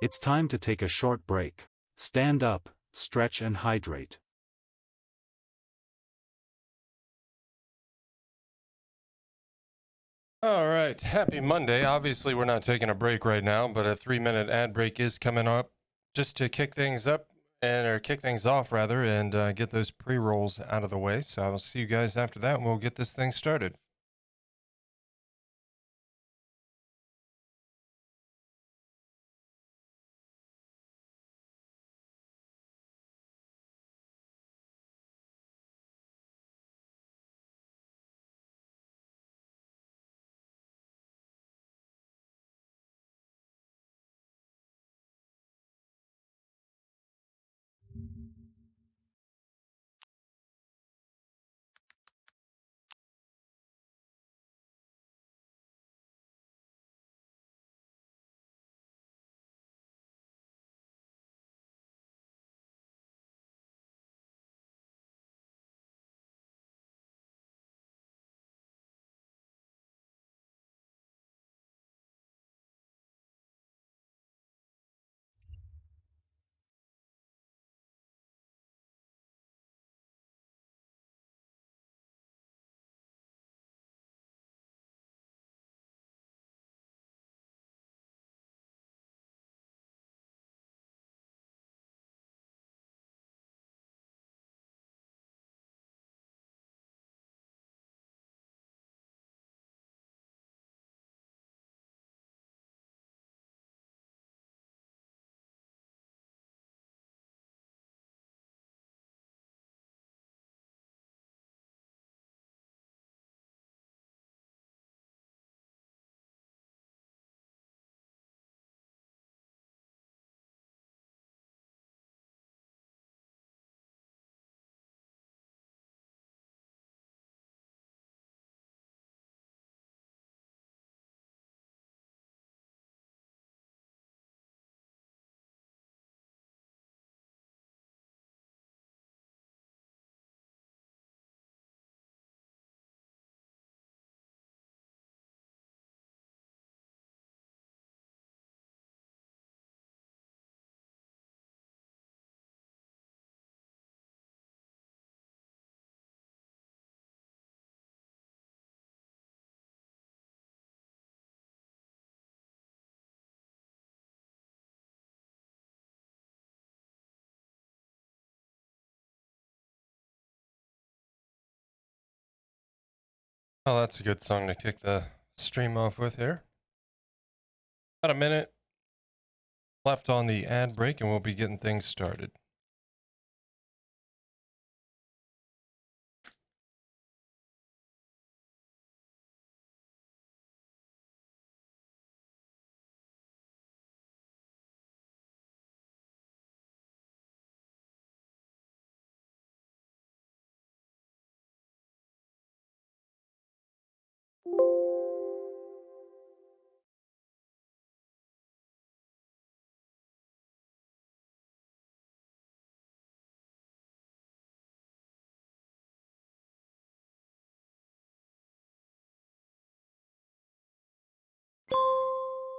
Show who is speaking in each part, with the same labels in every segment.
Speaker 1: It's time to take a short break. Stand up, stretch and hydrate.
Speaker 2: All right, happy Monday. Obviously, we're not taking a break right now, but a 3-minute ad break is coming up just to kick things up or kick things off rather, and get those pre-rolls out of the way. So I will see you guys after that, and we'll get this thing started. Oh, that's a good song to kick the stream off with here. About a minute left on the ad break, and we'll be getting things started.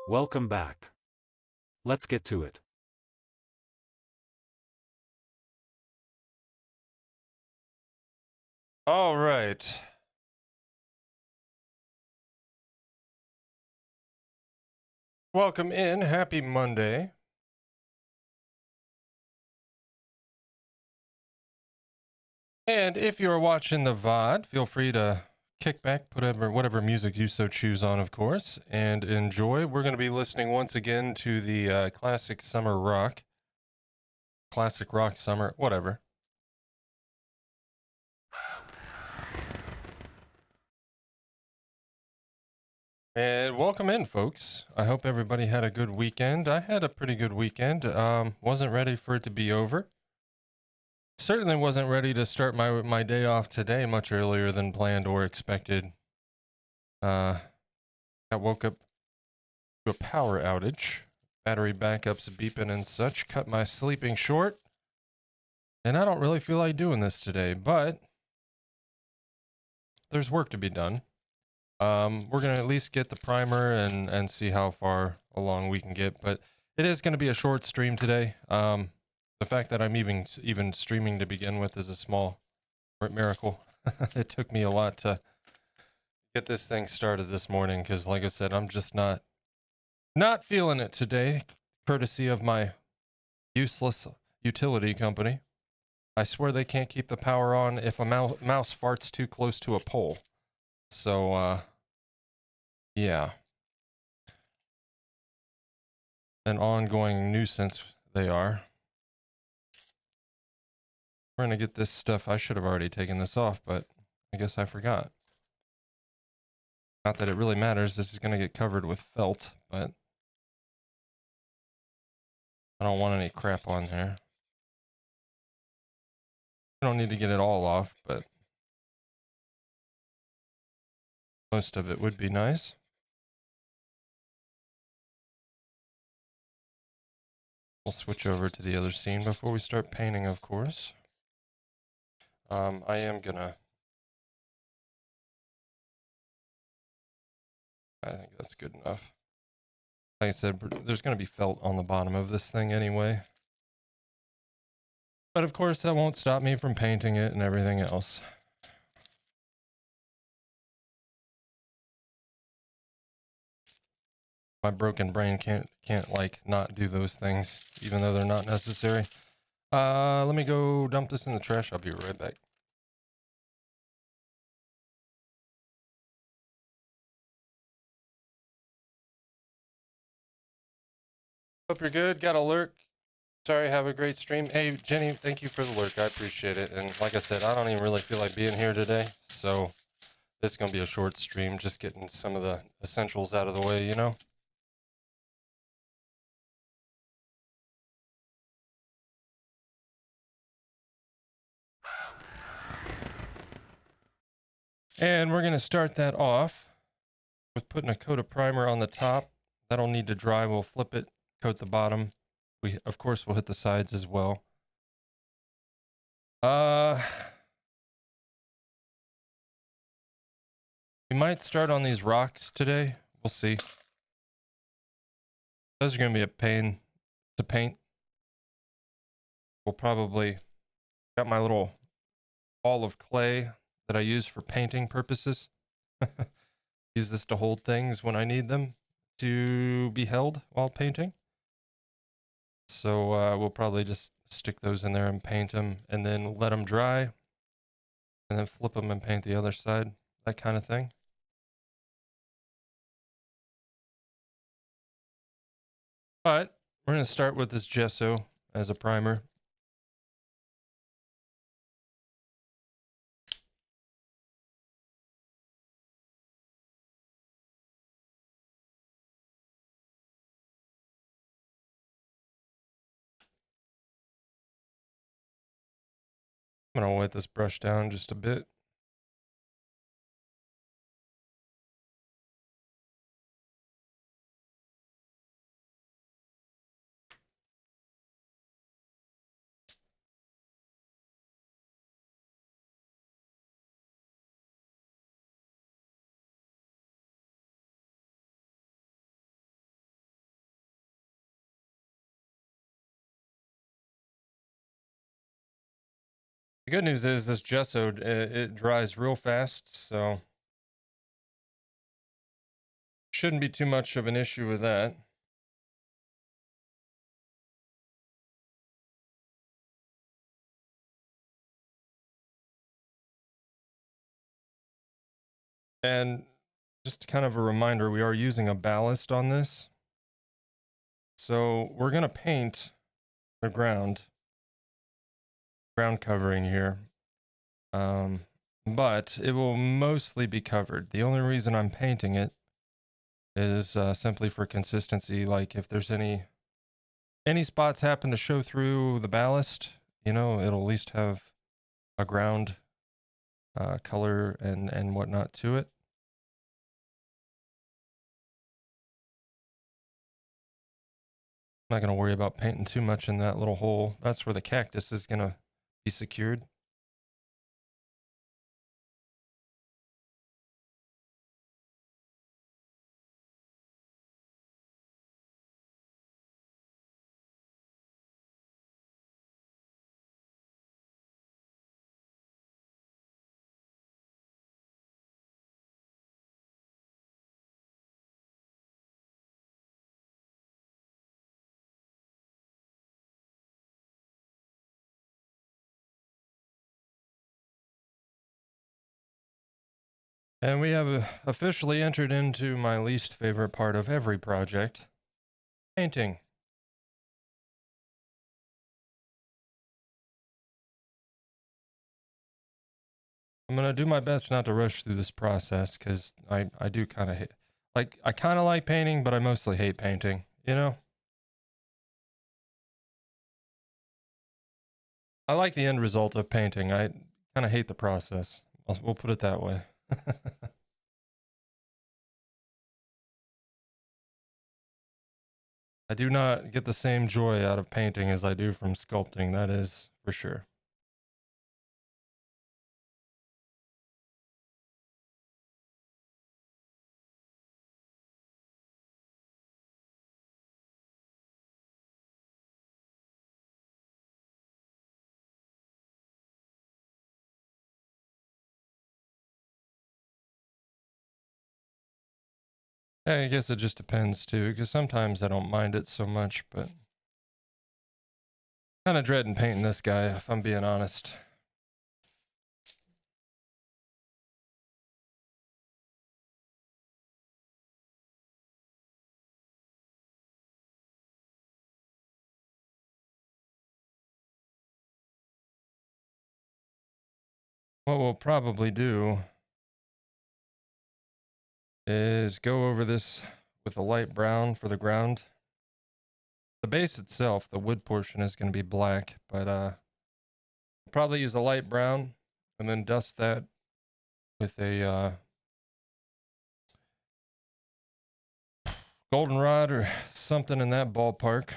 Speaker 1: Welcome back. Let's get to it.
Speaker 2: All right. Welcome in. Happy Monday. And if you're watching the VOD, feel free to kick back, put whatever music you so choose on, of course, and enjoy. We're going to be listening once again to the classic rock summer, whatever. And welcome in, folks. I hope everybody had a good weekend. I had a pretty good weekend. Wasn't ready for it to be over. Certainly wasn't ready to start my day off today much earlier than planned or expected. I woke up to a power outage, battery backups beeping and such, cut my sleeping short, and I don't really feel like doing this today, but there's work to be done. We're gonna at least get the primer and see how far along we can get, but It is going to be a short stream today. The fact that I'm even streaming to begin with is a small miracle. It took me a lot to get this thing started this morning because, like I said, I'm just not feeling it today, courtesy of my useless utility company. I swear they can't keep the power on if a mouse farts too close to a pole. So, yeah. An ongoing nuisance they are. We're gonna get this stuff. I should have already taken this off, but I guess I forgot. Not that it really matters. This is gonna get covered with felt, but I don't want any crap on there. I don't need to get it all off, but most of it would be nice. We'll switch over to the other scene before we start painting, of course. I am gonna... I think that's good enough. Like I said, there's gonna be felt on the bottom of this thing anyway. But of course, that won't stop me from painting it and everything else. My broken brain can't like not do those things, even though they're not necessary. Let me go dump this in the trash. I'll be right back. Hope you're good. Got a lurk. Sorry, have a great stream. Hey, Jenny, thank you for the lurk. I appreciate it. And like I said, I don't even really feel like being here today. So this is going to be a short stream, just getting some of the essentials out of the way, you know? And we're going to start that off with putting a coat of primer on the top. That'll need to dry. We'll flip it, coat the bottom. We, of course, will hit the sides as well. We might start on these rocks today. We'll see. Those are going to be a pain to paint. We'll probably got my little ball of clay that I use for painting purposes. Use this to hold things when I need them to be held while painting. So we'll probably just stick those in there and paint them and then let them dry and then flip them and paint the other side, that kind of thing. But we're going to start with this gesso as a primer. I'm going to wet this brush down just a bit. The good news is this gesso, it dries real fast, so shouldn't be too much of an issue with that. And just kind of a reminder, we are using a ballast on this. So we're going to paint the ground covering here. But it will mostly be covered. The only reason I'm painting it is simply for consistency. Like if there's any spots happen to show through the ballast, you know, it'll at least have a ground color and whatnot to it. I'm not going to worry about painting too much in that little hole. That's where the cactus is going to be secured. And we have officially entered into my least favorite part of every project, painting. I'm going to do my best not to rush through this process because I do kind of hate, like, I kind of like painting, but I mostly hate painting, you know? I like the end result of painting. I kind of hate the process. We'll put it that way. I do not get the same joy out of painting as I do from sculpting, that is for sure. I guess it just depends too, because sometimes I don't mind it so much, but kind of dreading painting this guy, if I'm being honest. What we'll probably do is go over this with a light brown for the ground. The base itself, the wood portion, is going to be black, but we'll probably use a light brown and then dust that with a goldenrod or something in that ballpark.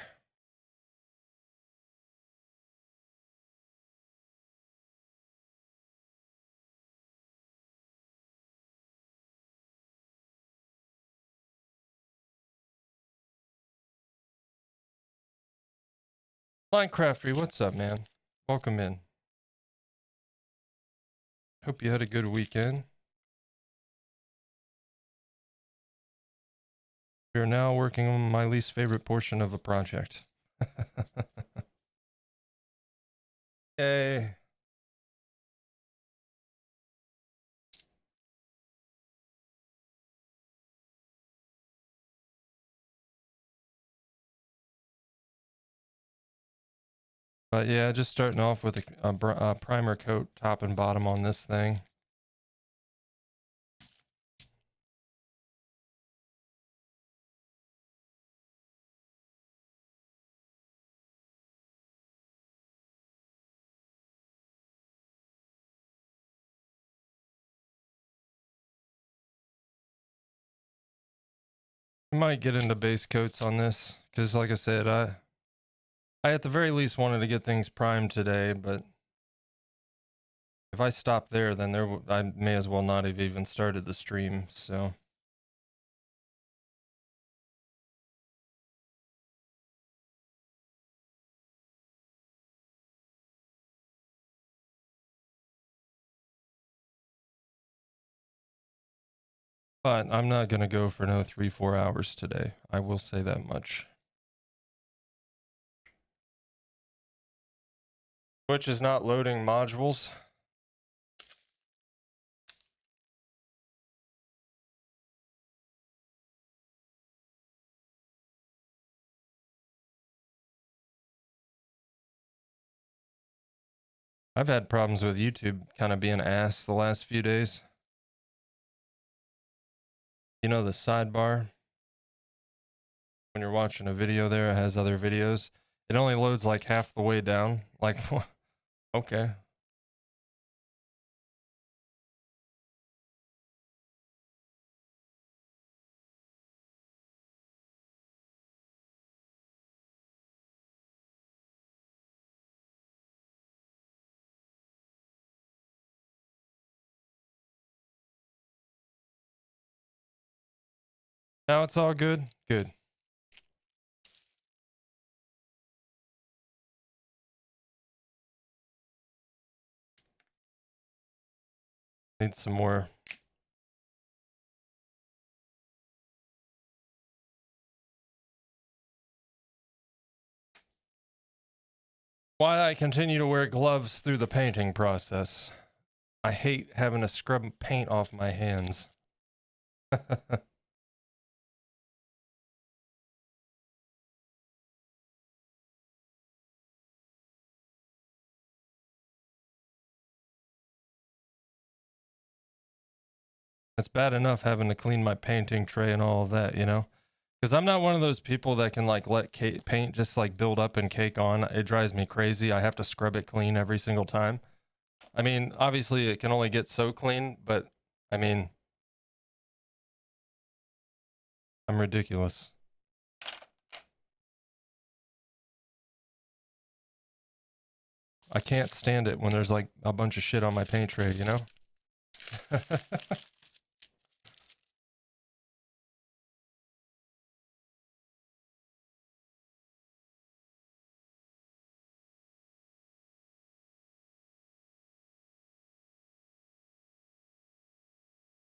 Speaker 2: Minecraftery, what's up, man? Welcome in. Hope you had a good weekend. We are now working on my least favorite portion of a project. Yay. But yeah, just starting off with a primer coat top and bottom on this thing. We might get into base coats on this because, like I said, I at the very least wanted to get things primed today, but if I stop there, then I may as well not have even started the stream, so. But I'm not going to go for no 3-4 hours today. I will say that much. Twitch is not loading modules. I've had problems with YouTube kind of being ass the last few days. You know the sidebar? When you're watching a video there, it has other videos. It only loads like half the way down. Like, okay. Now it's all good? Good. Need some more. Why I continue to wear gloves through the painting process. I hate having to scrub paint off my hands. It's bad enough having to clean my painting tray and all of that, you know? Because I'm not one of those people that can like let paint just like build up and cake on. It drives me crazy. I have to scrub it clean every single time. I mean, obviously it can only get so clean, but I mean, I'm ridiculous. I can't stand it when there's like a bunch of shit on my paint tray, you know?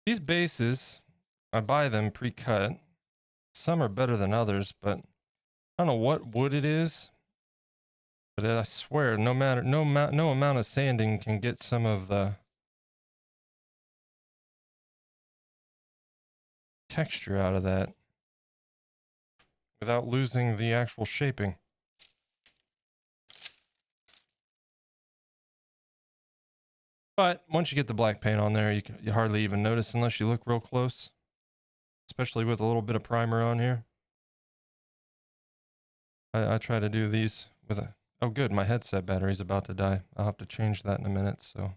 Speaker 2: These bases, I buy them pre-cut. Some are better than others, but I don't know what wood it is. But I swear, no amount of sanding can get some of the texture out of that without losing the actual shaping. But once you get the black paint on there, you hardly even notice unless you look real close, especially with a little bit of primer on here. I try to do these with a... Oh good, my headset battery's about to die. I'll have to change that in a minute, so...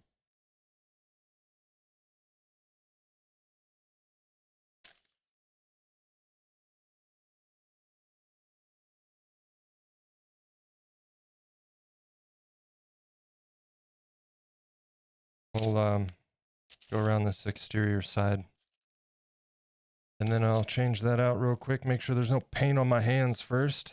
Speaker 2: We'll go around this exterior side. And then I'll change that out real quick, make sure there's no paint on my hands first.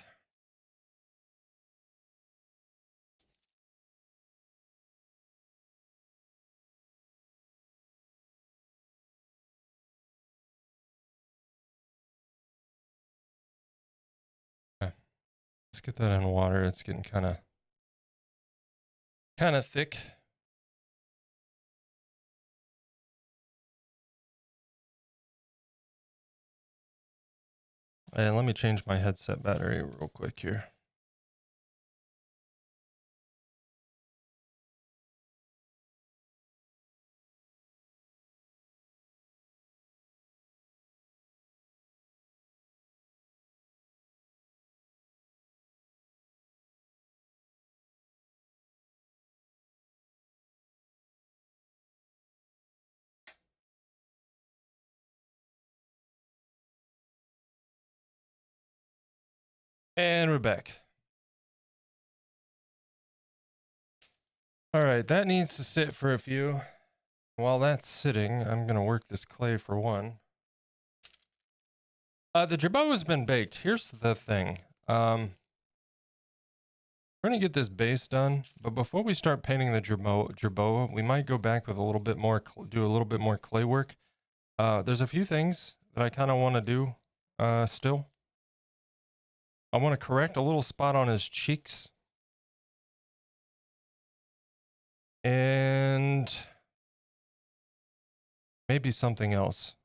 Speaker 2: Okay. Let's get that in water. It's getting kind of thick. And let me change my headset battery real quick here. And we're back. All right, that needs to sit for a few. While that's sitting, I'm gonna work this clay for one. The Jerboa has been baked. Here's the thing. We're gonna get this base done, but before we start painting the Jerboa, we might go back with a little bit more, do a little bit more clay work. There's a few things that I kind of want to do still. I want to correct a little spot on his cheeks. And maybe something else.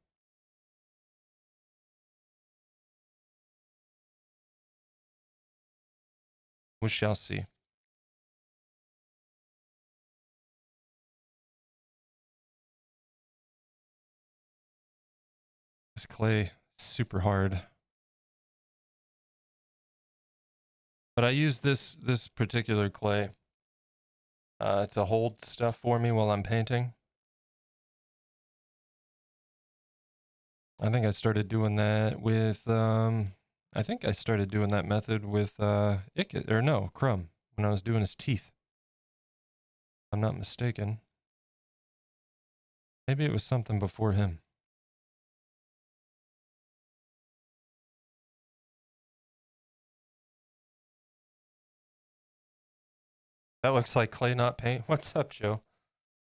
Speaker 2: We shall see. This clay is super hard. But I use this particular clay to hold stuff for me while I'm painting. I think I started doing that with I think I started doing that method with Crumb, when I was doing his teeth. If I'm not mistaken. Maybe it was something before him. That looks like clay, not paint. What's up, Joe?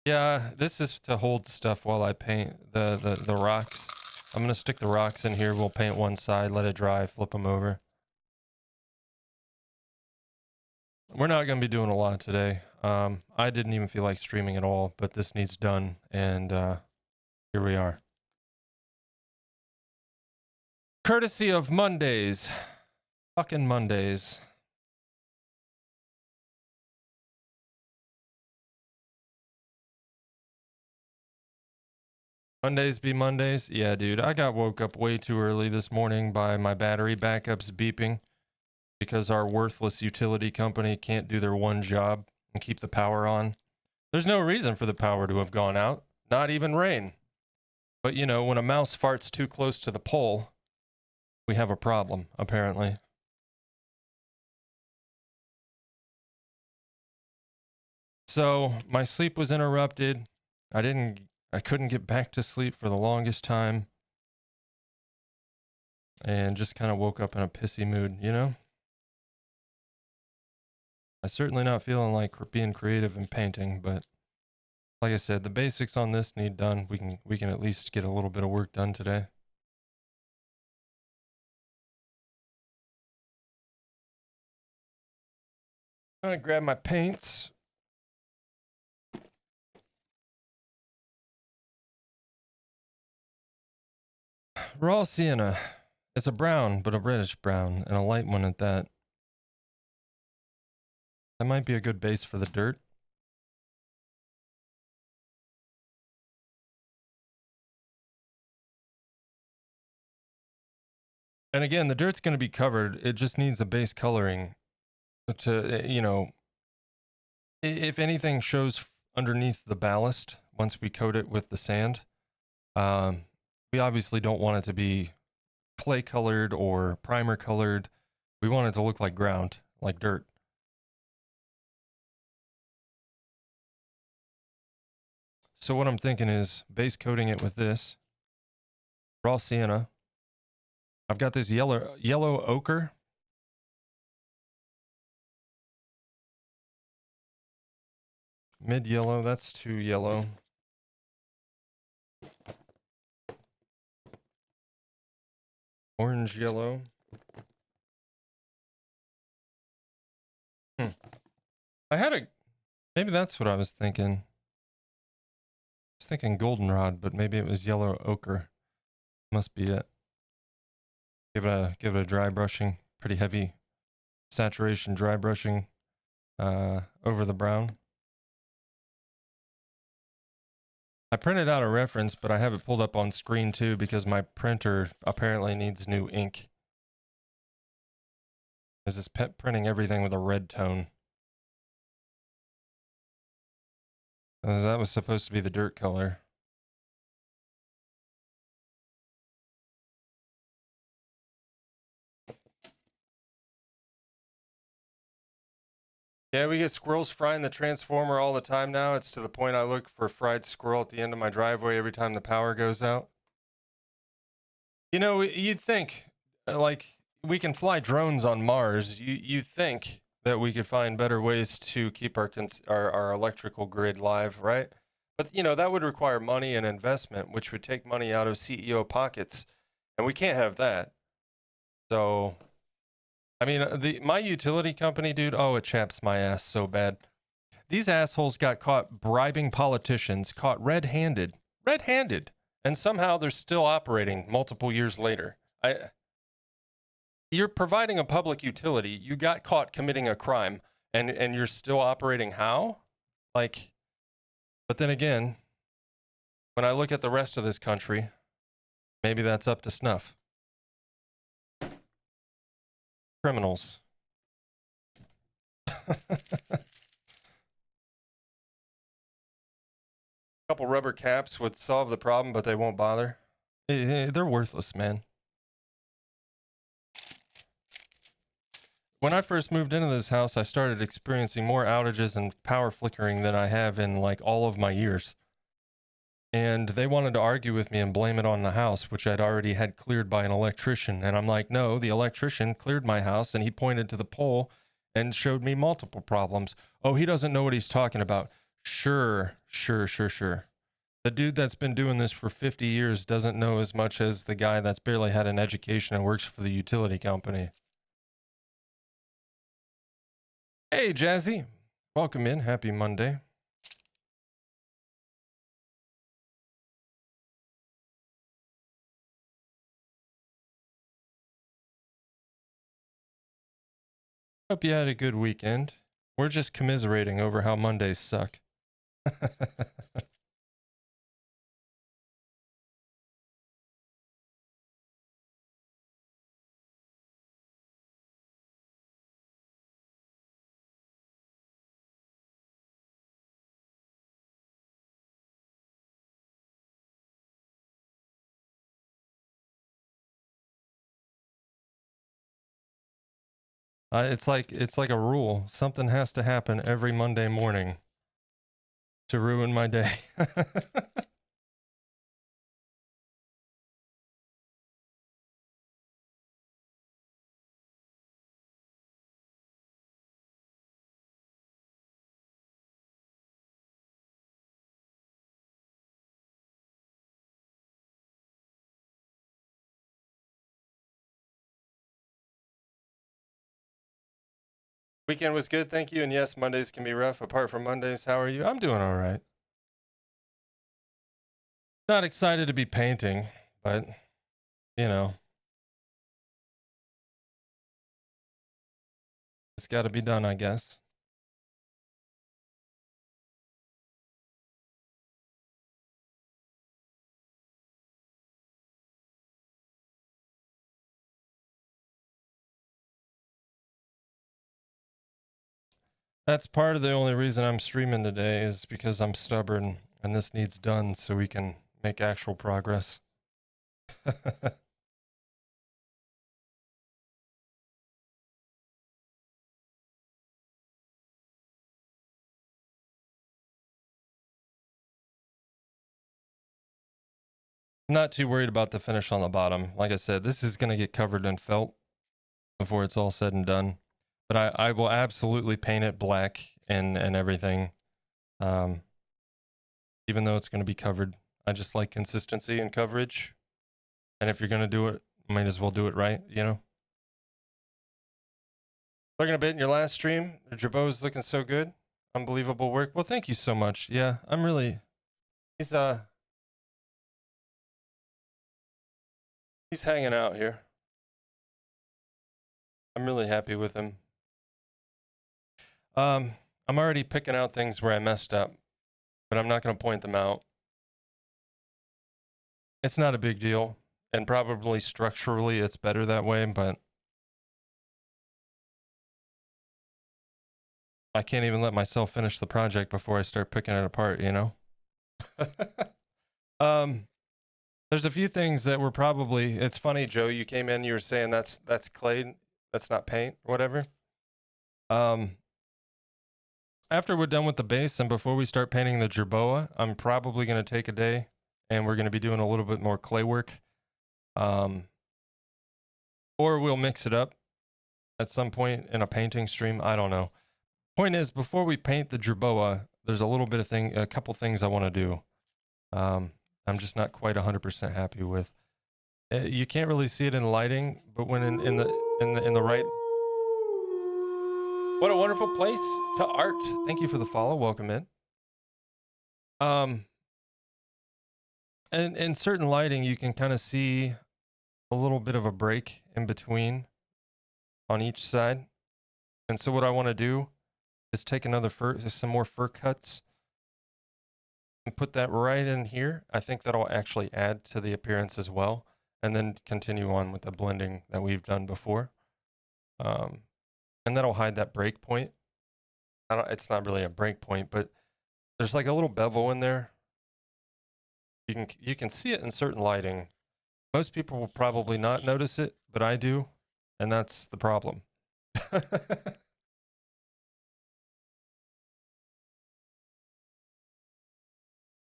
Speaker 2: Yeah, this is to hold stuff while I paint the rocks. I'm gonna stick the rocks in here. We'll paint one side, let it dry, flip them over. we're not going to be doing a lot today. I didn't even feel like streaming at all, but this needs done, and here we are. Courtesy of Mondays. Fucking Mondays. Mondays be Mondays? Yeah, dude. I got woke up way too early this morning by my battery backups beeping because our worthless utility company can't do their one job and keep the power on. There's no reason for the power to have gone out, not even rain. But you know, when a mouse farts too close to the pole, we have a problem, apparently. So my sleep was interrupted. I couldn't get back to sleep for the longest time. And just kind of woke up in a pissy mood, you know? I'm certainly not feeling like being creative and painting, but like I said, the basics on this need done. We can at least get a little bit of work done today. I'm gonna grab my paints. Raw sienna. It's a brown, but a reddish brown, and a light one at that. That might be a good base for the dirt. And again, the dirt's going to be covered. It just needs a base coloring to, you know, if anything shows underneath the ballast once we coat it with the sand. We obviously don't want it to be clay colored or primer colored. We want it to look like ground, like dirt. So what I'm thinking is base coating it with this raw sienna. I've got this yellow ochre. Mid yellow, that's too yellow. Orange yellow. Maybe that's what I was thinking. I was thinking goldenrod, but maybe it was yellow ochre. Must be it. Give it a dry brushing, pretty heavy saturation dry brushing over the brown. I printed out a reference, but I have it pulled up on screen too because my printer apparently needs new ink. This is printing everything with a red tone. That was supposed to be the dirt color. Yeah, we get squirrels frying the transformer all the time now. It's to the point I look for fried squirrel at the end of my driveway every time the power goes out. You know, you'd think, like, we can fly drones on Mars. You think that we could find better ways to keep our electrical grid live, right? But you know that would require money and investment, which would take money out of CEO pockets, and we can't have that. So, I mean, my utility company, dude. Oh, it chaps my ass so bad. These assholes got caught bribing politicians, caught red-handed, and somehow they're still operating multiple years later. You're providing a public utility. You got caught committing a crime, and you're still operating how? Like, but then again, when I look at the rest of this country, maybe that's up to snuff. Criminals. Couple rubber caps would solve the problem, but they won't bother. They're worthless, man. When I first moved into this house, I started experiencing more outages and power flickering than I have in like all of my years. And they wanted to argue with me and blame it on the house, which I'd already had cleared by an electrician. And I'm like, no, the electrician cleared my house, and he pointed to the pole and showed me multiple problems. Oh, he doesn't know what he's talking about. Sure. The dude that's been doing this for 50 years doesn't know as much as the guy that's barely had an education and works for the utility company. Hey, Jazzy. Welcome in. Happy Monday. Hope you had a good weekend. We're just commiserating over how Mondays suck. It's like a rule. Something has to happen every Monday morning to ruin my day. Weekend was good, thank you. And yes, Mondays can be rough. Apart from Mondays, how are you? I'm doing all right. Not excited to be painting, but you know, it's got to be done, I guess. That's part of the only reason I'm streaming today is because I'm stubborn and this needs done so we can make actual progress. Not too worried about the finish on the bottom. Like I said, this is going to get covered in felt before it's all said and done. But I will absolutely paint it black and everything. Even though it's going to be covered. I just like consistency and coverage. And if you're going to do it, might as well do it right, you know? Looking a bit in your last stream, Jerboa's looking so good. Unbelievable work. Well, thank you so much. Yeah, I'm really... He's hanging out here. I'm really happy with him. I'm already picking out things where I messed up, but I'm not going to point them out. It's not a big deal, and probably structurally it's better that way, but I can't even let myself finish the project before I start picking it apart, you know? There's a few things that were probably... It's funny, Joe, you came in, you were saying that's clay, that's not paint, whatever. After we're done with the base and before we start painting the Jerboa, I'm probably going to take a day and we're going to be doing a little bit more clay work. Or we'll mix it up at some point in a painting stream. I don't know. Point is, before we paint the Jerboa, there's a couple things I want to do. I'm just not quite 100% happy with. You can't really see it in lighting, but when in the right... What a wonderful place to art. Thank you for the follow. Welcome in. And in certain lighting, you can kind of see a little bit of a break in between on each side. And so what I want to do is take some more fur cuts and put that right in here. I think that'll actually add to the appearance as well. And then continue on with the blending that we've done before. And that'll hide that break point. It's not really a break point, but there's like a little bevel in there. You can see it in certain lighting. Most people will probably not notice it, but I do, and that's the problem.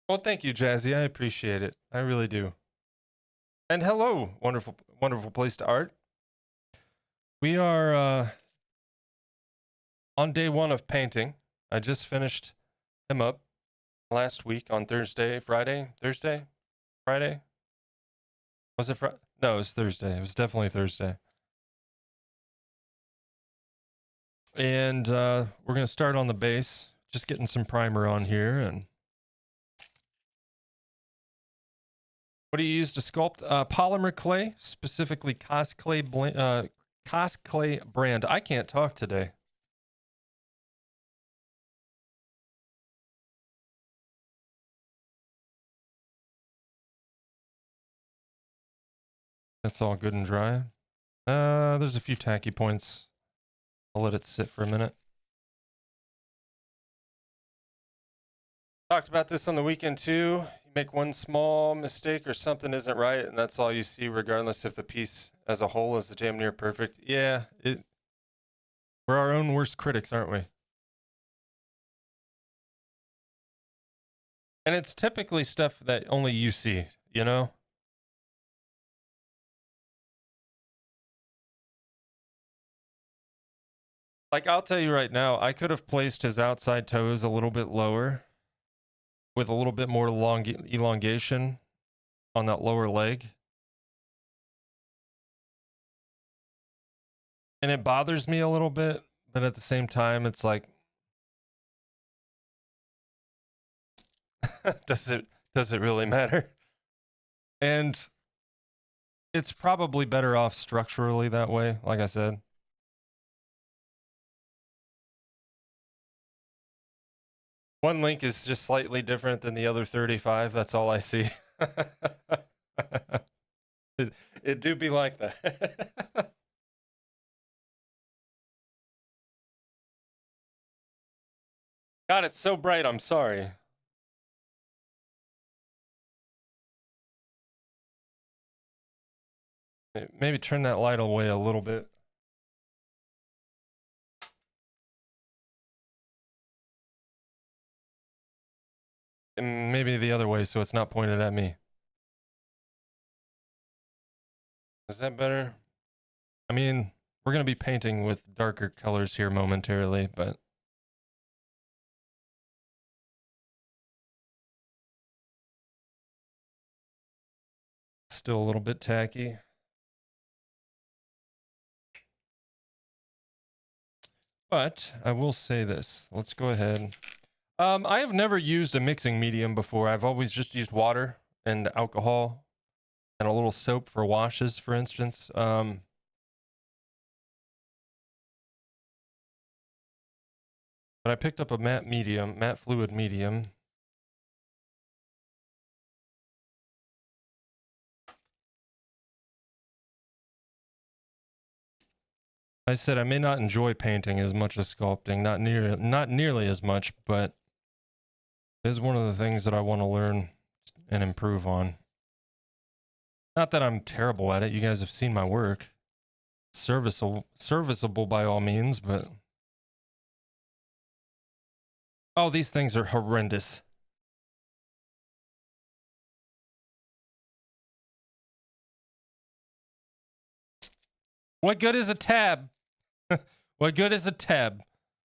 Speaker 2: Well, thank you, Jazzy. I appreciate it. I really do. And hello, wonderful, wonderful place to art. We are on day 1 of painting. I just finished him up last week on Thursday. Was it Friday? No, it was Thursday. It was definitely Thursday. And we're going to start on the base, just getting some primer on here. And what do you use to sculpt? Polymer clay, specifically Cos Clay brand. I can't talk today. That's all good and dry. There's a few tacky points. I'll let it sit for a minute. Talked about this on the weekend too. You make one small mistake or something isn't right, and that's all you see, regardless if the piece as a whole is damn near perfect. Yeah, we're our own worst critics, aren't we? And it's typically stuff that only you see, you know? Like, I'll tell you right now, I could have placed his outside toes a little bit lower with a little bit more elongation on that lower leg. And it bothers me a little bit, but at the same time, it's like, does it really matter? And it's probably better off structurally that way, like I said. One link is just slightly different than the other 35. That's all I see. it do be like that. God, it's so bright. I'm sorry. Maybe turn that light away a little bit. And maybe the other way so it's not pointed at me. Is that better? I mean, we're going to be painting with darker colors here momentarily, but still a little bit tacky. But I will say this. Let's go ahead. I have never used a mixing medium before. I've always just used water and alcohol and a little soap for washes, for instance. But I picked up a matte fluid medium. I said I may not enjoy painting as much as sculpting, not nearly as much, but it is one of the things that I want to learn and improve on. Not that I'm terrible at it. You guys have seen my work. Serviceable by all means, but oh, these things are horrendous. What good is a tab? What good is a tab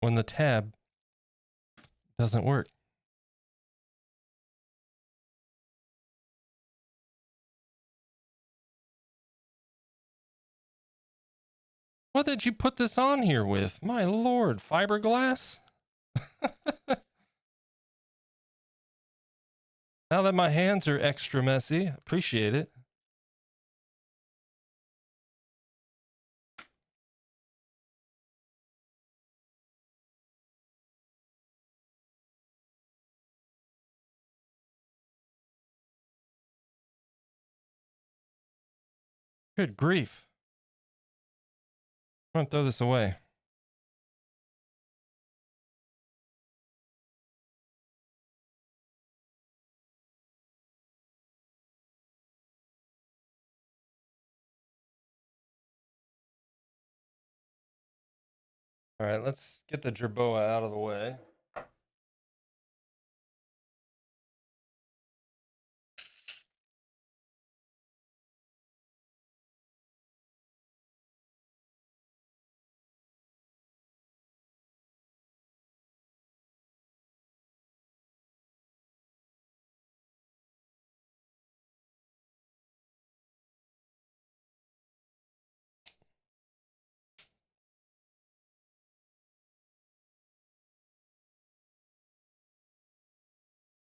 Speaker 2: when the tab doesn't work? What did you put this on here with? My lord, fiberglass? Now that my hands are extra messy, appreciate it. Good grief. I'm gonna throw this away. All right, let's get the Jerboa out of the way.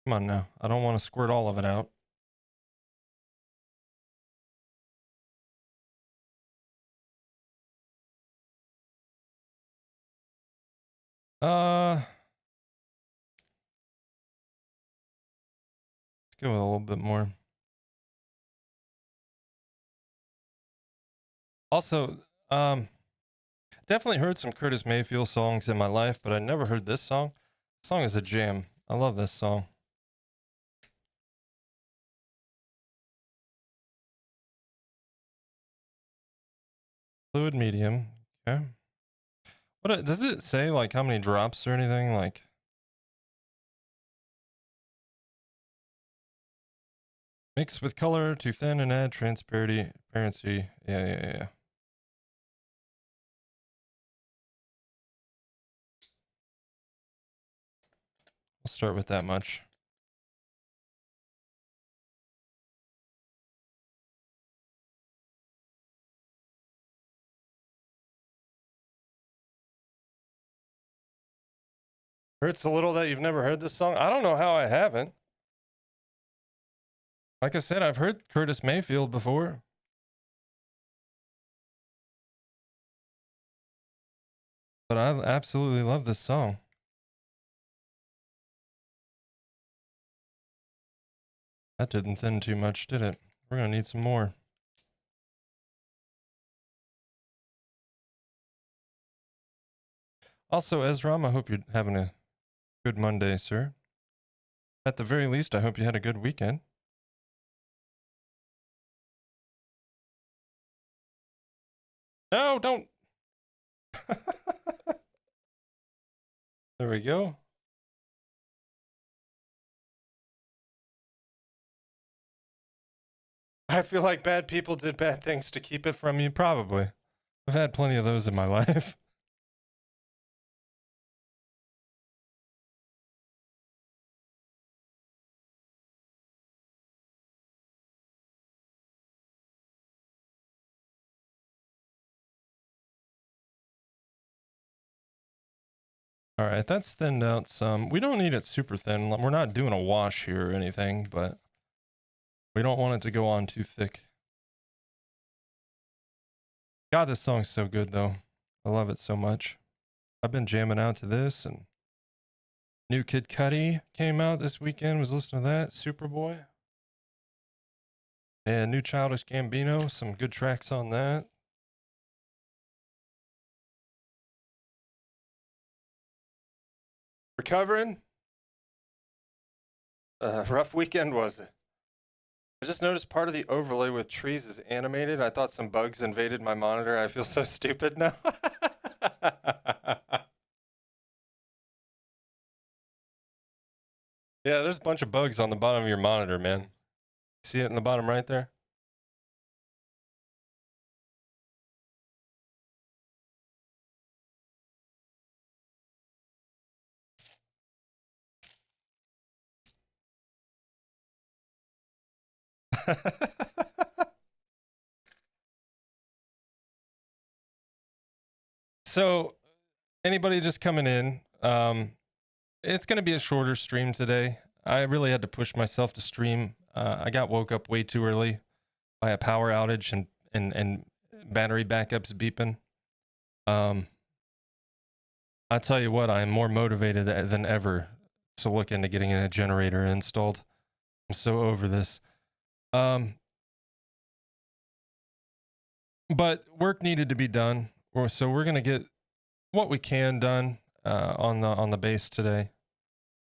Speaker 2: Come on now. I don't want to squirt all of it out. Let's go with a little bit more. Also, definitely heard some Curtis Mayfield songs in my life, but I never heard this song. This song is a jam. I love this song. Fluid medium. Okay. What does it say? Like how many drops or anything? Like mix with color to thin and add transparency. Yeah. We'll start with that much. Hurts a little that you've never heard this song. I don't know how I haven't. Like I said, I've heard Curtis Mayfield before. But I absolutely love this song. That didn't thin too much, did it? We're going to need some more. Also, Ezram, I hope you're having a good Monday, sir. At the very least, I hope you had a good weekend. No, don't. There we go. I feel like bad people did bad things to keep it from you. Probably. I've had plenty of those in my life. All right, that's thinned out some. We don't need it super thin. We're not doing a wash here or anything, but we don't want it to go on too thick. God, this song's so good, though. I love it so much. I've been jamming out to this, and new Kid Cudi came out this weekend. Was listening to that. Superboy. And new Childish Gambino. Some good tracks on that. Recovering? Rough weekend, was it? I just noticed part of the overlay with trees is animated. I thought some bugs invaded my monitor. I feel so stupid now. Yeah, there's a bunch of bugs on the bottom of your monitor, man. See it in the bottom right there? So, anybody just coming in, it's going to be a shorter stream today. I really had to push myself to stream. I got woke up way too early by a power outage and battery backups beeping. I'll tell you what, I am more motivated than ever to look into getting a generator installed. I'm so over this. But work needed to be done, so we're gonna get what we can done on the base today.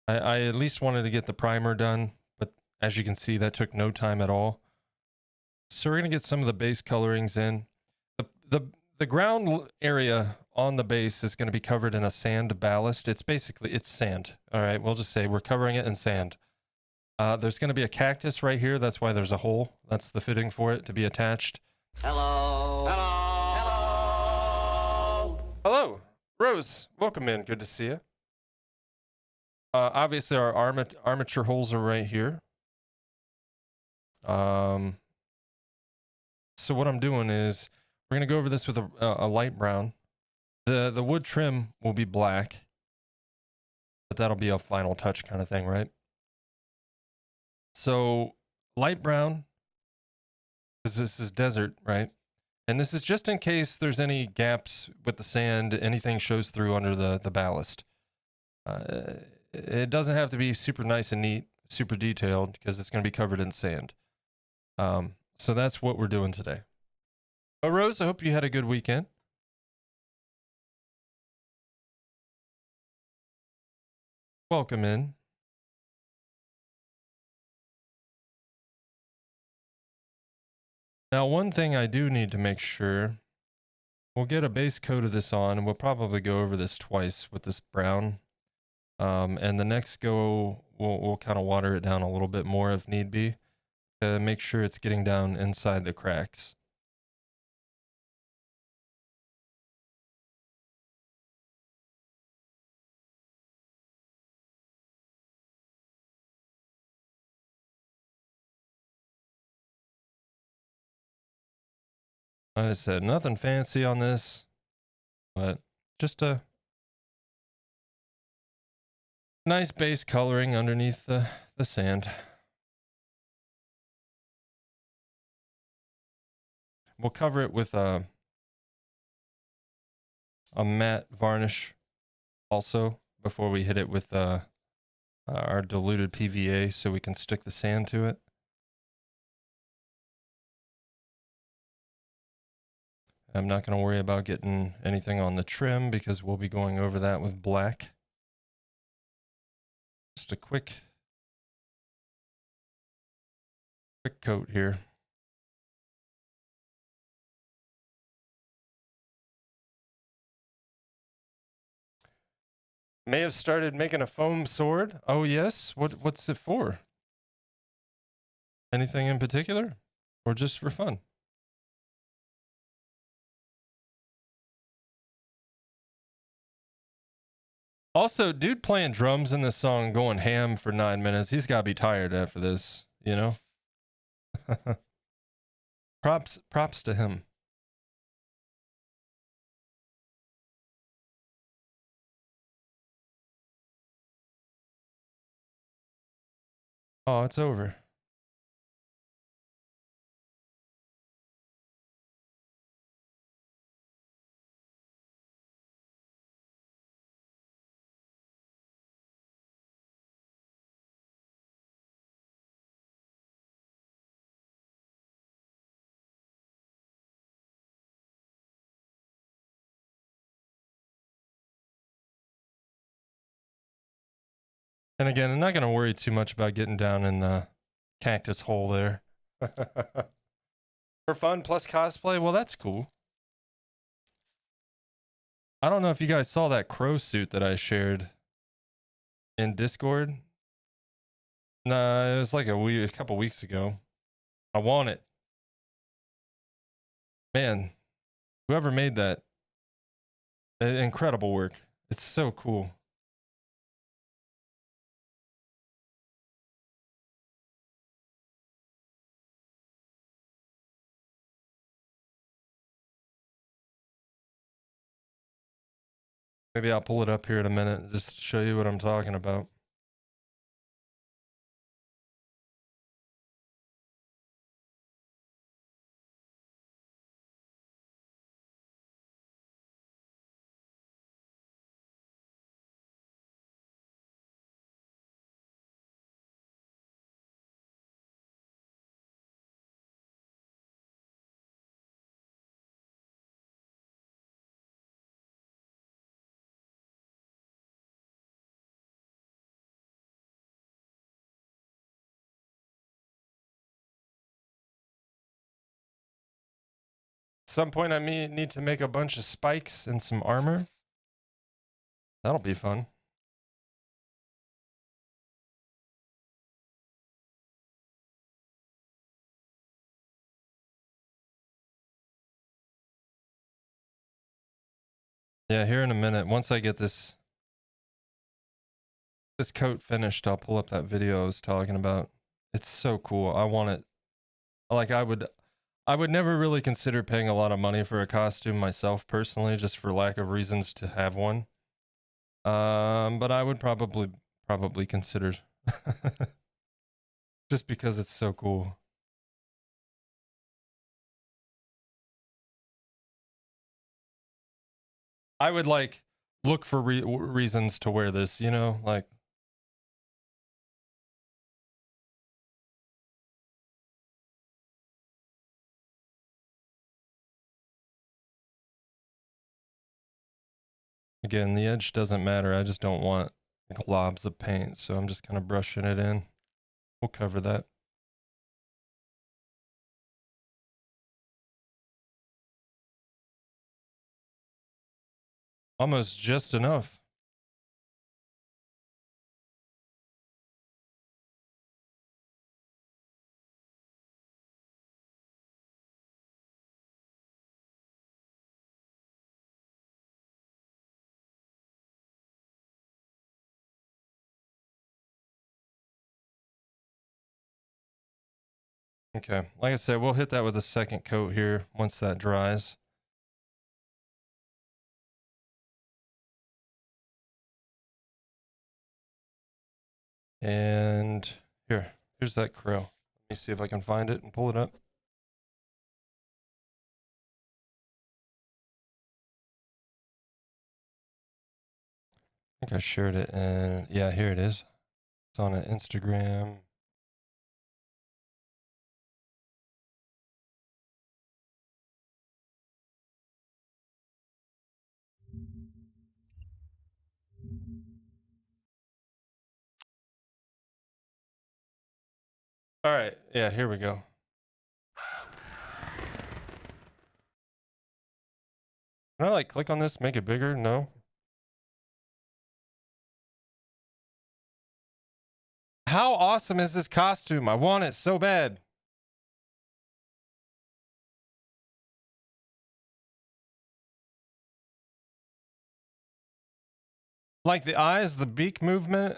Speaker 2: I at least wanted to get the primer done, but as you can see, that took no time at all. So we're gonna get some of the base colorings in. The ground area on the base is going to be covered in a sand ballast. It's sand. All right, we'll just say we're covering it in sand. There's going to be a cactus right here. That's why there's a hole. That's the fitting for it to be attached.
Speaker 3: Hello. Hello. Hello.
Speaker 2: Hello, Rose. Welcome in. Good to see you. Obviously, our armature holes are right here. So what I'm doing is we're going to go over this with a light brown. The wood trim will be black, but that'll be a final touch kind of thing, right? So light brown, because this is desert, right? And this is just in case there's any gaps with the sand, anything shows through under the ballast. It doesn't have to be super nice and neat, super detailed, because it's going to be covered in sand. So that's what we're doing today. But Rose, I hope you had a good weekend. Welcome in. Now, one thing I do need to make sure, we'll get a base coat of this on, and we'll probably go over this twice with this brown. And the next go, we'll kind of water it down a little bit more if need be, to make sure it's getting down inside the cracks. Like I said, nothing fancy on this, but just a nice base coloring underneath the sand. We'll cover it with a matte varnish also before we hit it with our diluted PVA so we can stick the sand to it. I'm not going to worry about getting anything on the trim because we'll be going over that with black. Just a quick coat here. May have started making a foam sword. Oh yes, what's it for? Anything in particular, or just for fun? Also, dude playing drums in this song, going ham for 9 minutes. He's got to be tired after this, you know? Props to him. Oh, it's over. And again, I'm not going to worry too much about getting down in the cactus hole there. For fun plus cosplay, well, that's cool. I don't know if you guys saw that crow suit that I shared in Discord. Nah, it was like a couple weeks ago. I want it. Man, whoever made that, incredible work. It's so cool. Maybe I'll pull it up here in a minute just to show you what I'm talking about. Some point I may need to make a bunch of spikes and some armor. That'll be fun. Yeah, here in a minute, once I get this coat finished, I'll pull up that video I was talking about. It's so cool. I want it. Like I would never really consider paying a lot of money for a costume myself personally, just for lack of reasons to have one. But I would probably consider just because it's so cool. I would like look for reasons to wear this, you know, like. Again, the edge doesn't matter. I just don't want globs of paint, so I'm just kind of brushing it in. We'll cover that. Almost just enough. Okay, like I said, we'll hit that with a second coat here once that dries. And here's that crow. Let me see if I can find it and pull it up. I think I shared it, and yeah, here it is. It's on an Instagram. All right, yeah, here we go. Can I like click on this, make it bigger? No. How awesome is this costume? I want it so bad. Like the eyes, the beak movement,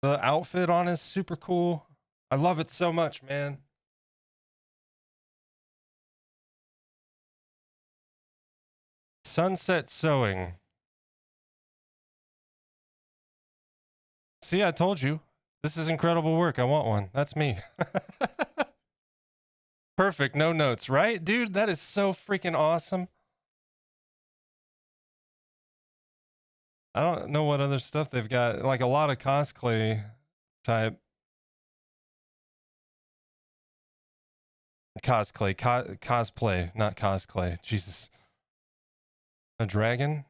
Speaker 2: the outfit on is super cool. I love it so much, man. Sunset sewing. See, I told you. This is incredible work. I want one. That's me. Perfect. No notes, right? Dude, that is so freaking awesome. I don't know what other stuff they've got. Like a lot of cosplay type. Cosplay, not cosplay. Jesus. A dragon?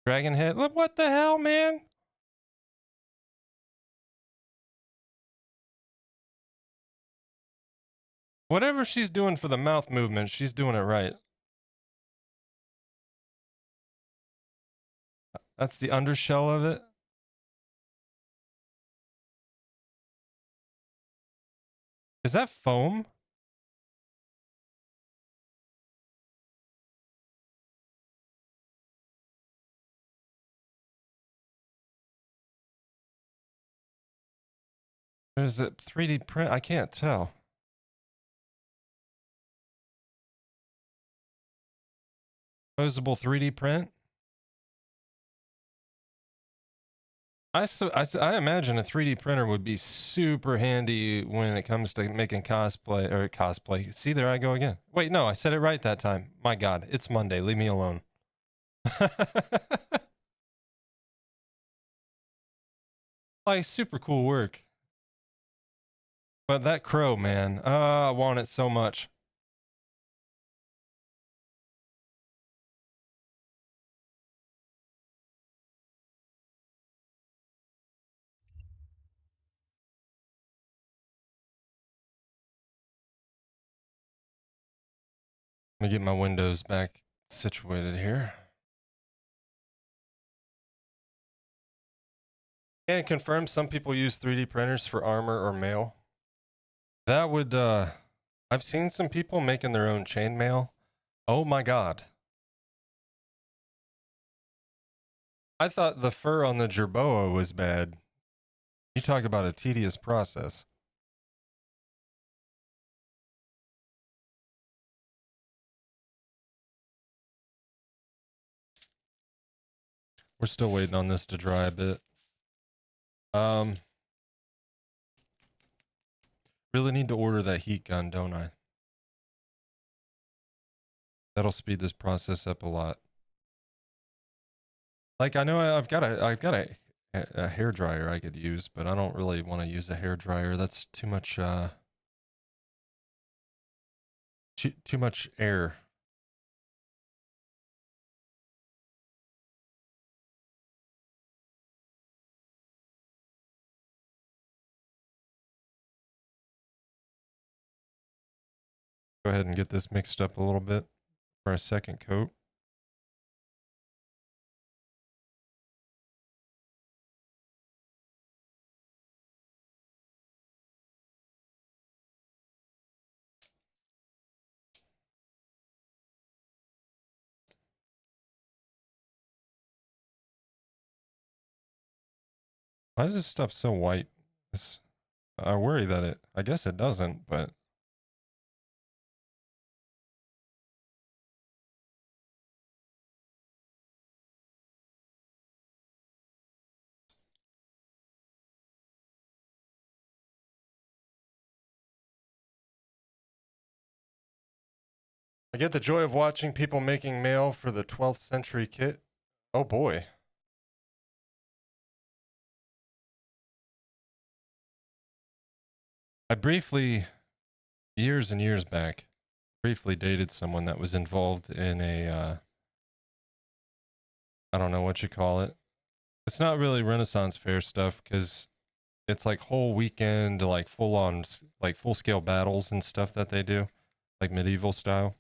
Speaker 2: Dragon head? Look, what the hell, man? Whatever she's doing for the mouth movement, she's doing it right. That's the undershell of it. Is that foam? Or is it 3D print? I can't tell. Posable 3D print? I imagine a 3D printer would be super handy when it comes to making cosplay. See, there I go again. Wait, no, I said it right that time. My God, it's Monday. Leave me alone. Like, super cool work. But that crow, man, I want it so much. Let me get my windows back situated here. Can confirm some people use 3D printers for armor or mail. That would, I've seen some people making their own chainmail. Oh my God. I thought the fur on the Jerboa was bad. You talk about a tedious process. We're still waiting on this to dry a bit. Really need to order that heat gun, don't I? That'll speed this process up a lot. Like, I know I've got a hair dryer I could use, but I don't really want to use a hair dryer. That's too much too much air. Go ahead and get this mixed up a little bit for a second coat. Why is this stuff so white? I worry that I guess it doesn't, but I get the joy of watching people making mail for the 12th century kit. Oh boy. I briefly, years and years back, briefly dated someone that was involved in a, I don't know what you call it. It's not really Renaissance fair stuff because it's like whole weekend, like full on, like full scale battles and stuff that they do, like medieval style.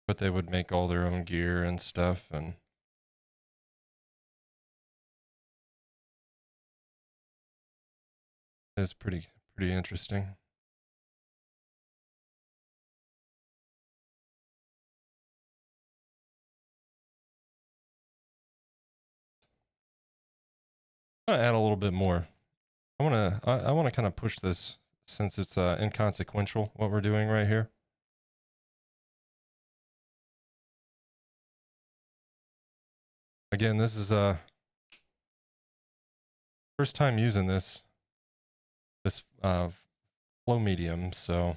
Speaker 2: But they would make all their own gear and stuff, and it's pretty interesting. I'm gonna add a little bit more. I wanna kind of push this since it's inconsequential what we're doing right here. Again, this is first time using this flow medium, so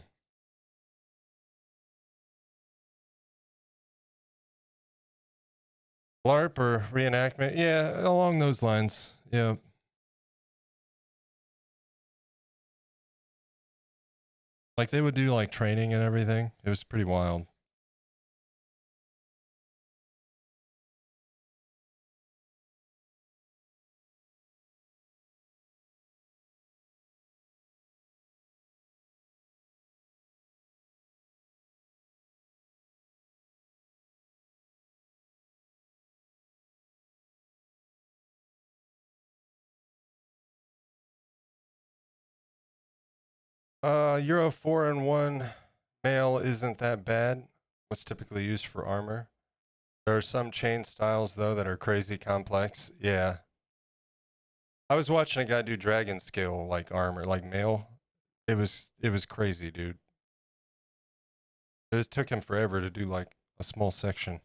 Speaker 2: LARP or reenactment, yeah, along those lines, yeah. Like they would do like training and everything. It was pretty wild. Euro 4-in-1 mail isn't that bad. What's typically used for armor. There are some chain styles though that are crazy complex. Yeah. I was watching a guy do dragon scale like armor, like mail. It was crazy, dude. It just took him forever to do like a small section.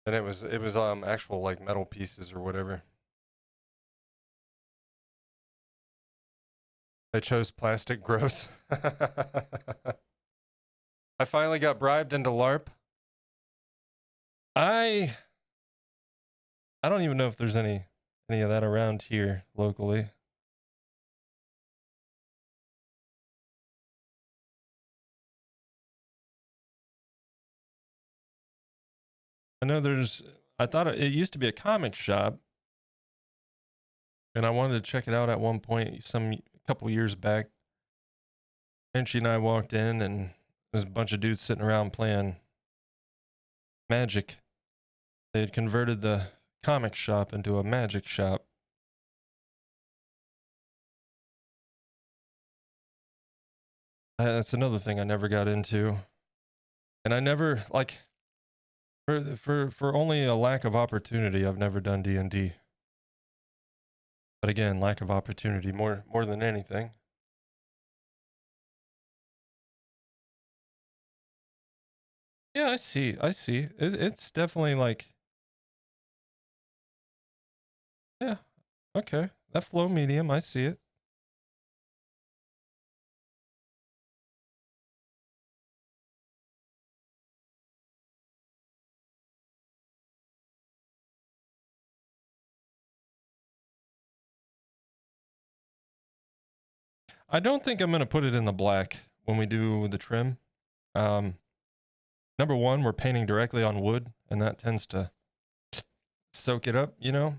Speaker 2: And it was actual like metal pieces or whatever. I chose plastic, gross. I finally got bribed into LARP. I don't even know if there's any of that around here locally. I know I thought it used to be a comic shop, and I wanted to check it out at one point, a couple years back. And she and I walked in, and there's a bunch of dudes sitting around playing Magic. They had converted the comic shop into a magic shop. That's another thing I never got into, and I never like for only a lack of opportunity. I've never done D&D, but again, lack of opportunity more than anything. Yeah, I see. It's definitely like Yeah. Okay. That flow medium, I see it. I don't think I'm going to put it in the black when we do the trim. Number one, we're painting directly on wood, and that tends to soak it up, you know?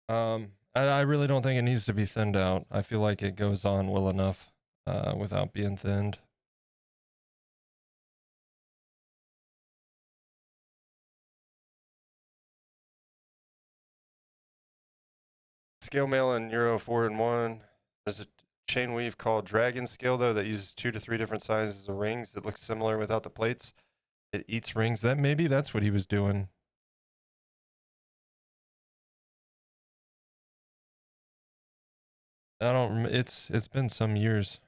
Speaker 2: I really don't think it needs to be thinned out. I feel like it goes on well enough without being thinned. Scale mail in Euro 4 and 1. There's a chain weave called Dragon Scale, though, that uses 2 to 3 different sizes of rings. It looks similar without the plates. It eats rings. Maybe that's what he was doing. I don't. It's been some years.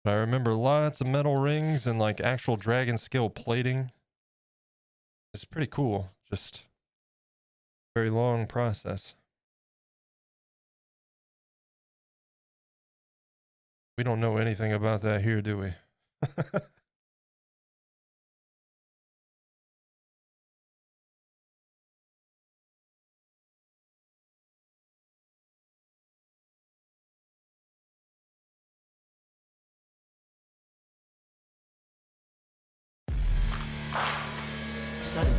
Speaker 2: But I remember lots of metal rings and like actual dragon scale plating. It's pretty cool. Just very long process. We don't know anything about that here, do we?
Speaker 3: Suddenly,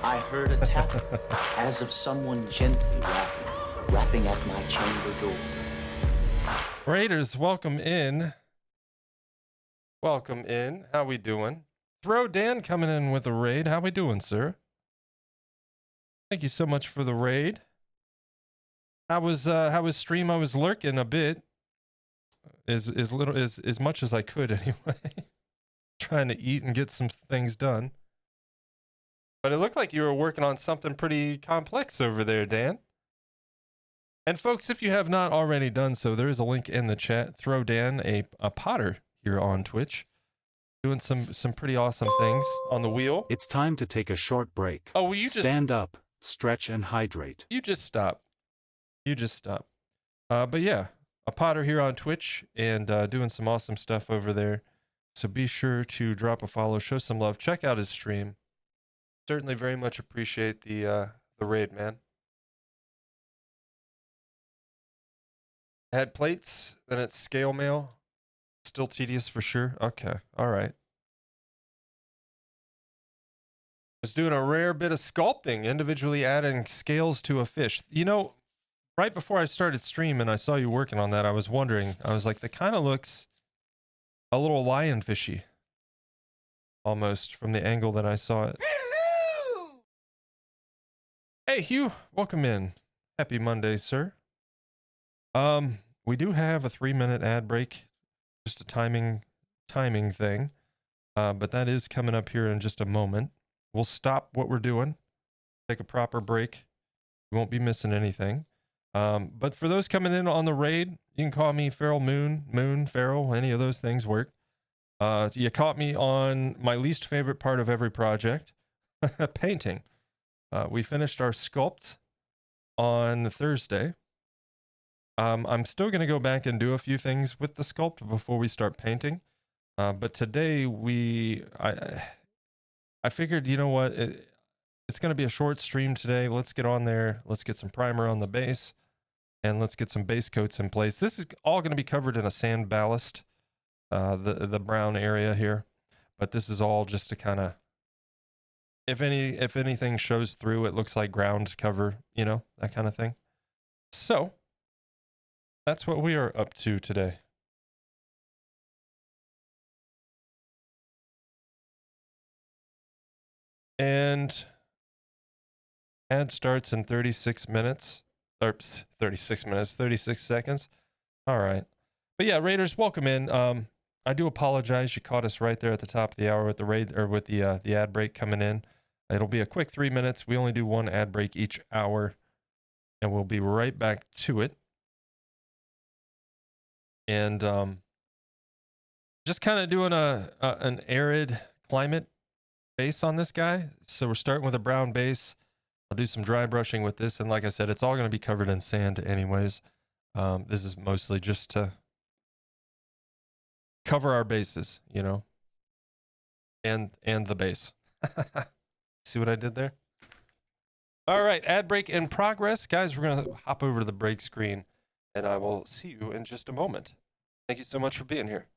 Speaker 3: I heard a tapping, as of someone gently rapping at my chamber door.
Speaker 2: Raiders, welcome in. Welcome in. How we doing? Throw Dan coming in with a raid. How we doing, sir? Thank you so much for the raid. How was stream? I was lurking a bit. As much as I could anyway. Trying to eat and get some things done. But it looked like you were working on something pretty complex over there, Dan. And folks, if you have not already done so, there is a link in the chat. Throw Dan, a potter here on Twitch, doing some pretty awesome things on the wheel.
Speaker 1: It's time to take a short break.
Speaker 2: Oh, will you
Speaker 1: stand up, stretch, and hydrate.
Speaker 2: You just stop. You just stop. But yeah, a potter here on Twitch and doing some awesome stuff over there. So be sure to drop a follow, show some love, check out his stream. Certainly very much appreciate the raid, man. Had plates, then it's scale mail. Still tedious for sure. Okay, all right. Was doing a rare bit of sculpting, individually adding scales to a fish. You know, right before I started streaming, I saw you working on that. I was wondering, I was like, that kind of looks a little lionfishy. Almost from the angle that I saw it. Hello! Hey, Hugh, welcome in. Happy Monday, sir. We do have a 3-minute ad break, just a timing thing. But that is coming up here in just a moment. We'll stop what we're doing, take a proper break. We won't be missing anything. But for those coming in on the raid, you can call me Feral Moon, Feral, any of those things work. You caught me on my least favorite part of every project, painting. We finished our sculpt on Thursday. I'm still going to go back and do a few things with the sculpt before we start painting. But today I figured, you know what, it's going to be a short stream today. Let's get on there. Let's get some primer on the base and let's get some base coats in place. This is all going to be covered in a sand ballast, the brown area here, but this is all just to kind of, if anything shows through, it looks like ground cover, you know, that kind of thing. So that's what we are up to today. And ad starts in 36 minutes. Or 36 minutes, 36 seconds. All right. But yeah, Raiders, welcome in. I do apologize. You caught us right there at the top of the hour with the raid or with the ad break coming in. It'll be a quick 3 minutes. We only do one ad break each hour, and we'll be right back to it. And just kind of doing an arid climate base on this guy. So we're starting with a brown base. I'll do some dry brushing with this, and like I said, it's all going to be covered in sand anyways. This is mostly just to cover our bases, you know, and the base. See what I did there? All right, ad break in progress. Guys, we're going to hop over to the break screen, and I will see you in just a moment. Thank you so much for being here.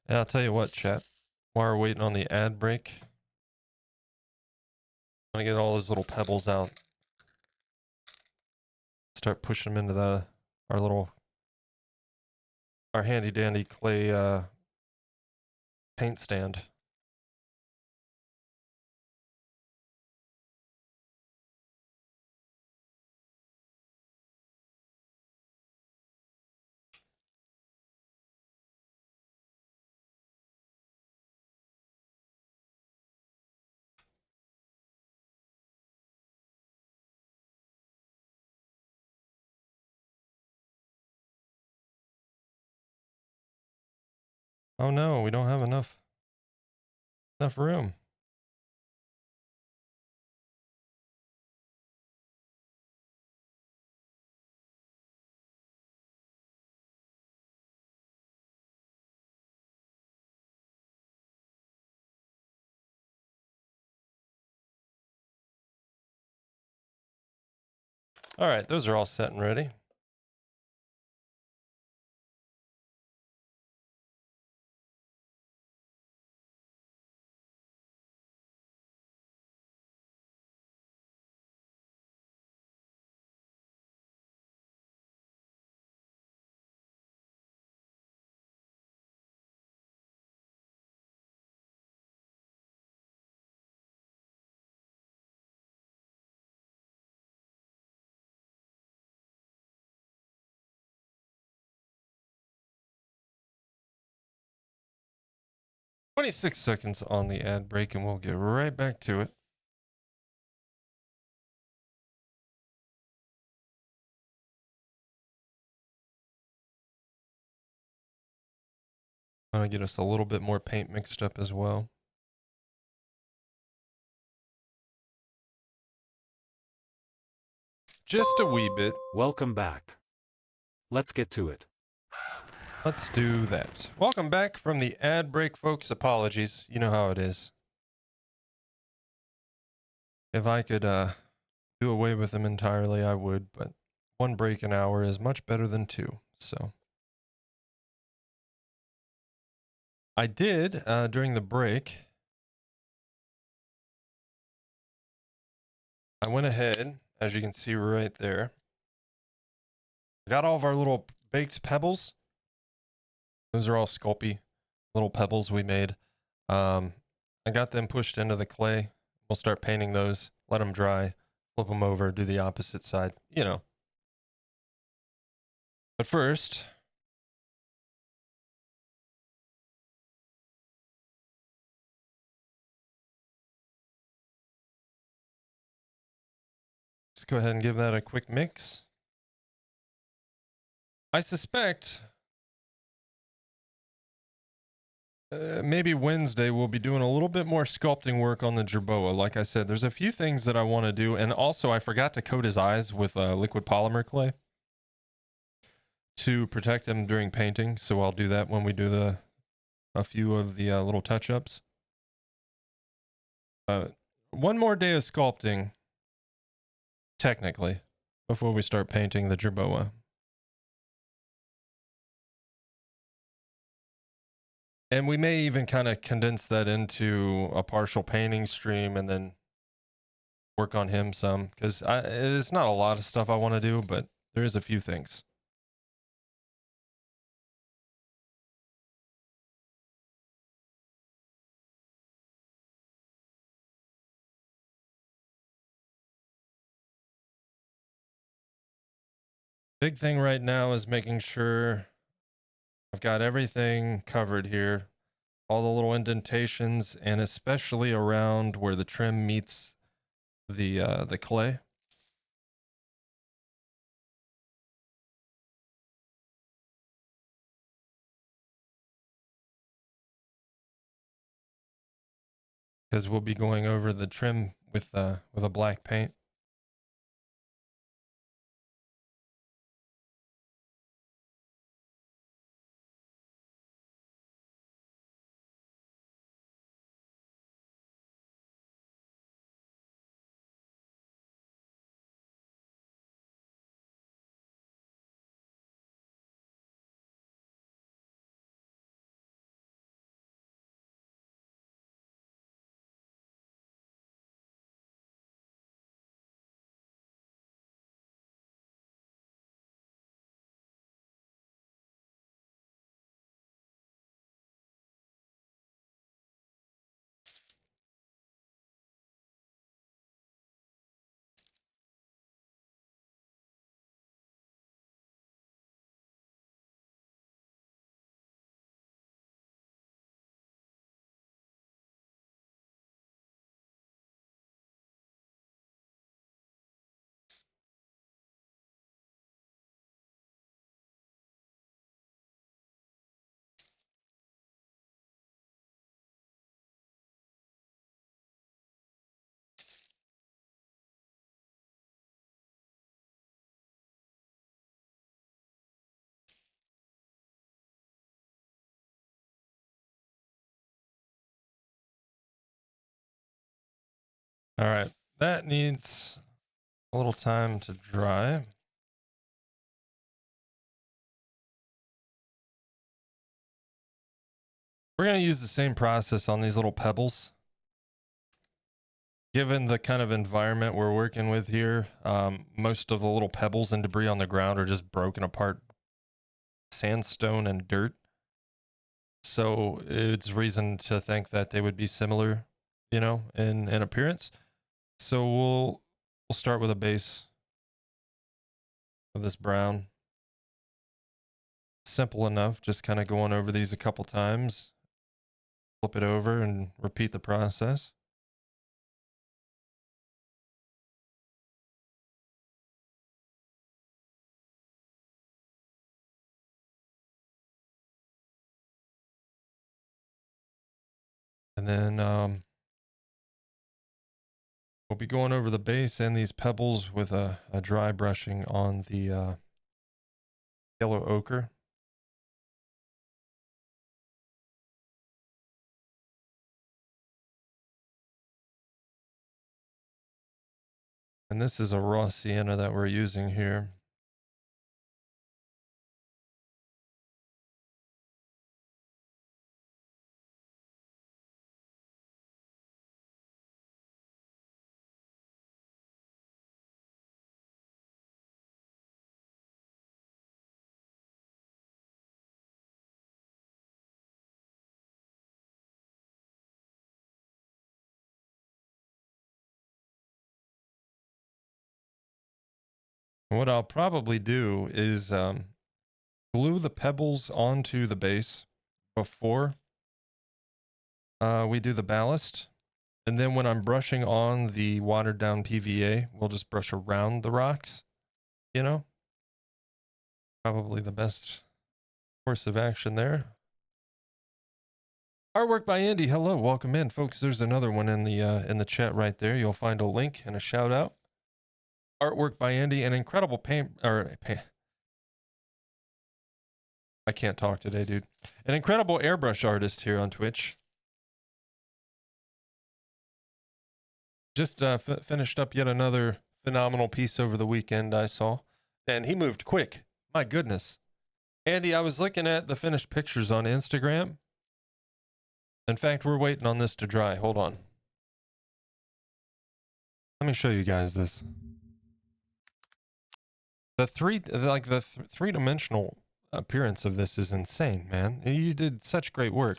Speaker 2: And I'll tell you what, chat, while we're waiting on the ad break, I'm going to get all those little pebbles out. Start pushing them into our handy dandy clay paint stand. Oh no, we don't have enough room. All right, those are all set and ready. "26 seconds on the ad break, and we'll get right back to it. I'm going to get us a little bit more paint mixed up as well. Just a wee bit.
Speaker 1: Welcome back. Let's get to it.
Speaker 2: Let's do that. Welcome back from the ad break, folks. Apologies. You know how it is. If I could do away with them entirely, I would, but one break an hour is much better than two. So I did, during the break, I went ahead, as you can see right there, got all of our little baked pebbles. Those are all Sculpty little pebbles we made. I got them pushed into the clay. We'll start painting those, let them dry, flip them over, do the opposite side, you know. But first, let's go ahead and give that a quick mix. I suspect maybe Wednesday we'll be doing a little bit more sculpting work on the Jerboa. Like I said, there's a few things that I want to do, and also I forgot to coat his eyes with liquid polymer clay to protect him during painting. So I'll do that when we do a few of the little touch-ups. One more day of sculpting, technically, before we start painting the Jerboa. And we may even kind of condense that into a partial painting stream and then work on him some, because it's not a lot of stuff I want to do, but there is a few things. Big thing right now is making sure I've got everything covered here, all the little indentations, and especially around where the trim meets the clay. Because we'll be going over the trim with a black paint. All right, that needs a little time to dry. We're going to use the same process on these little pebbles. Given the kind of environment we're working with here, most of the little pebbles and debris on the ground are just broken apart sandstone and dirt. So it's reason to think that they would be similar, you know, in appearance. So we'll start with a base of this brown. Simple enough, just kind of going over these a couple times. Flip it over and repeat the process. And then we'll be going over the base and these pebbles with a dry brushing on the yellow ochre. And this is a raw sienna that we're using here. What I'll probably do is glue the pebbles onto the base before we do the ballast. And then when I'm brushing on the watered down PVA, we'll just brush around the rocks, you know? Probably the best course of action there. Artwork by Andy. Hello, welcome in, folks. There's another one in the chat right there. You'll find a link and a shout out. Artwork by Andy, an incredible I can't talk today, dude. An incredible airbrush artist here on Twitch. Just finished up yet another phenomenal piece over the weekend I saw. And he moved quick. My goodness. Andy, I was looking at the finished pictures on Instagram. In fact, we're waiting on this to dry. Hold on. Let me show you guys this. The three-dimensional appearance of this is insane, man. You did such great work.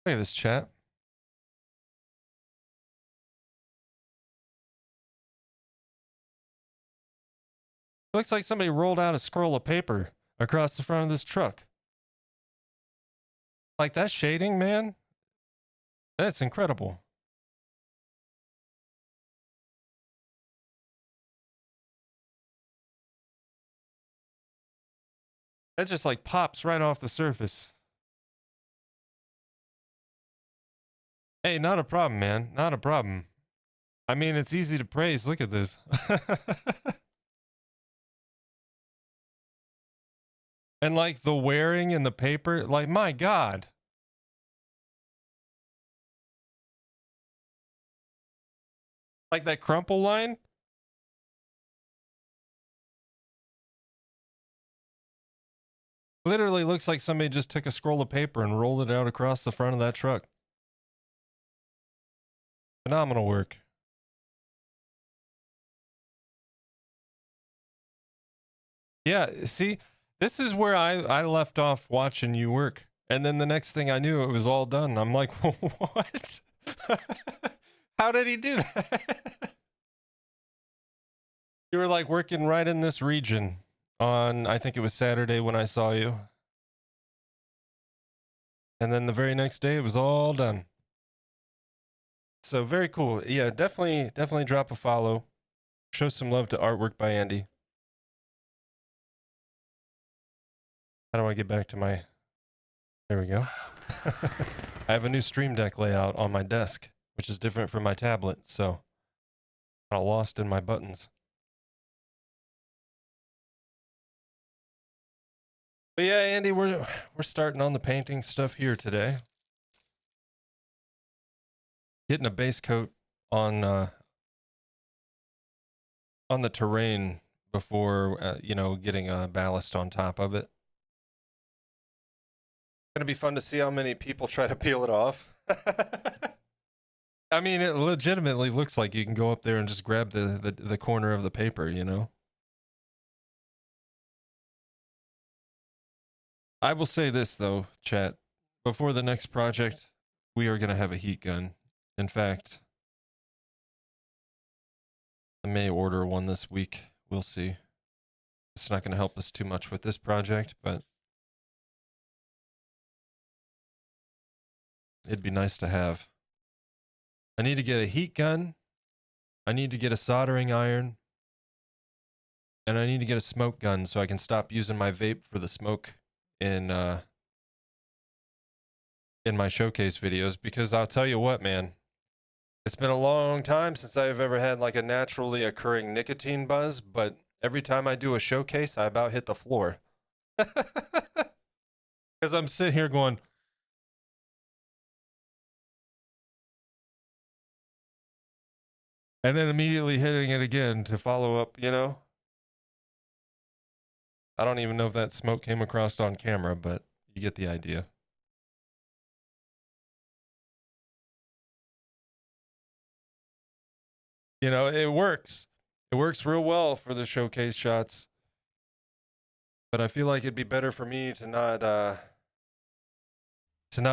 Speaker 2: Look at this, chat. Looks like somebody rolled out a scroll of paper across the front of this truck. Like that shading, man. That's incredible. That just like pops right off the surface. Hey, not a problem, man. Not a problem. I mean, it's easy to praise. Look at this. And like the wearing and the paper, like, my God. Like that crumple line. Literally looks like somebody just took a scroll of paper and rolled it out across the front of that truck. Phenomenal work. Yeah, see, this is where I left off watching you work. And then the next thing I knew, it was all done. I'm like, what? How did he do that? You were like working right in this region on, I think it was Saturday when I saw you. And then the very next day, it was all done. So very cool. Yeah, definitely drop a follow. Show some love to artwork by Andy. How do I get back to my... There we go. I have a new Stream Deck layout on my desk, which is different from my tablet, so I'm all lost in my buttons. But yeah, Andy, we're starting on the painting stuff here today. Getting a base coat on the terrain before you know, getting a ballast on top of it. Gonna be fun to see how many people try to peel it off. I mean, it legitimately looks like you can go up there and just grab the corner of the paper, you know? I will say this, though, chat. Before the next project, we are going to have a heat gun. In fact, I may order one this week. We'll see. It's not going to help us too much with this project, but it'd be nice to have. I need to get a heat gun. I need to get a soldering iron. And I need to get a smoke gun so I can stop using my vape for the smoke in my showcase videos, because I'll tell you what, man, it's been a long time since I've ever had like a naturally occurring nicotine buzz, but every time I do a showcase, I about hit the floor. Because I'm sitting here going, and then immediately hitting it again to follow up, you know? I don't even know if that smoke came across on camera, but you get the idea. You know, it works. It works real well for the showcase shots. But I feel like it'd be better for me to not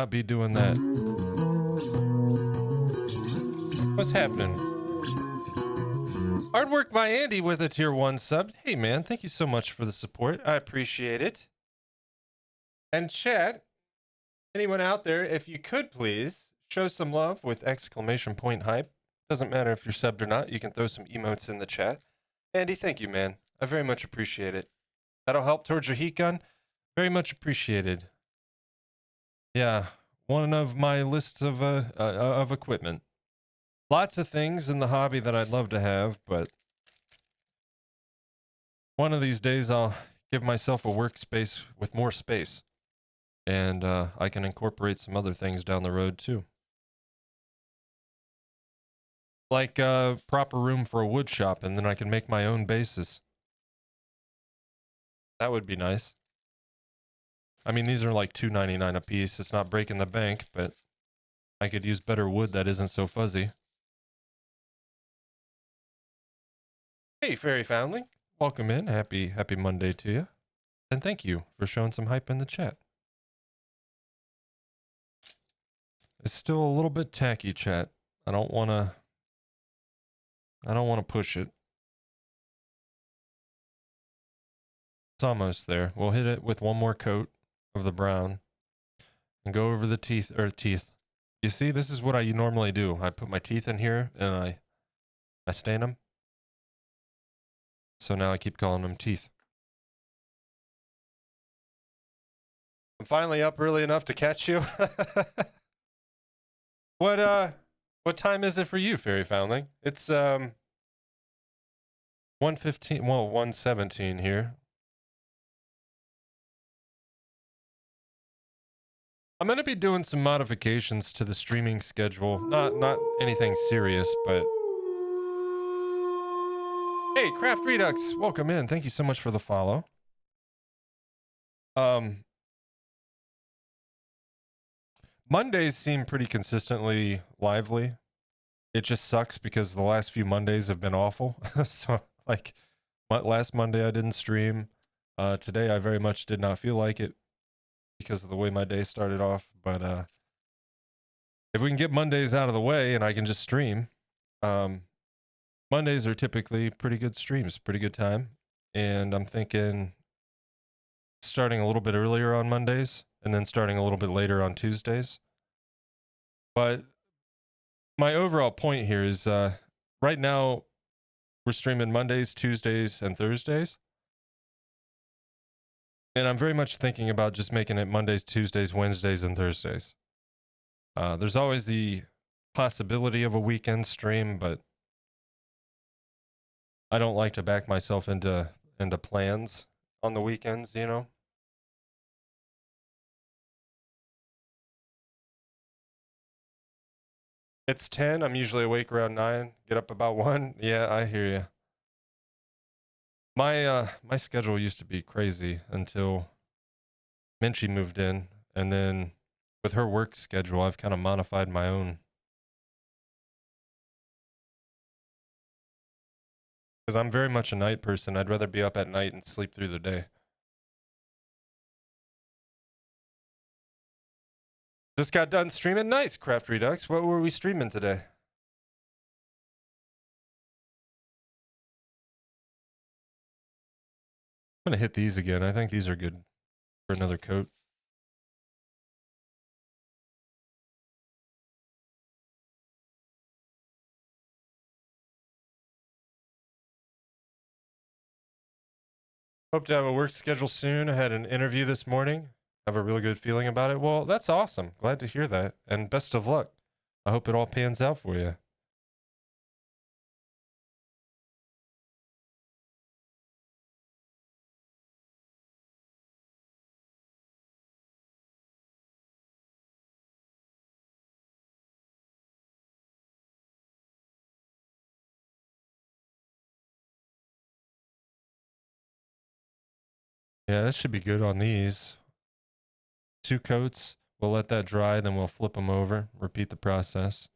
Speaker 2: be doing that. What's happening? Artwork by Andy with a tier 1 sub. Hey man, thank you so much for the support. I appreciate it. And chat, anyone out there, if you could please show some love with exclamation point hype. Doesn't matter if you're subbed or not. You can throw some emotes in the chat. Andy, thank you, man. I very much appreciate it. That'll help towards your heat gun. Very much appreciated. Yeah, one of my lists of equipment. Lots of things in the hobby that I'd love to have, but one of these days I'll give myself a workspace with more space. And I can incorporate some other things down the road too. like a proper room for a wood shop, and then I can make my own bases. That would be nice. I mean, these are like $2.99 a piece. It's not breaking the bank, but I could use better wood that isn't so fuzzy. Hey, Fairy Foundling. Welcome in. Happy Monday to you. And thank you for showing some hype in the chat. It's still a little bit tacky, chat. I don't want to push it. It's almost there. We'll hit it with one more coat of the brown and go over the teeth. You see, this is what I normally do. I put my teeth in here and I stain them. So now I keep calling them teeth. I'm finally up early enough to catch you. What time is it for you, Fairy Foundling? It's 1:15, well, 1:17 here. I'm going to be doing some modifications to the streaming schedule. Not anything serious, but hey, Craft Redux, welcome in. Thank you so much for the follow. Mondays seem pretty consistently lively. It just sucks because the last few Mondays have been awful. So, like, last Monday I didn't stream. Today I very much did not feel like it because of the way my day started off. But if we can get Mondays out of the way and I can just stream, Mondays are typically pretty good streams, pretty good time. And I'm thinking starting a little bit earlier on Mondays and then starting a little bit later on Tuesdays. But my overall point here is right now we're streaming Mondays, Tuesdays, and Thursdays. And I'm very much thinking about just making it Mondays, Tuesdays, Wednesdays, and Thursdays. There's always the possibility of a weekend stream, but I don't like to back myself into plans on the weekends, you know? It's 10. I'm usually awake around 9. Get up about 1. Yeah, I hear you. My schedule used to be crazy until Minchie moved in, and then with her work schedule, I've kind of modified my own. Because I'm very much a night person. I'd rather be up at night and sleep through the day. Just got done streaming. Nice, Craft Redux. What were we streaming today? I'm going to hit these again. I think these are good for another coat. Hope to have a work schedule soon. I had an interview this morning. Have a really good feeling about it. Well, that's awesome. Glad to hear that. And best of luck. I hope it all pans out for you. Yeah, this should be good on these. 2 coats. We'll let that dry, then we'll flip them over. Repeat the process.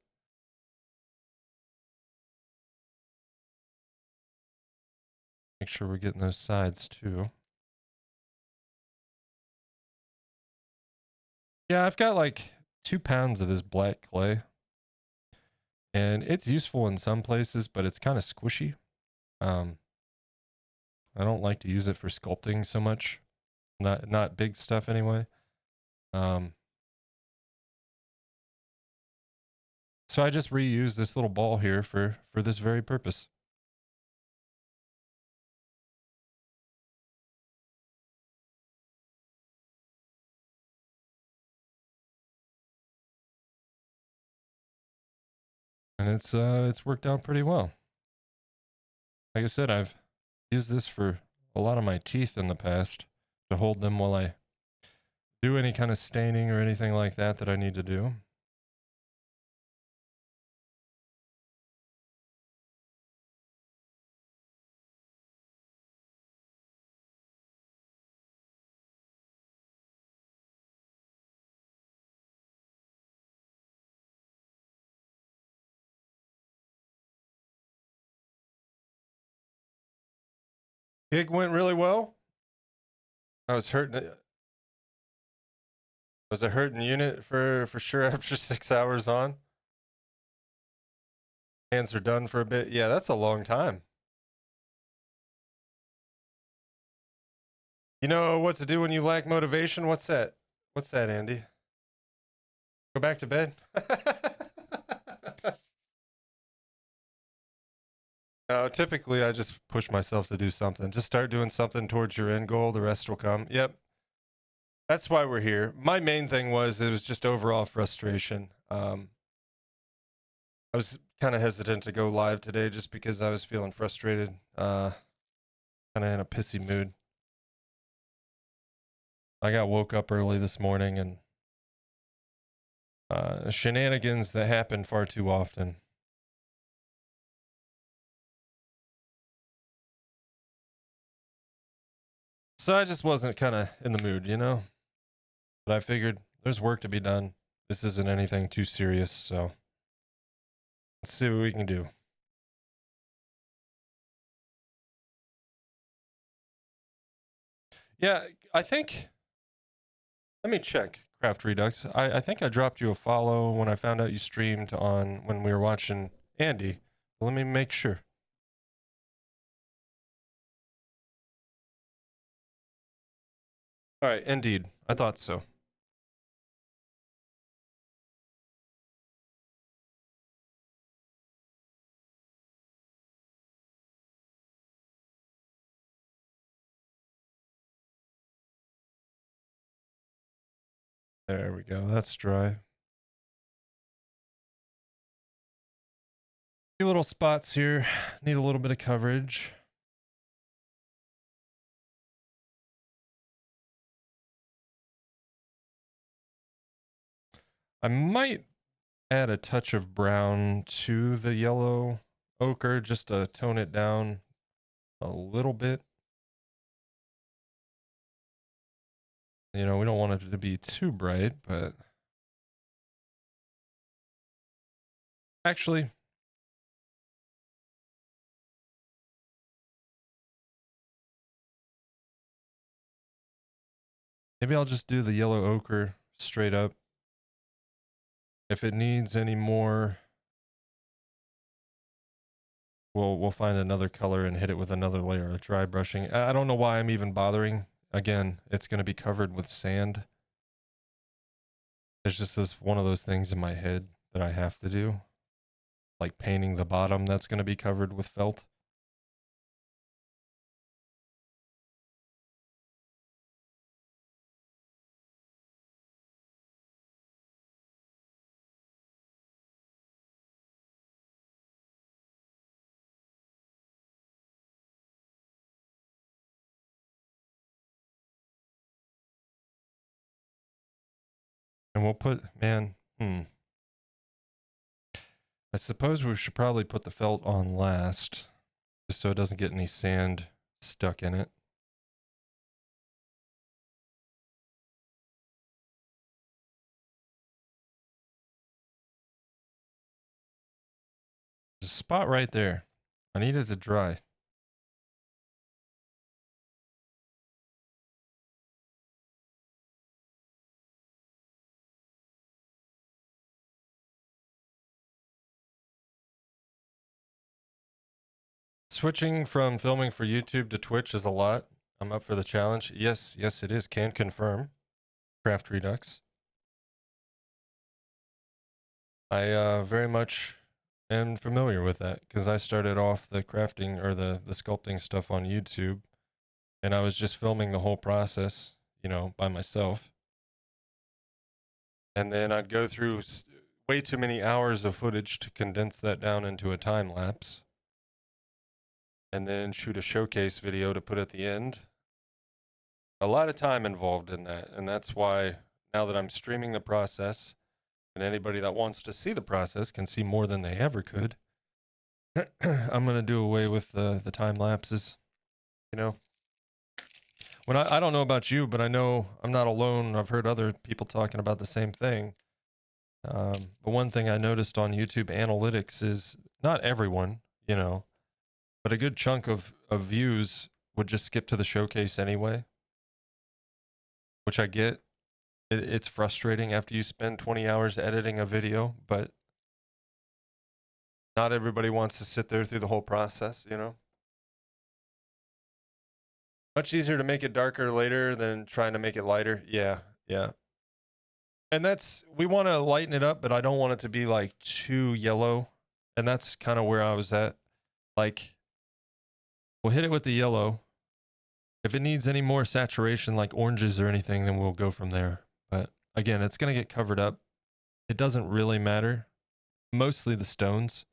Speaker 2: Make sure we're getting those sides too. Yeah, I've got like 2 pounds of this black clay. And it's useful in some places, but it's kind of squishy. I don't like to use it for sculpting so much. Not big stuff anyway. So I just reuse this little ball here for this very purpose. And it's worked out pretty well. Like I said, I've used this for a lot of my teeth in the past to hold them while I do any kind of staining or anything like that I need to do. Gig went really well. I was hurting. Was a hurting unit for sure after 6 hours on. Hands are done for a bit. Yeah, that's a long time. You know what to do when you lack motivation? What's that? What's that, Andy? Go back to bed? No, typically I just push myself to do something. Just start doing something towards your end goal. The rest will come. Yep. That's why we're here. My main thing was it was just overall frustration. I was kind of hesitant to go live today just because I was feeling frustrated, kind of in a pissy mood. I got woke up early this morning and shenanigans that happen far too often. So I just wasn't kind of in the mood, you know? But I figured there's work to be done. This isn't anything too serious, so let's see what we can do. Yeah, I think, let me check, Craft Redux. I think I dropped you a follow when I found out you streamed on when we were watching Andy. Let me make sure. All right, indeed. I thought so. There we go. That's dry. Few little spots here. Need a little bit of coverage. I might add a touch of brown to the yellow ochre just to tone it down a little bit. You know, we don't want it to be too bright, but actually, maybe I'll just do the yellow ochre straight up. If it needs any more, we'll find another color and hit it with another layer of dry brushing. I don't know why I'm even bothering. Again, it's going to be covered with sand. It's just this one of those things in my head that I have to do. Like painting the bottom that's going to be covered with felt. And we'll put, man, I suppose we should probably put the felt on last, just so it doesn't get any sand stuck in it. Just spot right there. I need it to dry. Switching from filming for YouTube to Twitch is a lot. I'm up for the challenge. Yes, it is. Can confirm. Craft Redux. I very much am familiar with that because I started off the crafting or the sculpting stuff on YouTube, and I was just filming the whole process, you know, by myself. And then I'd go through way too many hours of footage to condense that down into a time lapse. And then shoot a showcase video to put at the end. A lot of time involved in that. And that's why now that I'm streaming the process and anybody that wants to see the process can see more than they ever could, I'm going to do away with the time lapses. You know, when I don't know about you, but I know I'm not alone. I've heard other people talking about the same thing. But one thing I noticed on YouTube analytics is not everyone, you know, but a good chunk of views would just skip to the showcase anyway, which I get. It's frustrating after you spend 20 hours editing a video, but not everybody wants to sit there through the whole process, you know? Much easier to make it darker later than trying to make it lighter. Yeah, yeah. And we want to lighten it up, but I don't want it to be like too yellow. And that's kind of where I was at. Like, we'll hit it with the yellow. If it needs any more saturation, like oranges or anything, then we'll go from there. But again, it's going to get covered up. It doesn't really matter. Mostly the stones,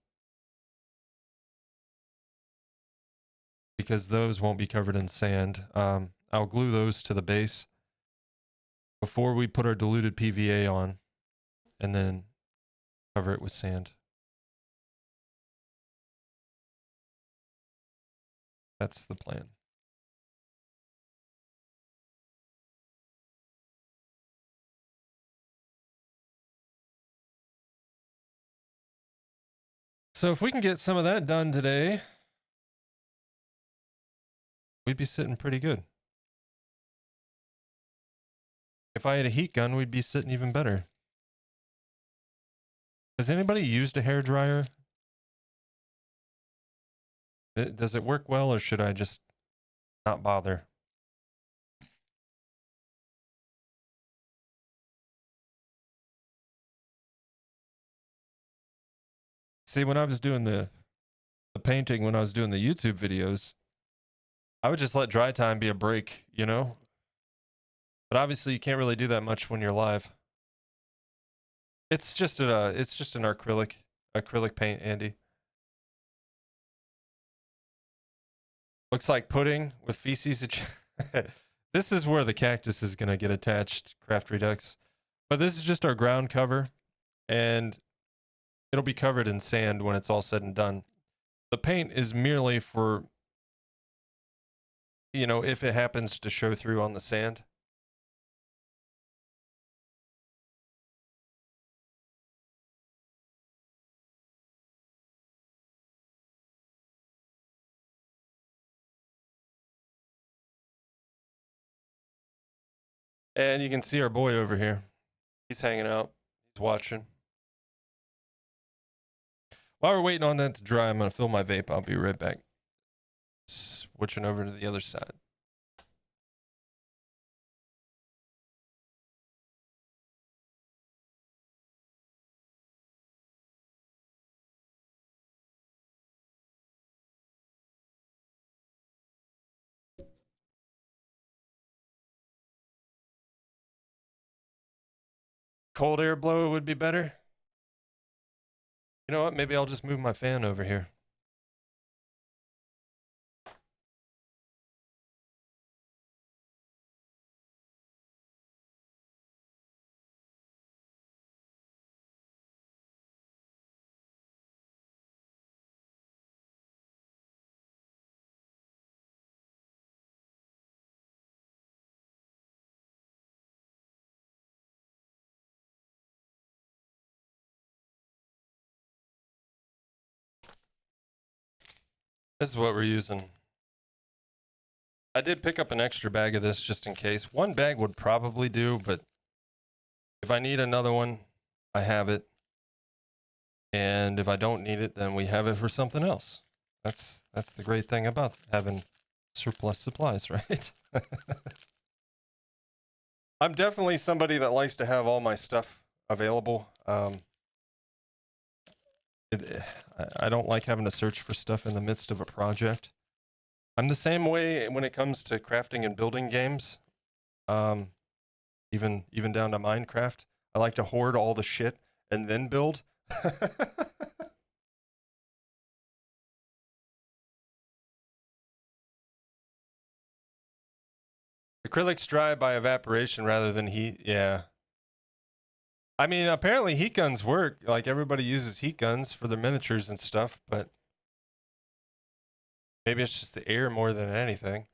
Speaker 2: because those won't be covered in sand. I'll glue those to the base before we put our diluted PVA on, and then cover it with sand. That's the plan. So if we can get some of that done today, we'd be sitting pretty good. If I had a heat gun, we'd be sitting even better. Has anybody used a hairdryer? Does it work well, or should I just not bother? See, when I was doing the painting, when I was doing the YouTube videos, I would just let dry time be a break, you know? But obviously you can't really do that much when you're live. It's just an acrylic paint, Andy. Looks like pudding with feces. This is where the cactus is going to get attached, Craft Redux. But this is just our ground cover, and it'll be covered in sand when it's all said and done. The paint is merely for, you know, if it happens to show through on the sand. And you can see our boy over here. He's hanging out. He's watching. While we're waiting on that to dry, I'm going to fill my vape. I'll be right back. Switching over to the other side. Cold air blow would be better. You know what? Maybe I'll just move my fan over here. This is what we're using. I did pick up an extra bag of this just in case. One bag would probably do, but if I need another one, I have it. And if I don't need it, then we have it for something else. That's the great thing about having surplus supplies, right? I'm definitely somebody that likes to have all my stuff available. I don't like having to search for stuff in the midst of a project. I'm the same way when it comes to crafting and building games. Even down to Minecraft. I like to hoard all the shit and then build. Acrylics dry by evaporation rather than heat. Yeah. I mean, apparently heat guns work. Like, everybody uses heat guns for their miniatures and stuff, but maybe it's just the air more than anything.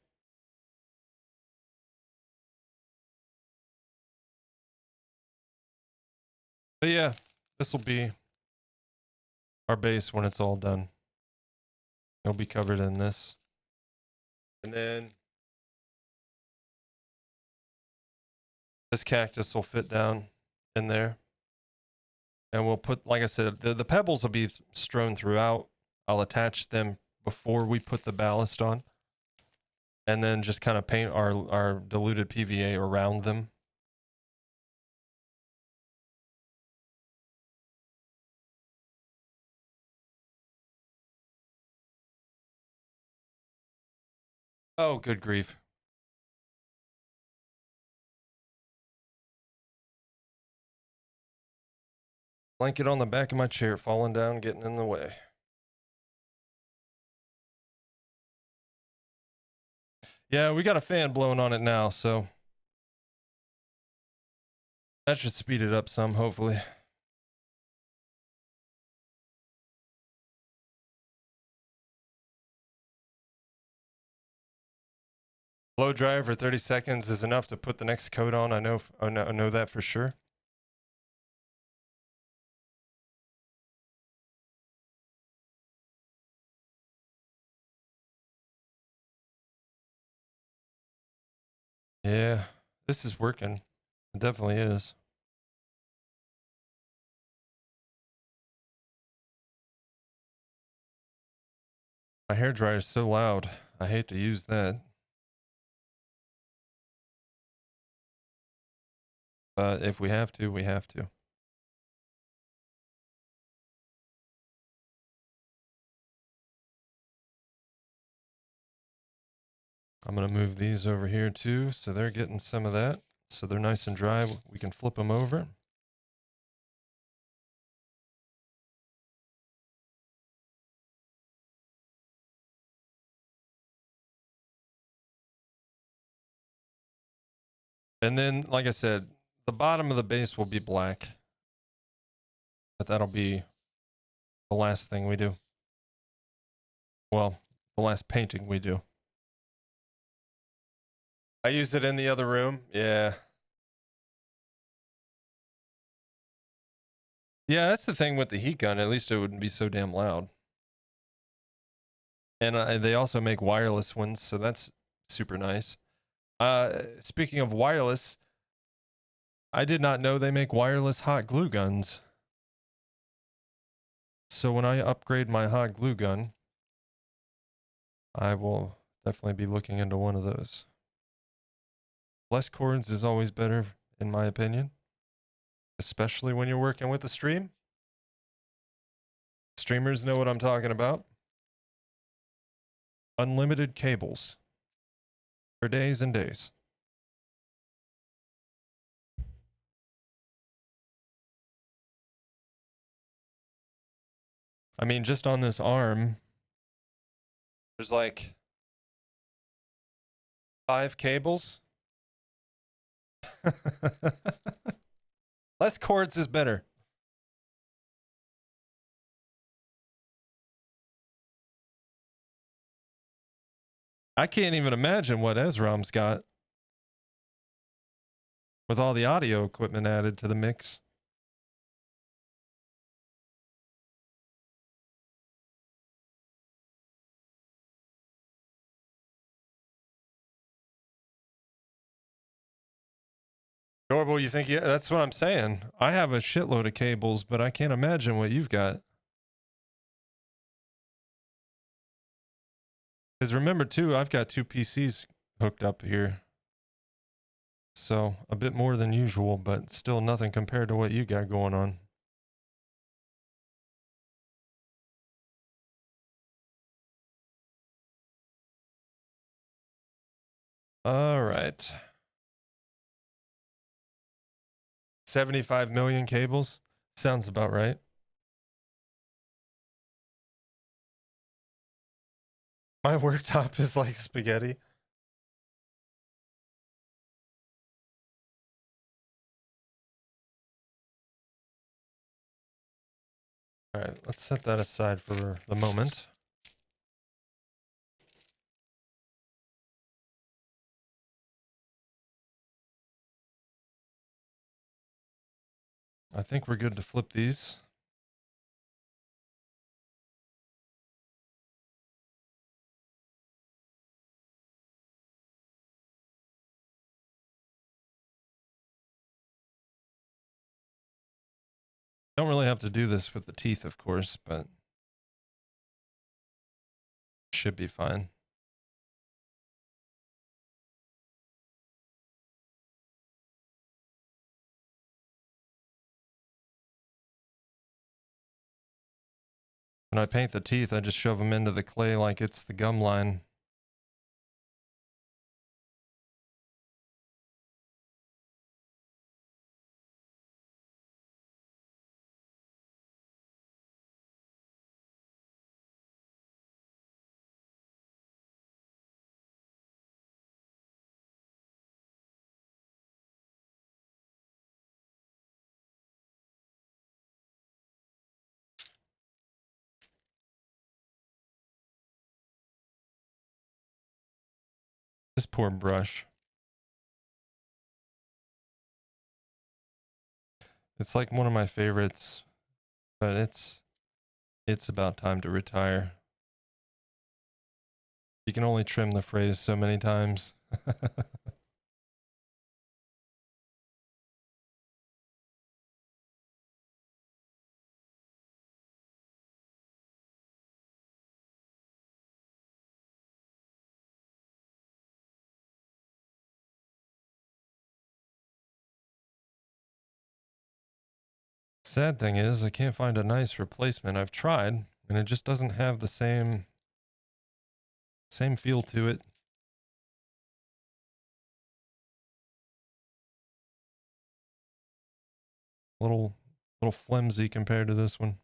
Speaker 2: But yeah, this will be our base when it's all done. It'll be covered in this. And then this cactus will fit down in there. And we'll put, like I said, the pebbles will be strewn throughout. I'll attach them before we put the ballast on. And then just kind of paint our diluted PVA around them. Oh, good grief. Blanket on the back of my chair falling down, getting in the way. Yeah, we got a fan blowing on it now, so that should speed it up some, hopefully. Blow dry for 30 seconds is enough to put the next coat on. I know that for sure. Yeah, this is working. It definitely is. My hair dryer is so loud. I hate to use that. But if we have to, we have to. I'm going to move these over here too, so they're getting some of that. So they're nice and dry. We can flip them over. And then, like I said, the bottom of the base will be black. But that'll be the last thing we do. Well, the last painting we do. I used it in the other room. Yeah. Yeah, that's the thing with the heat gun. At least it wouldn't be so damn loud. And they also make wireless ones, so that's super nice. Speaking of wireless, I did not know they make wireless hot glue guns. So when I upgrade my hot glue gun, I will definitely be looking into one of those. Less cords is always better, in my opinion. Especially when you're working with a stream. Streamers know what I'm talking about. Unlimited cables. For days and days. I mean, just on this arm, there's like 5 cables. Less cords is better. I can't even imagine what Ezram's got with all the audio equipment added to the mix. Jerboa, you think? Yeah, that's what I'm saying. I have a shitload of cables, but I can't imagine what you've got. Because remember, too, I've got 2 PCs hooked up here. So a bit more than usual, but still nothing compared to what you got going on. All right. 75 million cables? Sounds about right. My worktop is like spaghetti. All right, let's set that aside for the moment. I think we're good to flip these. Don't really have to do this with the teeth, of course, but should be fine. When I paint the teeth, I just shove them into the clay like it's the gum line. This poor brush. It's like one of my favorites, but it's about time to retire. You can only trim the phrase so many times. Sad thing is, I can't find a nice replacement. I've tried, and it just doesn't have the same feel to it. Little flimsy compared to this one.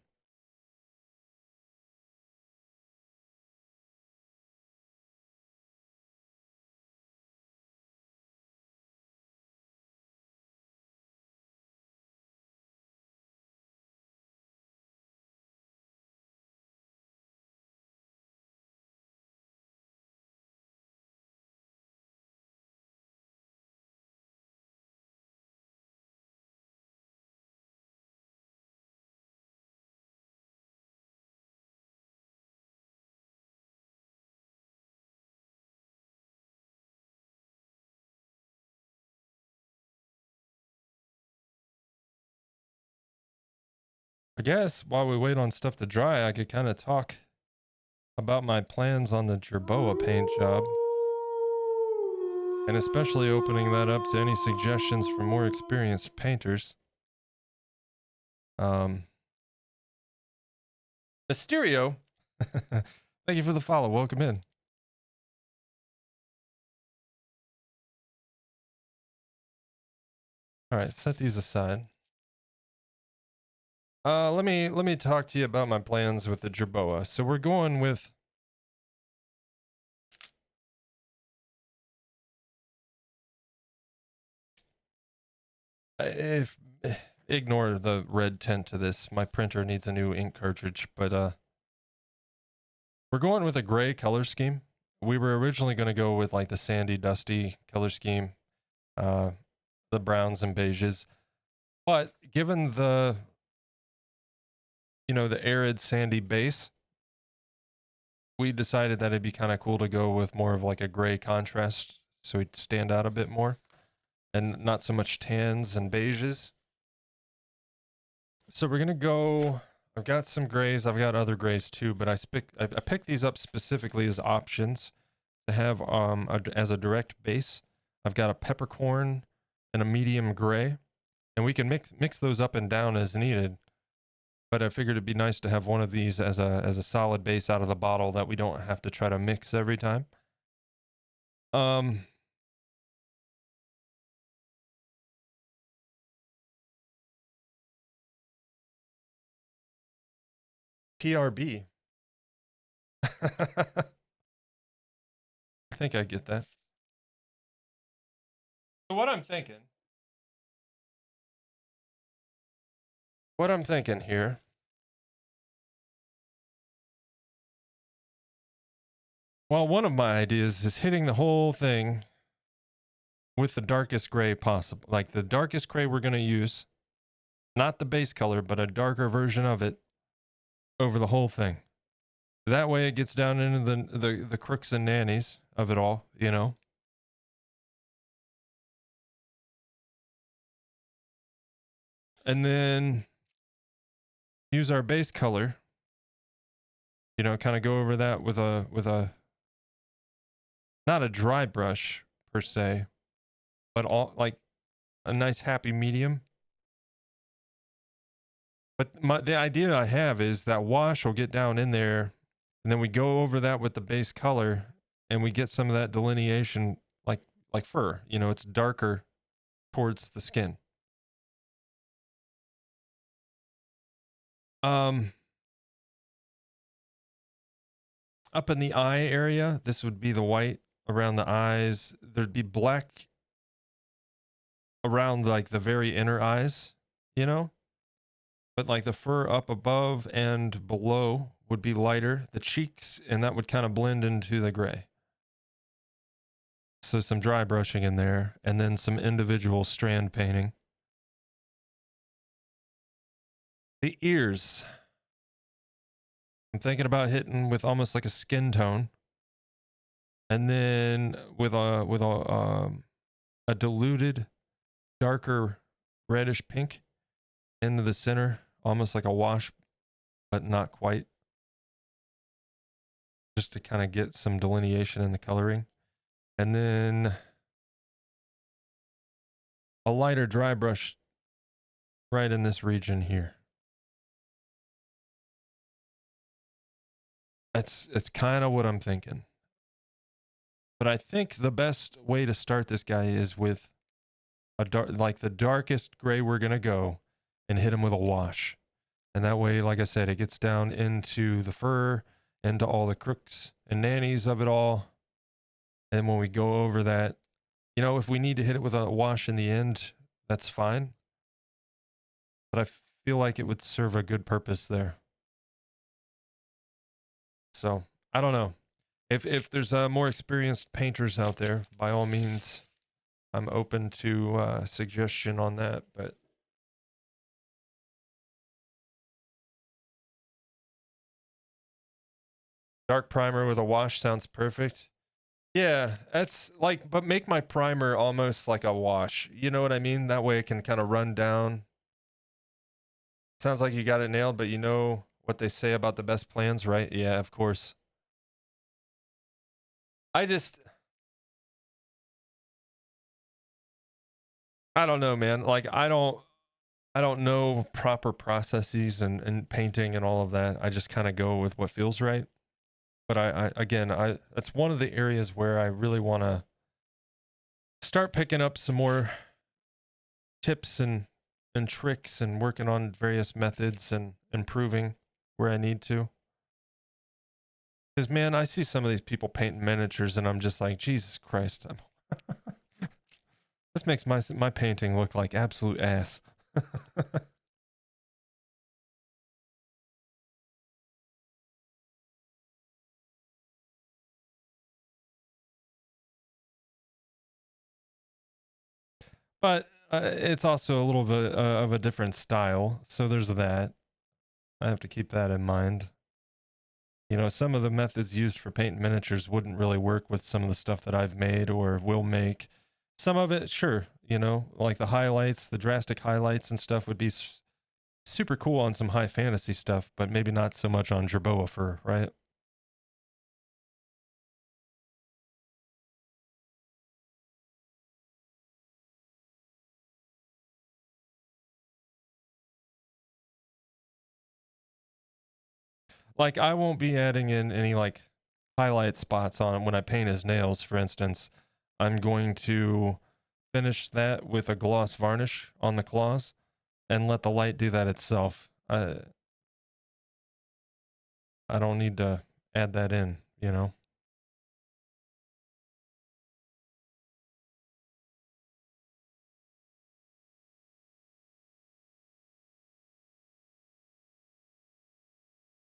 Speaker 2: I guess while we wait on stuff to dry, I could kind of talk about my plans on the Jerboa paint job. And especially opening that up to any suggestions from more experienced painters. Mysterio, thank you for the follow. Welcome in. All right, set these aside. Let me talk to you about my plans with the Jerboa. So we're going with if ignore the red tint to this. My printer needs a new ink cartridge, but we're going with a gray color scheme. We were originally going to go with like the sandy, dusty color scheme, the browns and beiges, but given the the arid sandy base, we decided that it'd be kind of cool to go with more of like a gray contrast so it'd stand out a bit more and not so much tans and beiges. So we're gonna go, I've got some grays, I've got other grays too, but I picked these up specifically as options to have as a direct base. I've got a peppercorn and a medium gray, and we can mix those up and down as needed. But I figured it'd be nice to have one of these as a solid base out of the bottle that we don't have to try to mix every time. PRB. I think I get that. So what I'm thinking here, well, one of my ideas is hitting the whole thing with the darkest gray possible. Like the darkest gray we're going to use, not the base color, but a darker version of it over the whole thing. That way it gets down into the crooks and nannies of it all, And then use our base color, you know, kind of go over that with a not a dry brush per se, but all like a nice happy medium. But the idea I have is that wash will get down in there, and then we go over that with the base color, and we get some of that delineation like fur. You know, it's darker towards the skin. Up in the eye area, this would be the white around the eyes. There'd be black around like the very inner eyes, you know? But like the fur up above and below would be lighter, the cheeks, and that would kind of blend into the gray. So some dry brushing in there, and then some individual strand painting. The ears. I'm thinking about hitting with almost like a skin tone, and then with a diluted, darker reddish pink into the center, almost like a wash, but not quite. Just to kind of get some delineation in the coloring. And then a lighter dry brush right in this region here. It's kind of what I'm thinking. But I think the best way to start this guy is with a dark, like the darkest gray we're going to go, and hit him with a wash. And that way, like I said, it gets down into the fur, into all the crooks and nannies of it all. And when we go over that, you know, if we need to hit it with a wash in the end, that's fine. But I feel like it would serve a good purpose there. So I don't know. If there's more experienced painters out there, by all means, I'm open to suggestion on that. But dark primer with a wash sounds perfect. Yeah, that's like, but make my primer almost like a wash. You know what I mean? That way it can kind of run down. Sounds like you got it nailed, but you know what they say about the best plans, right? Yeah, of course. I don't know, man. Like I don't know proper processes and painting and all of that. I just kind of go with what feels right. But I that's one of the areas where I really want to start picking up some more tips and tricks and working on various methods and improving where I need to. Because man, I see some of these people painting miniatures and I'm just like, Jesus Christ. This makes my painting look like absolute ass. But it's also a little bit of a different style. So there's that. I have to keep that in mind. You know, some of the methods used for painting miniatures wouldn't really work with some of the stuff that I've made or will make. Some of it, sure, you know, like the highlights, the drastic highlights and stuff would be super cool on some high fantasy stuff, but maybe not so much on Jerboa fur, right? Like I won't be adding in any like highlight spots on when I paint his nails, for instance. I'm going to finish that with a gloss varnish on the claws and let the light do that itself. I don't need to add that in, you know.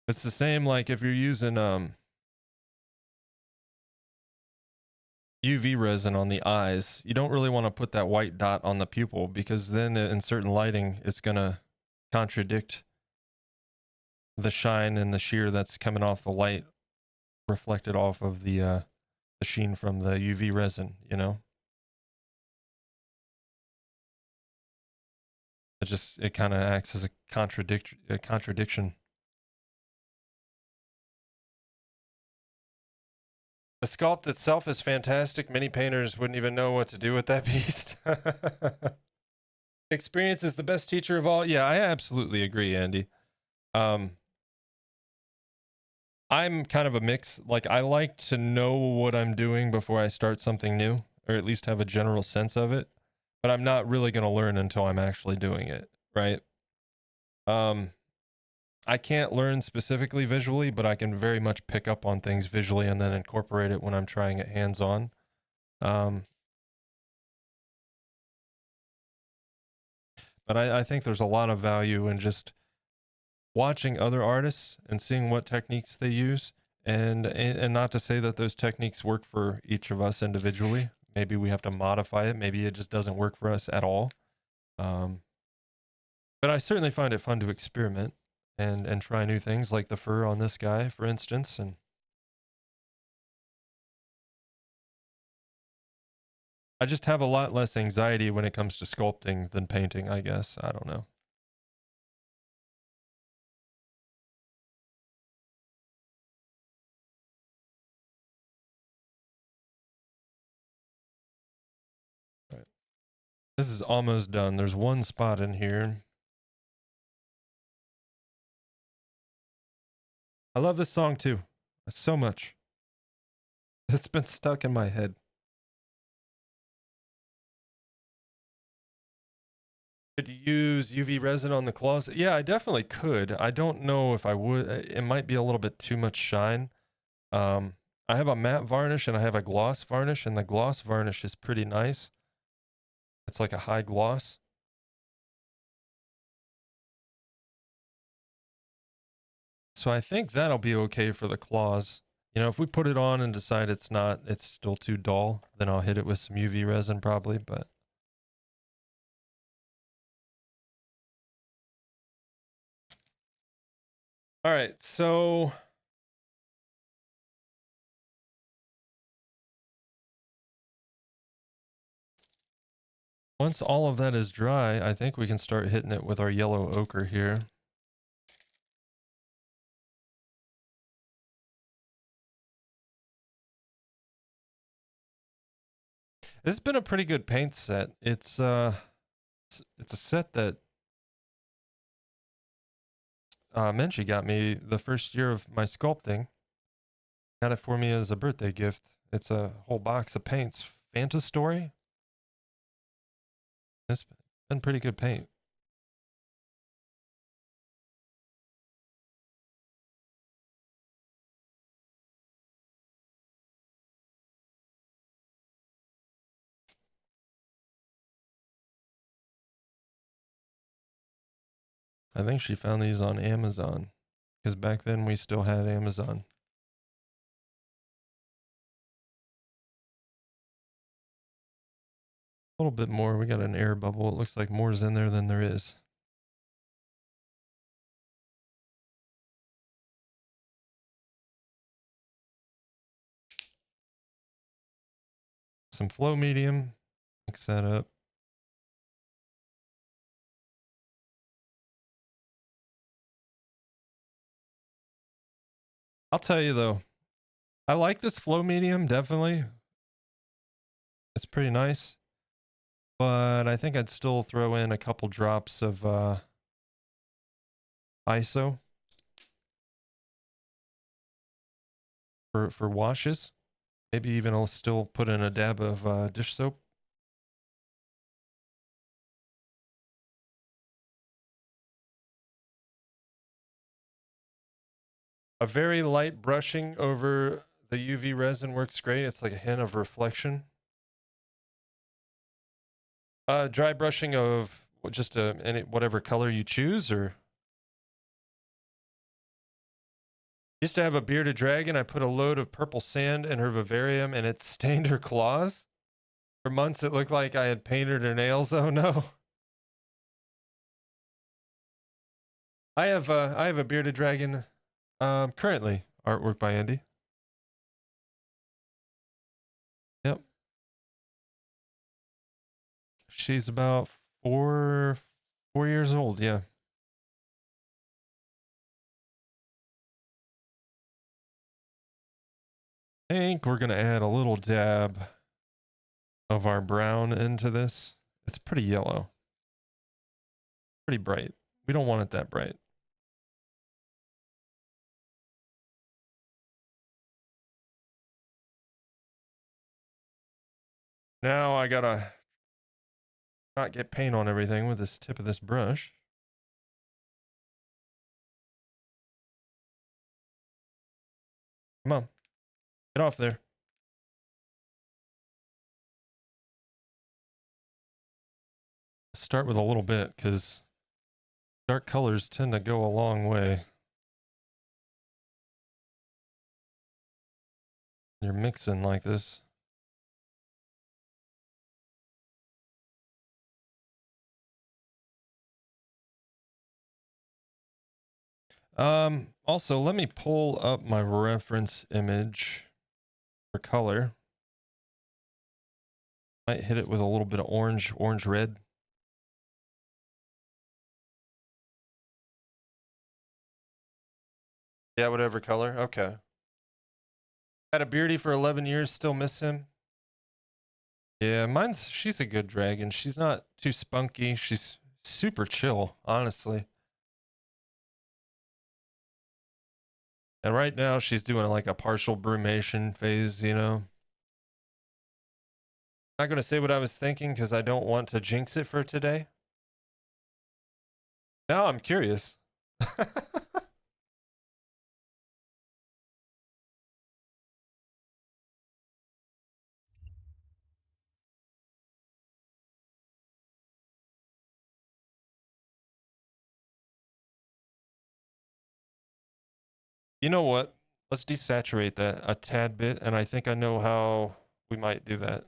Speaker 2: It's the same like if you're using UV resin on the eyes, you don't really want to put that white dot on the pupil because then in certain lighting it's going to contradict the shine and the sheer that's coming off the light reflected off of the sheen from the UV resin, you know. It kind of acts as a contradiction. The sculpt itself is fantastic. Many painters wouldn't even know what to do with that beast. Experience is the best teacher of all. Yeah, I absolutely agree, Andy. I'm kind of a mix. Like, I like to know what I'm doing before I start something new, or at least have a general sense of it. But I'm not really going to learn until I'm actually doing it, right? I can't learn specifically visually, but I can very much pick up on things visually and then incorporate it when I'm trying it hands-on. But I think there's a lot of value in just watching other artists and seeing what techniques they use, and not to say that those techniques work for each of us individually. Maybe we have to modify it. Maybe it just doesn't work for us at all. But I certainly find it fun to experiment and try new things, like the fur on this guy, for instance. And I just have a lot less anxiety when it comes to sculpting than painting, I guess. I don't know. All right. This is almost done. There's one spot in here. I love this song too, so much. It's been stuck in my head. Could you use UV resin on the claws? Yeah, I definitely could. I don't know if I would. It might be a little bit too much shine. I have a matte varnish and I have a gloss varnish, and the gloss varnish is pretty nice. It's like a high gloss. So I think that'll be okay for the claws. You know, if we put it on and decide it's still too dull, then I'll hit it with some UV resin probably, but. All right, so once all of that is dry, I think we can start hitting it with our yellow ochre here. This has been a pretty good paint set. It's a set that Menchie got me the first year of my sculpting. Got it for me as a birthday gift. It's a whole box of paints. Fanta Story. It's been pretty good paint. I think she found these on Amazon, because back then we still had Amazon. A little bit more. We got an air bubble. It looks like more's in there than there is. Some flow medium. Mix that up. I'll tell you though, I like this flow medium, definitely. It's pretty nice. But I think I'd still throw in a couple drops of ISO for washes. Maybe even I'll still put in a dab of dish soap. A very light brushing over the UV resin works great. It's like a hint of reflection. Dry brushing of just whatever color you choose, or used to have a bearded dragon. I put a load of purple sand in her vivarium and it stained her claws. For months it looked like I had painted her nails. Oh no. I have a bearded dragon currently, artwork by Andy. Yep. She's about 4 years old, yeah. I think we're going to add a little dab of our brown into this. It's pretty yellow. Pretty bright. We don't want it that bright. Now I gotta not get paint on everything with this tip of this brush. Come on. Get off there. Start with a little bit because dark colors tend to go a long way. You're mixing like this. Also, let me pull up my reference image for color. Might hit it with a little bit of orange red. Yeah, whatever color. Okay. Had a beardy for 11 years, still miss him. Yeah, she's a good dragon. She's not too spunky. She's super chill, honestly. And right now she's doing like a partial brumation phase, you know. Not going to say what I was thinking because I don't want to jinx it for today. Now I'm curious. You know what? Let's desaturate that a tad bit, and I think I know how we might do that.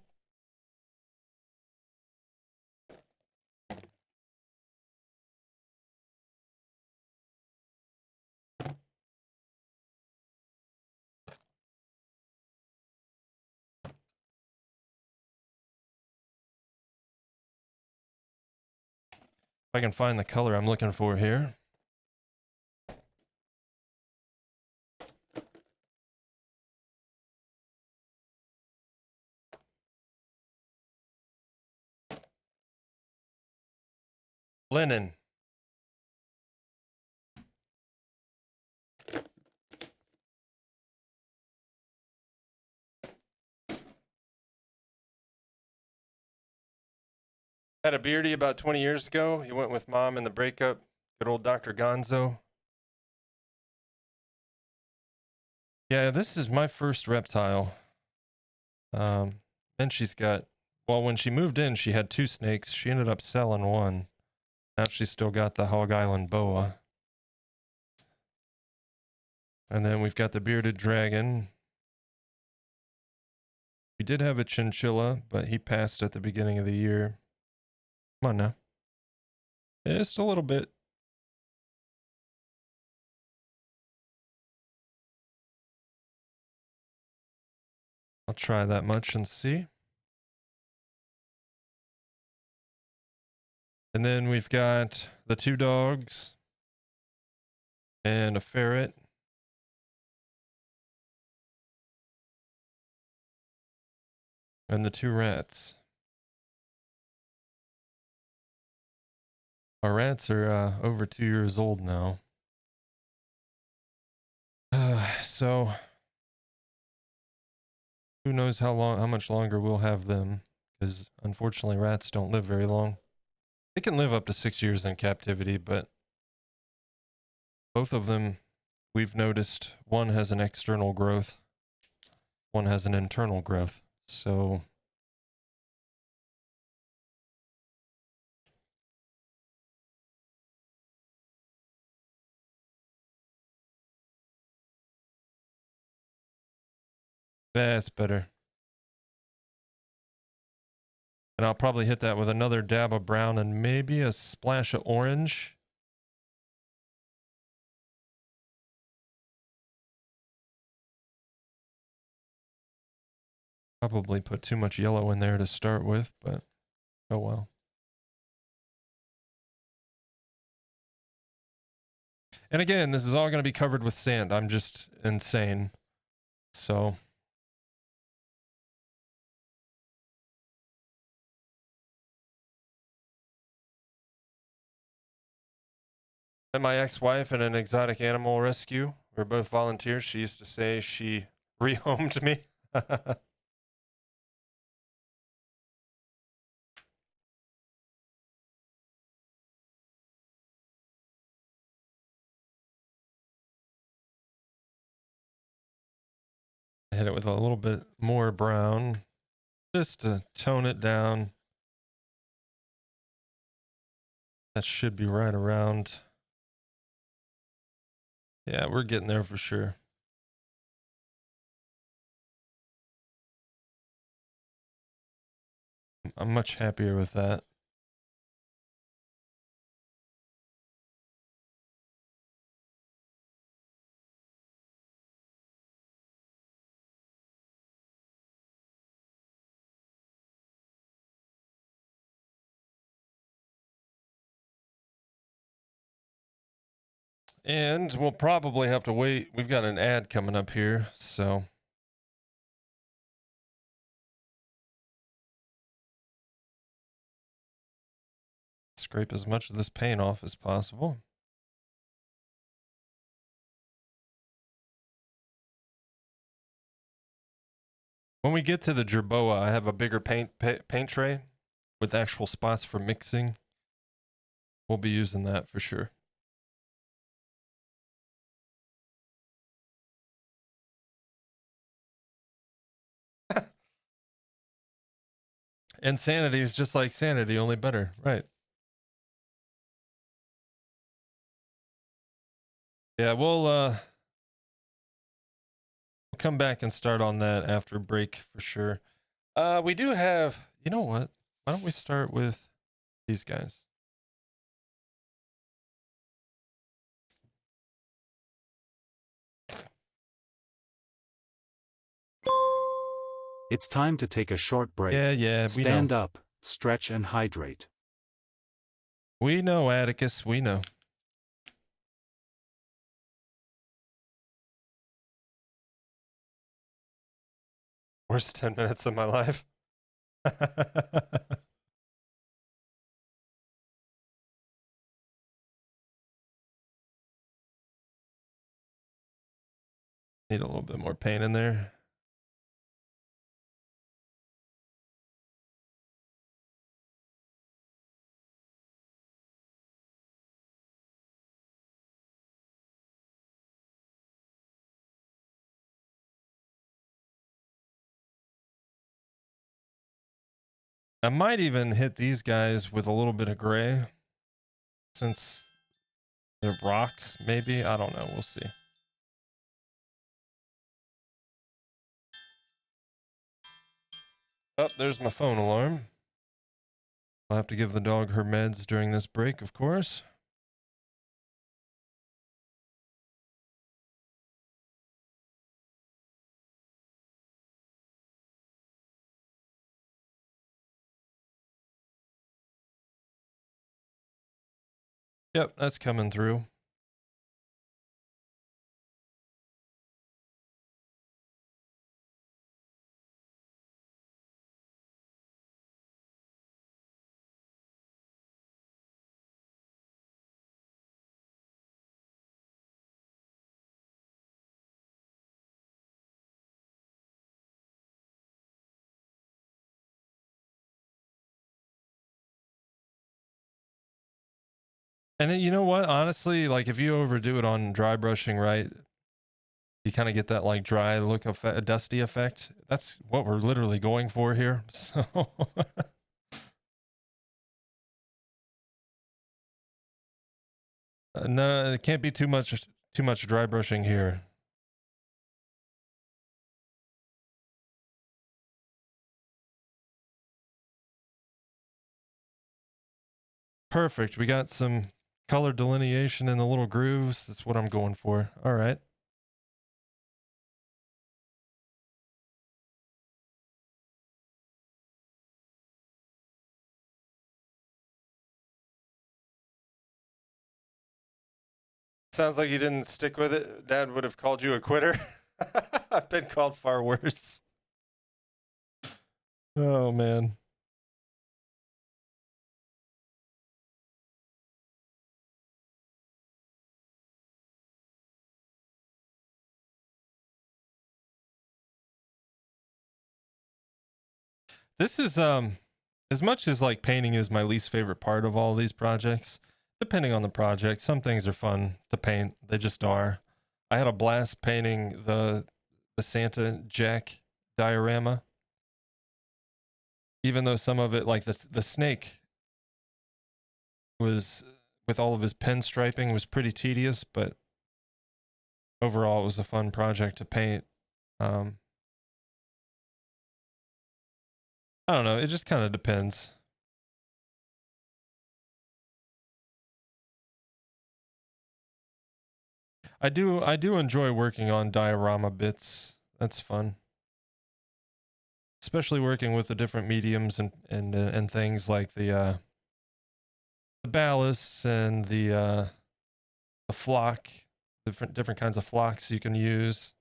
Speaker 2: If I can find the color I'm looking for here. Linen. Had a beardy about 20 years ago. He went with mom in the breakup. Good old Dr. Gonzo. Yeah, this is my first reptile. Then she's got, well, when she moved in, she had 2 snakes. She ended up selling one. Now she's still got the Hog Island boa. And then we've got the bearded dragon. We did have a chinchilla, but he passed at the beginning of the year. Come on now. Just a little bit. I'll try that much and see. And then we've got the 2 dogs and a ferret. And the 2 rats. Our rats are over 2 years old now. So who knows how much longer we'll have them, because unfortunately rats don't live very long. They can live up to 6 years in captivity, but both of them, we've noticed, one has an external growth, one has an internal growth. So that's better. And I'll probably hit that with another dab of brown and maybe a splash of orange. Probably put too much yellow in there to start with, but oh well. And again, this is all going to be covered with sand. I'm just insane. So met my ex-wife in an exotic animal rescue. We were both volunteers. She used to say she rehomed me. Hit it with a little bit more brown just to tone it down. That should be right around. Yeah, we're getting there for sure. I'm much happier with that. And we'll probably have to wait. We've got an ad coming up here, so scrape as much of this paint off as possible. When we get to the Jerboa, I have a bigger paint tray with actual spots for mixing. We'll be using that for sure. Insanity is just like sanity, only better. Right. Yeah, we'll come back and start on that after break for sure. We do have, you know what? Why don't we start with these guys?
Speaker 1: It's time to take a short break.
Speaker 2: Yeah,
Speaker 1: Stand up, stretch and hydrate.
Speaker 2: We know, Atticus, we know. Worst 10 minutes of my life. Need a little bit more paint in there. I might even hit these guys with a little bit of gray since they're rocks, maybe. I don't know. We'll see. Oh, there's my phone alarm. I'll have to give the dog her meds during this break, of course. Yep, that's coming through. And you know what? Honestly, like if you overdo it on dry brushing, right, you kind of get that like dry look of a dusty effect. That's what we're literally going for here. So no, it can't be too much dry brushing here. Perfect. We got some color delineation in the little grooves. That's what I'm going for. All right. Sounds like you didn't stick with it. Dad would have called you a quitter. I've been called far worse. Oh, man. This is as much as like painting is my least favorite part of all these projects, depending on the project. Some things are fun to paint. They just are. I had a blast painting the Santa Jack diorama. Even though some of it, like the snake was with all of his pen striping was pretty tedious, but overall it was a fun project to paint. I don't know. It just kind of depends. I do enjoy working on diorama bits. That's fun. Especially working with the different mediums and things like the ballasts and the flock, different kinds of flocks you can use.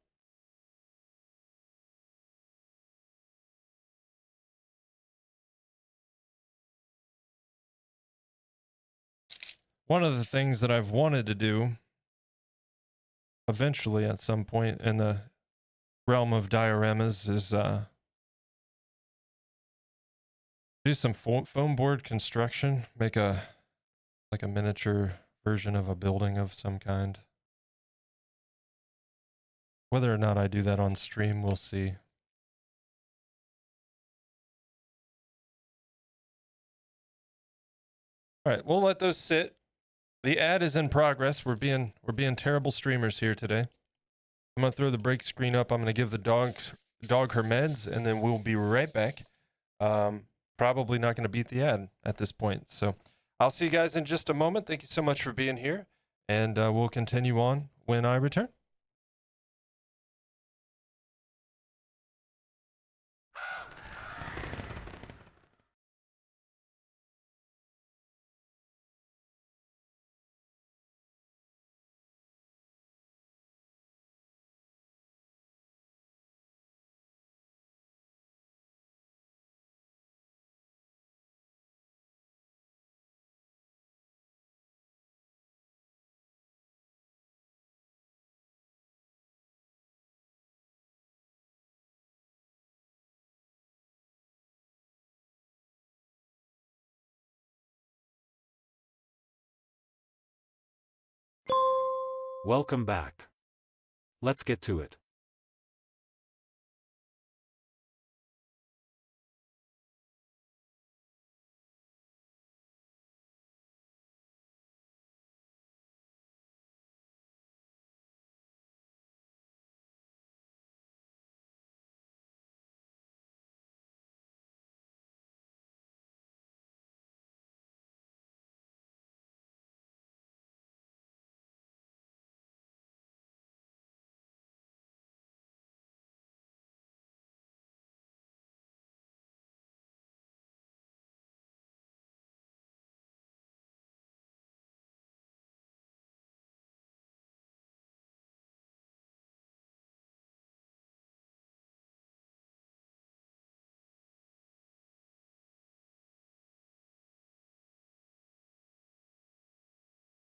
Speaker 2: One of the things that I've wanted to do eventually at some point in the realm of dioramas is do some foam board construction, make a miniature version of a building of some kind. Whether or not I do that on stream, we'll see. All right, we'll let those sit. The ad is in progress. We're being terrible streamers here today. I'm gonna throw the break screen up. I'm gonna give the dog her meds, and then we'll be right back. Probably not gonna beat the ad at this point. So I'll see you guys in just a moment. Thank you so much for being here, and we'll continue on when I return.
Speaker 1: Welcome back. Let's get to it.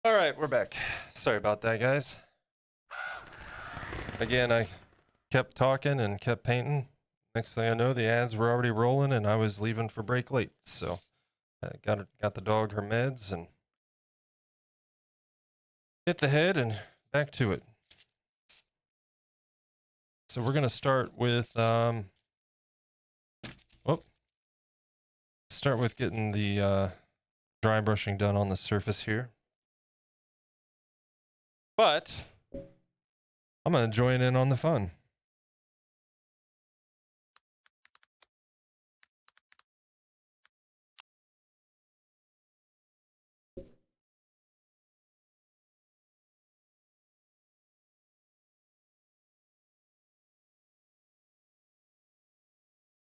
Speaker 2: All right, we're back. Sorry about that, guys. Again, I kept talking and kept painting. Next thing I know, the ads were already rolling, and I was leaving for break late. So I got the dog her meds and hit the head and back to it. So we're gonna start with getting the dry brushing done on the surface here. But I'm going to join in on the fun.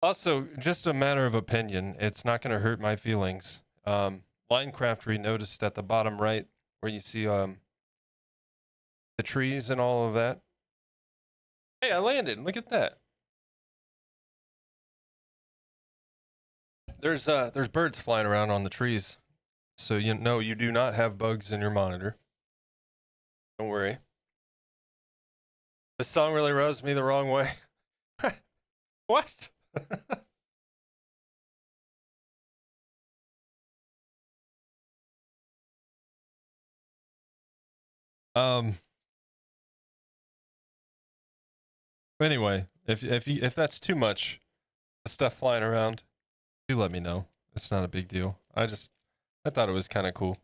Speaker 2: Also, just a matter of opinion, it's not going to hurt my feelings. Minecraft noticed at the bottom right where you see the trees and all of that. Hey, I landed. Look at that. There's birds flying around on the trees. So you know you do not have bugs in your monitor. Don't worry. This song really rubs me the wrong way. What? um anyway, if that's too much stuff flying around, do let me know. It's not a big deal. I thought it was kind of cool.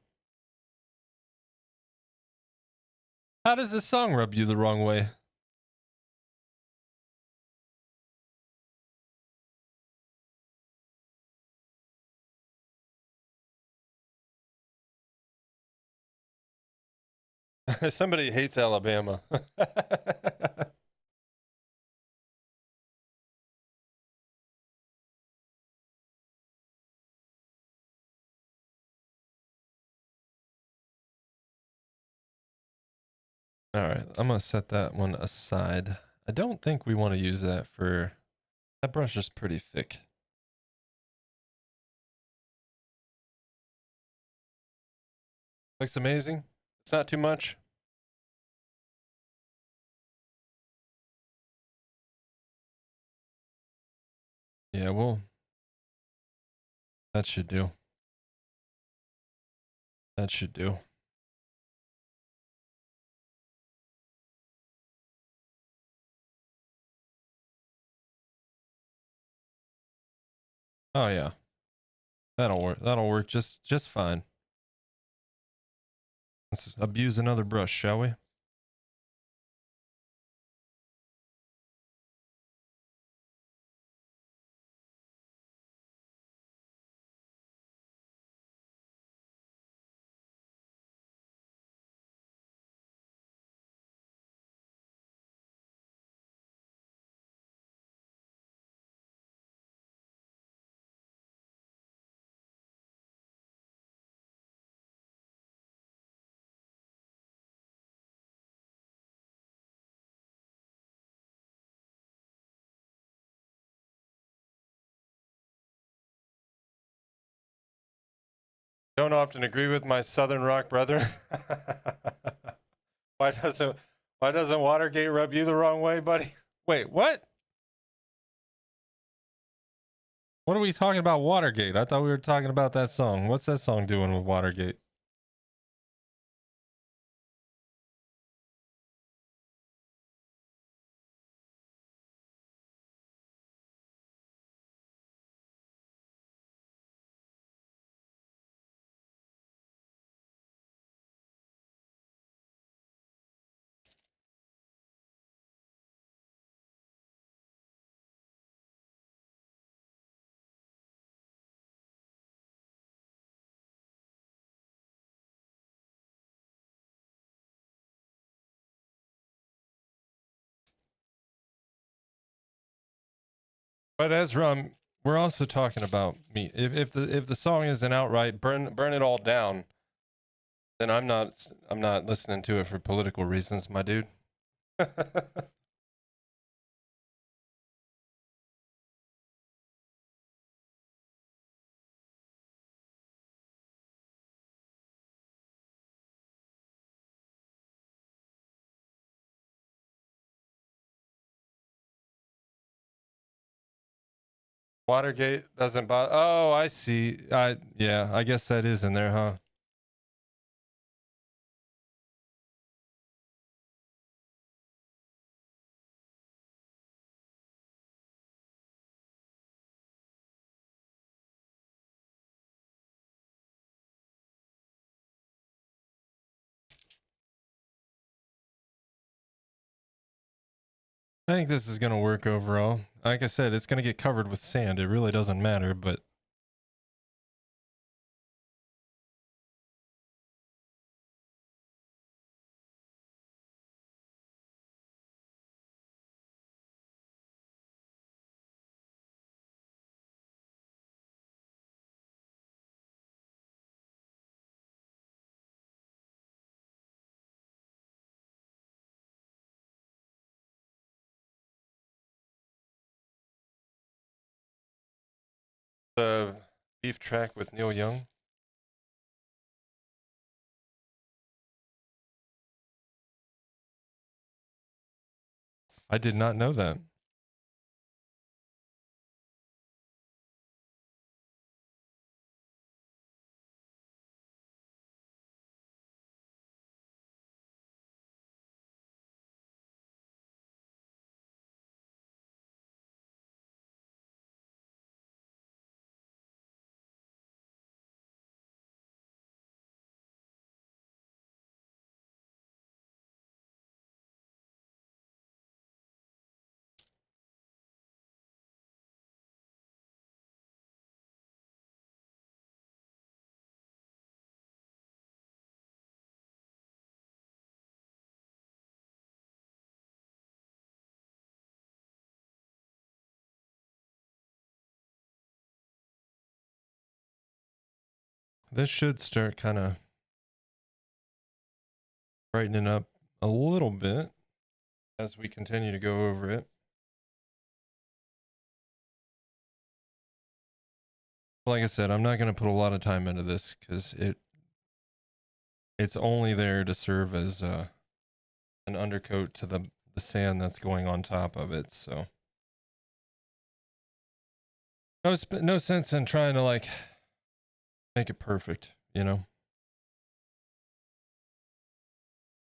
Speaker 2: How does this song rub you the wrong way? Somebody hates Alabama. All right, I'm gonna set that one aside. I don't think we want to use that for, that brush is pretty thick. Looks amazing. It's not too much. Yeah, well, that should do. That should do. Oh yeah. That'll work. That'll work just fine. Let's abuse another brush, shall we? Don't often agree with my Southern rock brother. why doesn't Watergate rub you the wrong way, buddy? Wait, what? What are we talking about Watergate? I thought we were talking about that song. What's that song doing with Watergate? But Ezra, we're also talking about me. If the song is an outright burn it all down, then I'm not listening to it for political reasons, my dude. Watergate doesn't bother. Oh, I see. Yeah, I guess that is in there, huh? I think this is going to work overall. Like I said, it's going to get covered with sand. It really doesn't matter, but the beef track with Neil Young? I did not know that. This should start kind of brightening up a little bit as we continue to go over it. Like I said, I'm not going to put a lot of time into this because it's only there to serve as an undercoat to the sand that's going on top of it. So no sense in trying to like make it perfect, you know.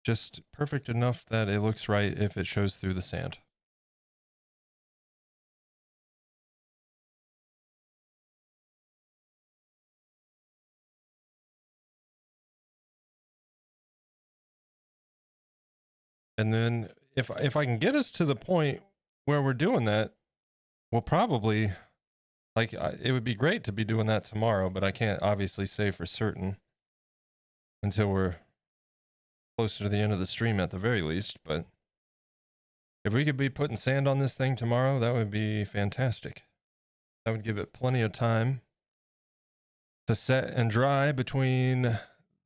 Speaker 2: Just perfect enough that it looks right if it shows through the sand. And then if I can get us to the point where we're doing that, we'll probably like it would be great to be doing that tomorrow, but I can't obviously say for certain until we're closer to the end of the stream at the very least. But if we could be putting sand on this thing tomorrow, that would be fantastic. That would give it plenty of time to set and dry between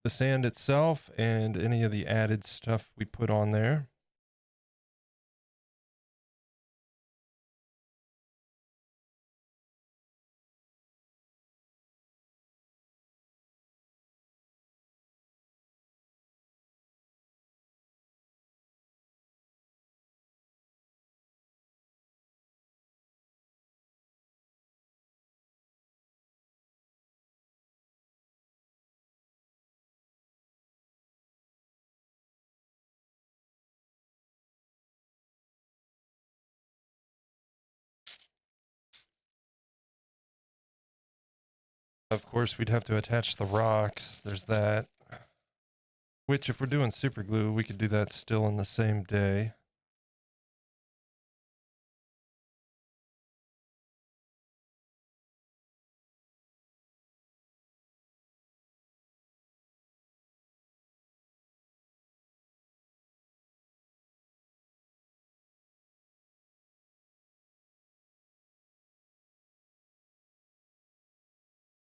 Speaker 2: the sand itself and any of the added stuff we put on there. Of course, we'd have to attach the rocks. There's that. Which, if we're doing super glue, we could do that still in the same day.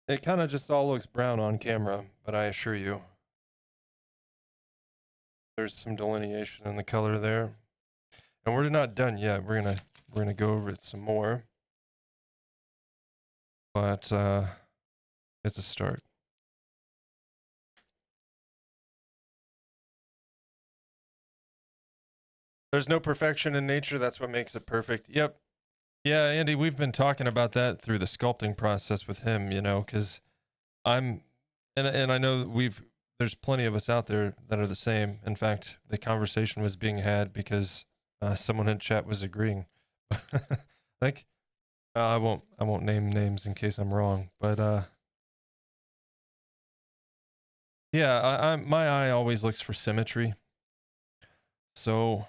Speaker 2: It kind of just all looks brown on camera, but I assure you, there's some delineation in the color there. And we're not done yet. We're gonna go over it some more. But it's a start. There's no perfection in nature. That's what makes it perfect. Yep. Yeah, Andy, we've been talking about that through the sculpting process with him, you know, because and I know there's plenty of us out there that are the same. In fact, the conversation was being had because someone in chat was agreeing. Like, I won't name names in case I'm wrong, but yeah, my eye always looks for symmetry. So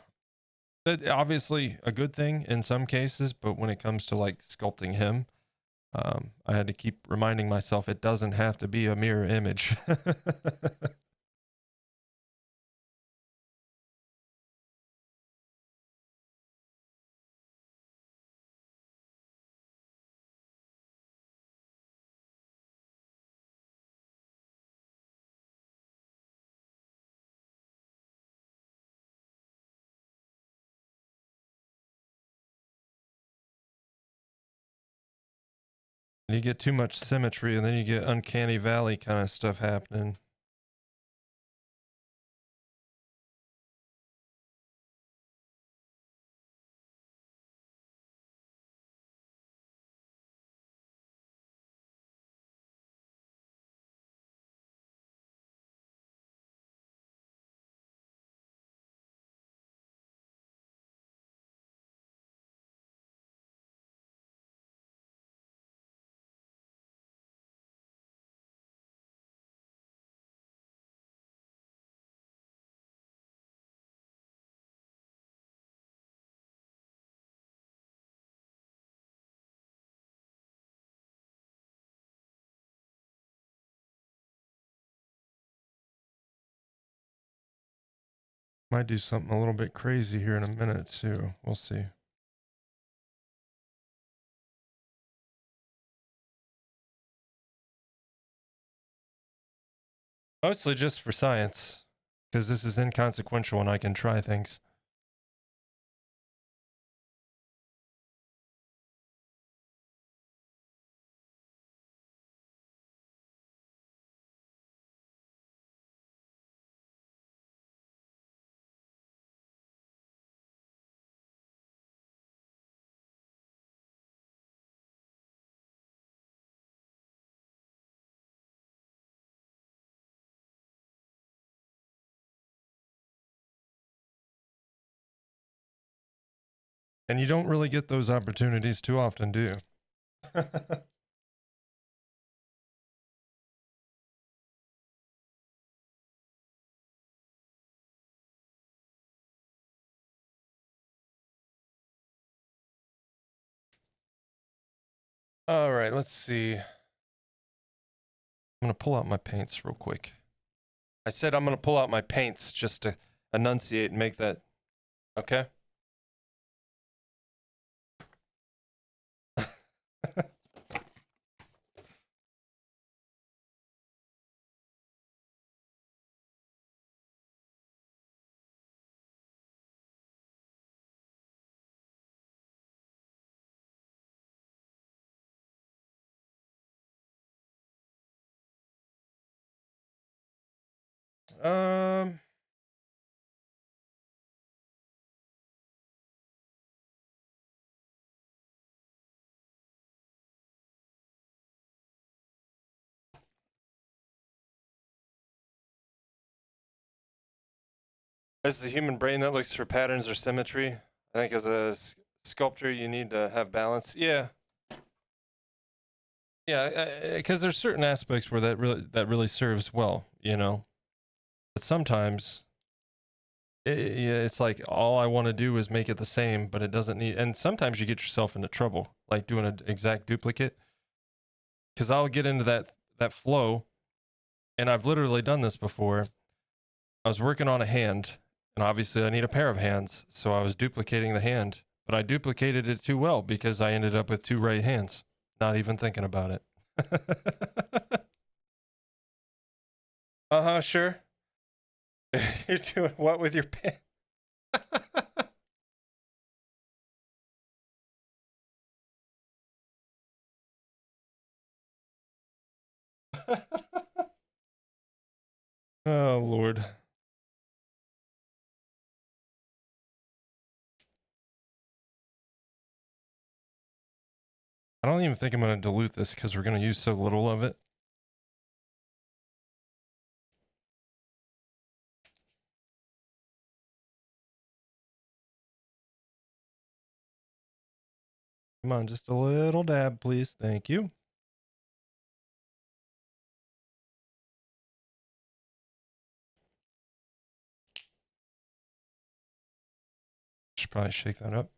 Speaker 2: that obviously a good thing in some cases, but when it comes to like sculpting him, I had to keep reminding myself it doesn't have to be a mirror image. You get too much symmetry, and then you get uncanny valley kind of stuff happening. Might do something a little bit crazy here in a minute too. We'll see. Mostly just for science, because this is inconsequential and I can try things. And you don't really get those opportunities too often, do you? All right, let's see. I'm going to pull out my paints real quick. I said I'm going to pull out my paints just to enunciate and make that, okay? Um, as the human brain that looks for patterns or symmetry, I think as a sculptor, you need to have balance. Yeah. Yeah, because there's certain aspects where that really serves well, you know. But sometimes yeah, it's like all I want to do is make it the same, but it doesn't need. And sometimes you get yourself into trouble, like doing an exact duplicate. Because I'll get into that flow, and I've literally done this before. I was working on a hand, and obviously I need a pair of hands, so I was duplicating the hand, but I duplicated it too well because I ended up with two right hands, not even thinking about it. Uh-huh, sure. You're doing what with your pen? Oh, Lord. I don't even think I'm going to dilute this because we're going to use so little of it. Come on, just a little dab, please. Thank you. Should probably shake that up.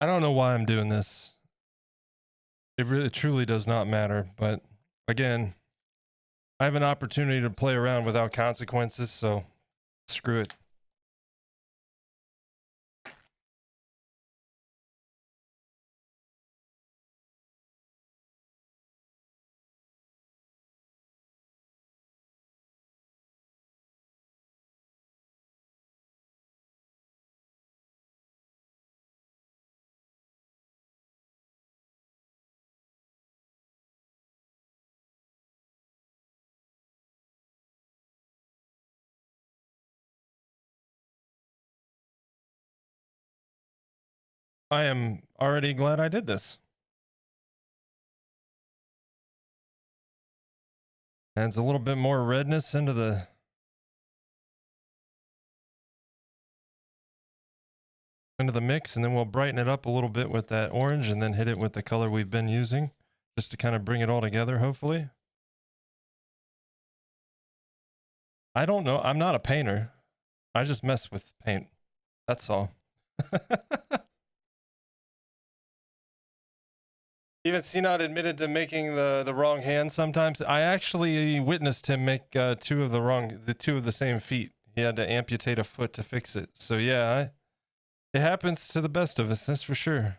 Speaker 2: I don't know why I'm doing this. It really truly does not matter, but again, I have an opportunity to play around without consequences, so screw it. I am already glad I did this. Adds a little bit more redness into the mix, and then we'll brighten it up a little bit with that orange and then hit it with the color we've been using just to kind of bring it all together, hopefully. I don't know. I'm not a painter. I just mess with paint. That's all. Even Sinat admitted to making the wrong hand sometimes. I actually witnessed him make two of the same feet. He had to amputate a foot to fix it. So yeah, it happens to the best of us, that's for sure.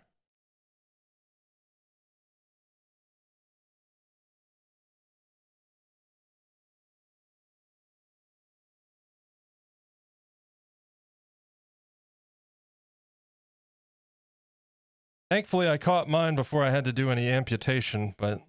Speaker 2: Thankfully, I caught mine before I had to do any amputation, but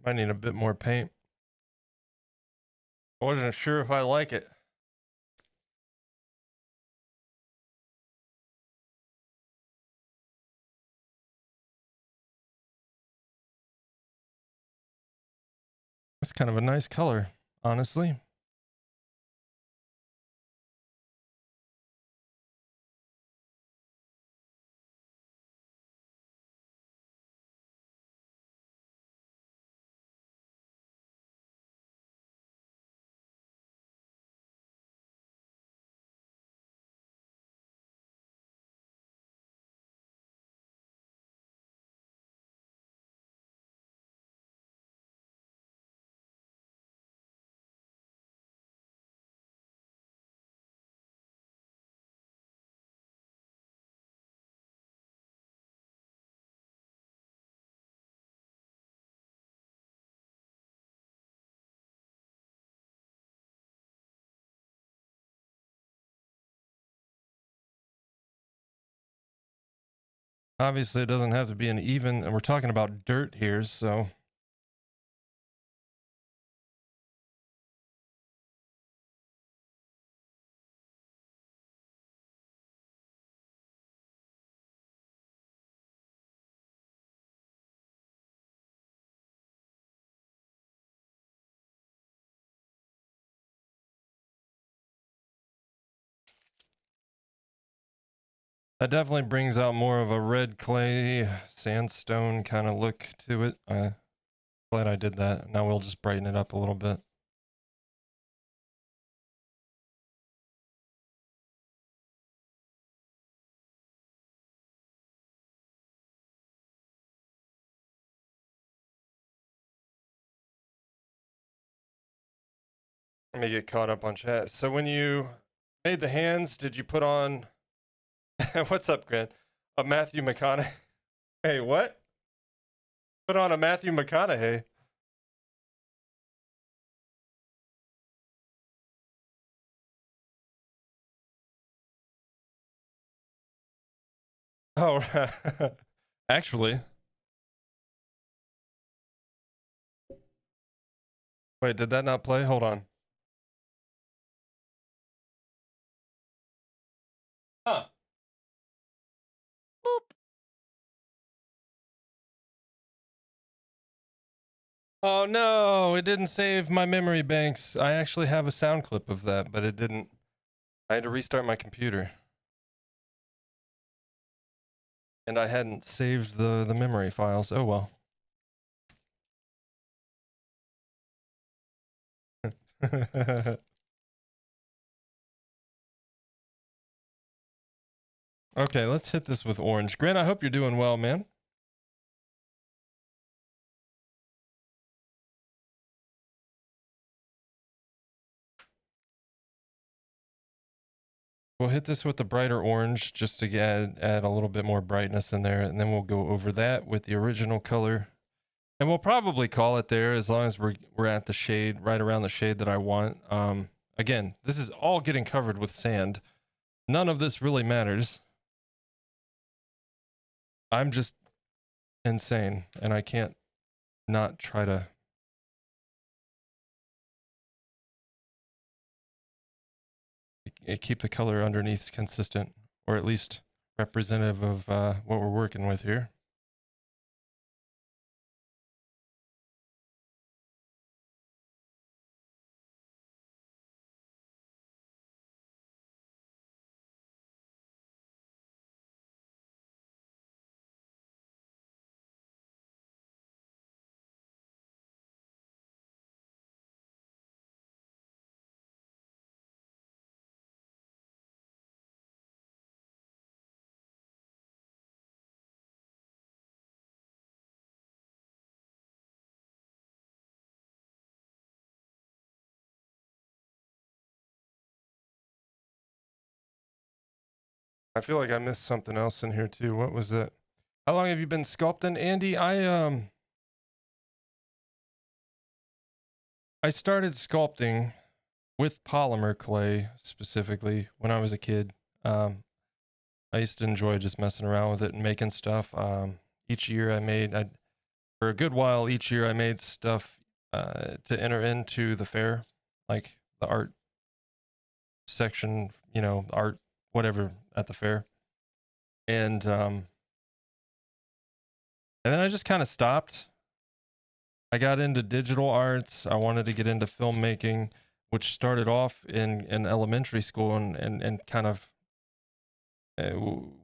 Speaker 2: might need a bit more paint. I wasn't sure if I like it. It's kind of a nice color, honestly. Obviously, it doesn't have to be an even, and we're talking about dirt here, so. That definitely brings out more of a red clay sandstone kind of look to it. Glad I did that. Now we'll just brighten it up a little bit. Let me get caught up on chat. So when you made the hands, did you put on what's up, Grant? A Matthew McConaughey? Hey, what? Put on a Matthew McConaughey. Oh, actually. Wait, did that not play? Hold on. Huh. Boop. Oh no, it didn't save my memory banks. I actually have a sound clip of that, but it didn't. I had to restart my computer. And I hadn't saved the memory files. Oh well. Okay, let's hit this with orange. Grant, I hope you're doing well, man. We'll hit this with the brighter orange just to add a little bit more brightness in there, and then we'll go over that with the original color. And we'll probably call it there as long as we're at the shade, right around the shade that I want. Again, this is all getting covered with sand. None of this really matters. I'm just insane, and I can't not try to keep the color underneath consistent, or at least representative of what we're working with here. I feel like I missed something else in here too. What was it? How long have you been sculpting, Andy? I started sculpting with polymer clay specifically when I was a kid. I used to enjoy just messing around with it and making stuff. Each year for a good while, each year I made stuff to enter into the fair, like the art section, art, whatever at the fair. And then I just kind of stopped. I got into digital arts. I wanted to get into filmmaking, which started off in elementary school and kind of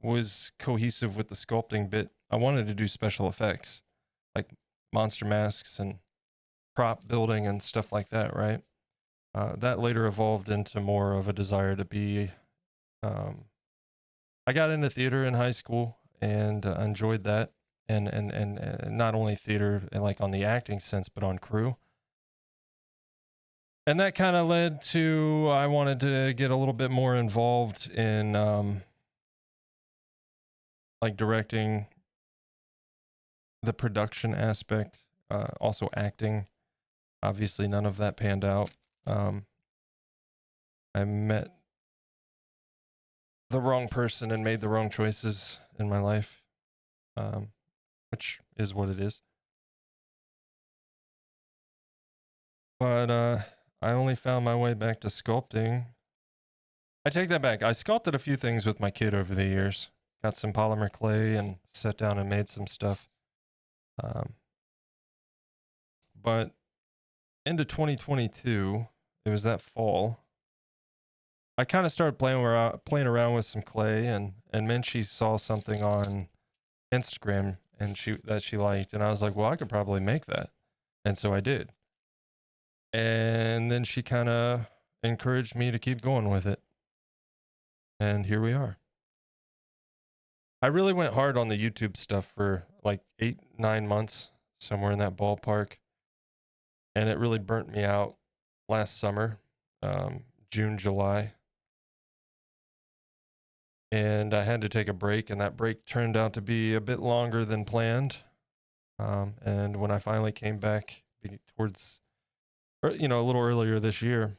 Speaker 2: was cohesive with the sculpting bit. I wanted to do special effects, like monster masks and prop building and stuff like that, right? That later evolved into more of a desire to be. I got into theater in high school and enjoyed that, and not only theater and like on the acting sense, but on crew. And that kind of led to I wanted to get a little bit more involved in like directing, the production aspect, also acting. Obviously, none of that panned out. I met the wrong person and made the wrong choices in my life, which is what it is. But I only found my way back to sculpting. I take that back. I sculpted a few things with my kid over the years. Got some polymer clay and sat down and made some stuff. But into 2022, it was that fall, I kind of started playing around with some clay, and Minchie saw something on Instagram and she liked, and I was like, well, I could probably make that. And so I did. And then she kind of encouraged me to keep going with it. And here we are. I really went hard on the YouTube stuff for like 8-9 months, somewhere in that ballpark. And it really burnt me out last summer, June, July. And I had to take a break, and that break turned out to be a bit longer than planned. And when I finally came back towards, a little earlier this year,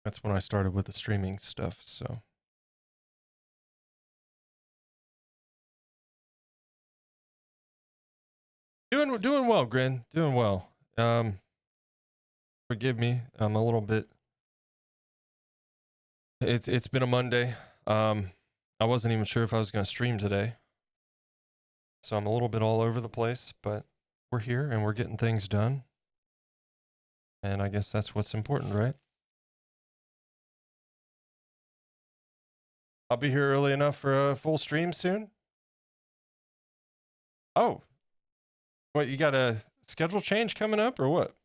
Speaker 2: that's when I started with the streaming stuff. So doing well, Grin. Doing well. Forgive me. I'm a little bit. It's been a Monday. I wasn't even sure if I was going to stream today, so I'm a little bit all over the place. But we're here and we're getting things done, and I guess that's what's important, right? I'll be here early enough for a full stream soon. Oh, what, you got a schedule change coming up or what?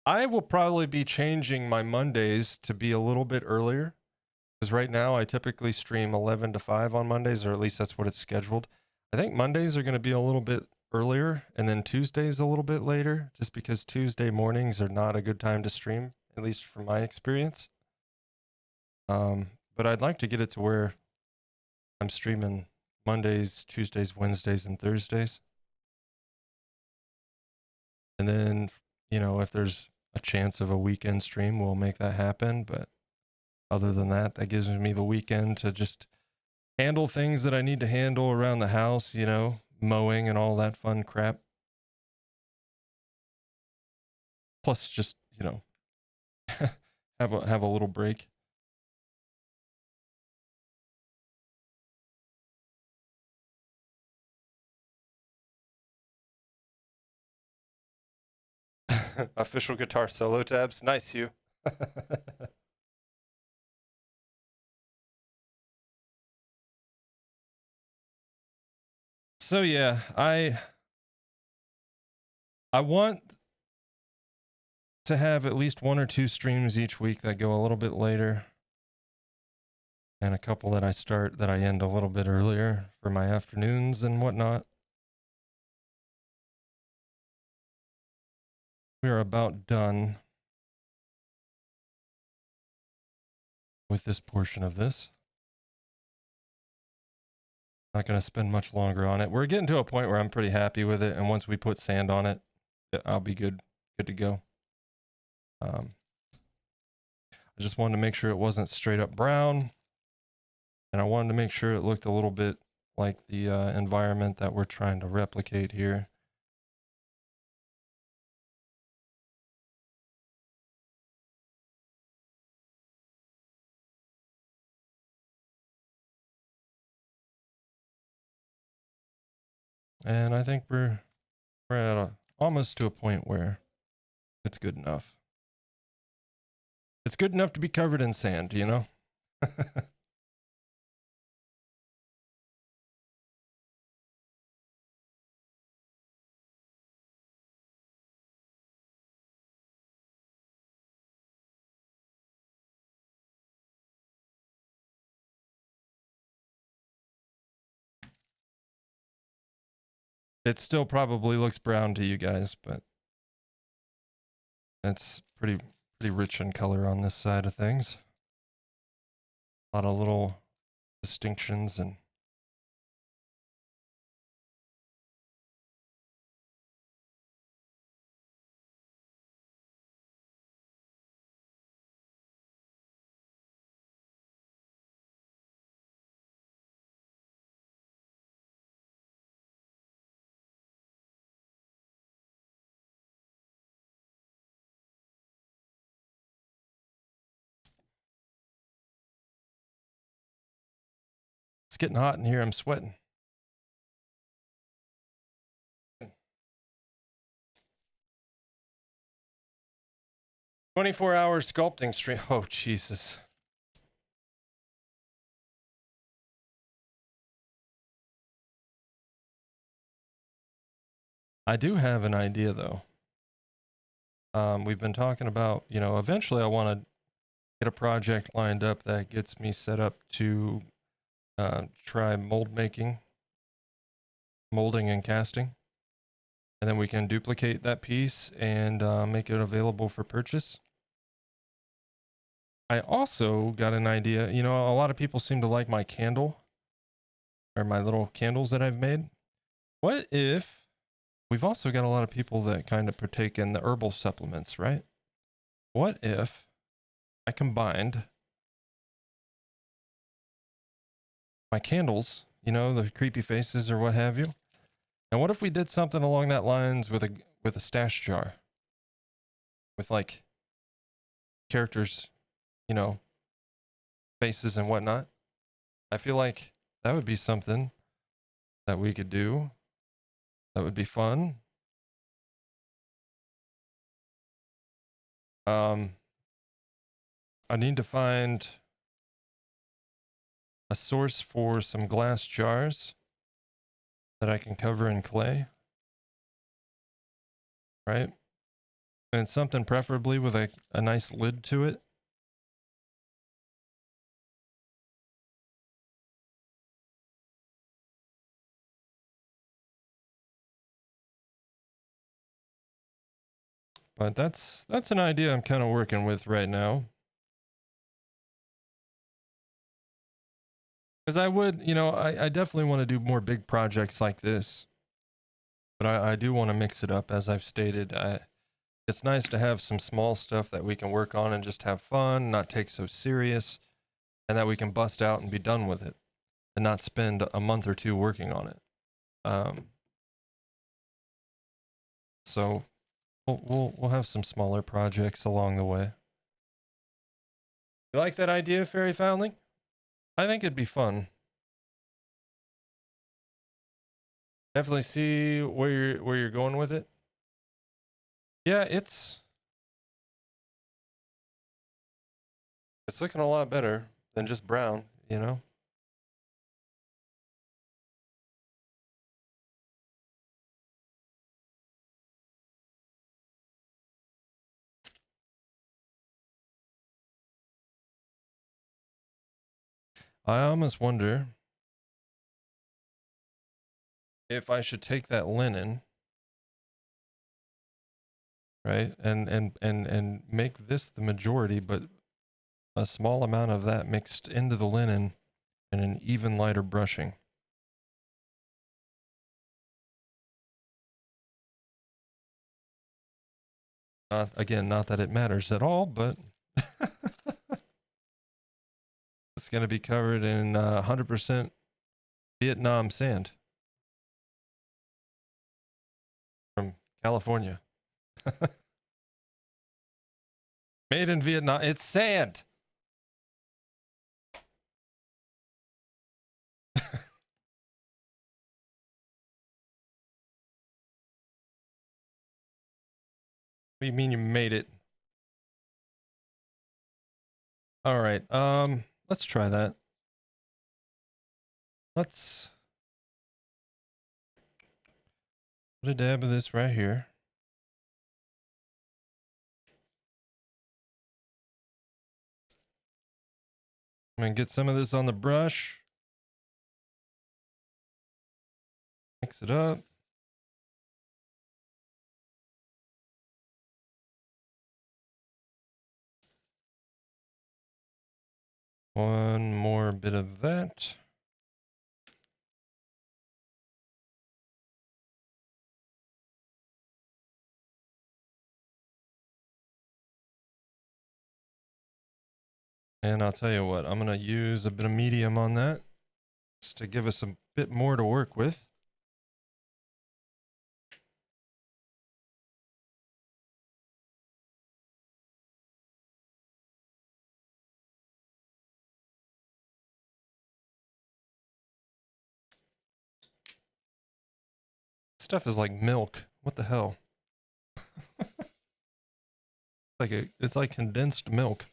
Speaker 2: I will probably be changing my Mondays to be a little bit earlier, because right now I typically stream 11 to 5 on Mondays, or at least that's what it's scheduled. I think Mondays are going to be a little bit earlier, and then Tuesdays a little bit later, just because Tuesday mornings are not a good time to stream, at least from my experience. but I'd like to get it to where I'm streaming Mondays, Tuesdays, Wednesdays, and Thursdays. And then, you know, if there's a chance of a weekend stream, we'll make that happen. But other than that, that gives me the weekend to just handle things that I need to handle around the house, you know, mowing and all that fun crap. Plus just, you know, have a little break. Official guitar solo tabs. Nice, Hugh. So yeah, I want to have at least 1 or 2 streams each week that go a little bit later, and a couple that I end a little bit earlier for my afternoons and whatnot. We are about done with this portion of this. Not going to spend much longer on it. We're getting to a point where I'm pretty happy with it, and once we put sand on it, I'll be good to go. I just wanted to make sure it wasn't straight up brown, and I wanted to make sure it looked a little bit like the environment that we're trying to replicate here. And I think we're at almost to a point where it's good enough. It's good enough to be covered in sand, you know? It still probably looks brown to you guys, but it's pretty rich in color on this side of things. A lot of little distinctions and it's getting hot in here. I'm sweating. 24-hour sculpting stream. Oh, Jesus. I do have an idea, though. We've been talking about, you know, eventually I want to get a project lined up that gets me set up to try molding and casting. And then we can duplicate that piece and make it available for purchase. I also got an idea. You know, a lot of people seem to like my candle or my little candles that I've made. What if we've also got a lot of people that kind of partake in the herbal supplements, right? What if I combined my candles, you know, the creepy faces or what have you? And what if we did something along that lines with a stash jar with like characters, you know, faces and whatnot? I feel like that would be something that we could do. That would be fun. I need to find a source for some glass jars that I can cover in clay. Right? And something preferably with a nice lid to it. But that's an idea I'm kind of working with right now. Because I would, you know, I definitely want to do more big projects like this. But I do want to mix it up, as I've stated. It's nice to have some small stuff that we can work on and just have fun, not take so serious, and that we can bust out and be done with it, and not spend a month or two working on it. So we'll have some smaller projects along the way. You like that idea, Fairy Foundling? I think it'd be fun. Definitely see where you're going with it. Yeah, it's looking a lot better than just brown, you know? I almost wonder if I should take that linen, right, and make this the majority, but a small amount of that mixed into the linen and an even lighter brushing. Again, not that it matters at all, but it's going to be covered in 100% Vietnam sand from California. Made in Vietnam. It's sand. What do you mean you made it? All right. Let's try that. Let's put a dab of this right here. I'm gonna get some of this on the brush. Mix it up. One more bit of that. And I'll tell you what, I'm going to use a bit of medium on that just to give us a bit more to work with. Stuff is like milk. What the hell? It's like condensed milk.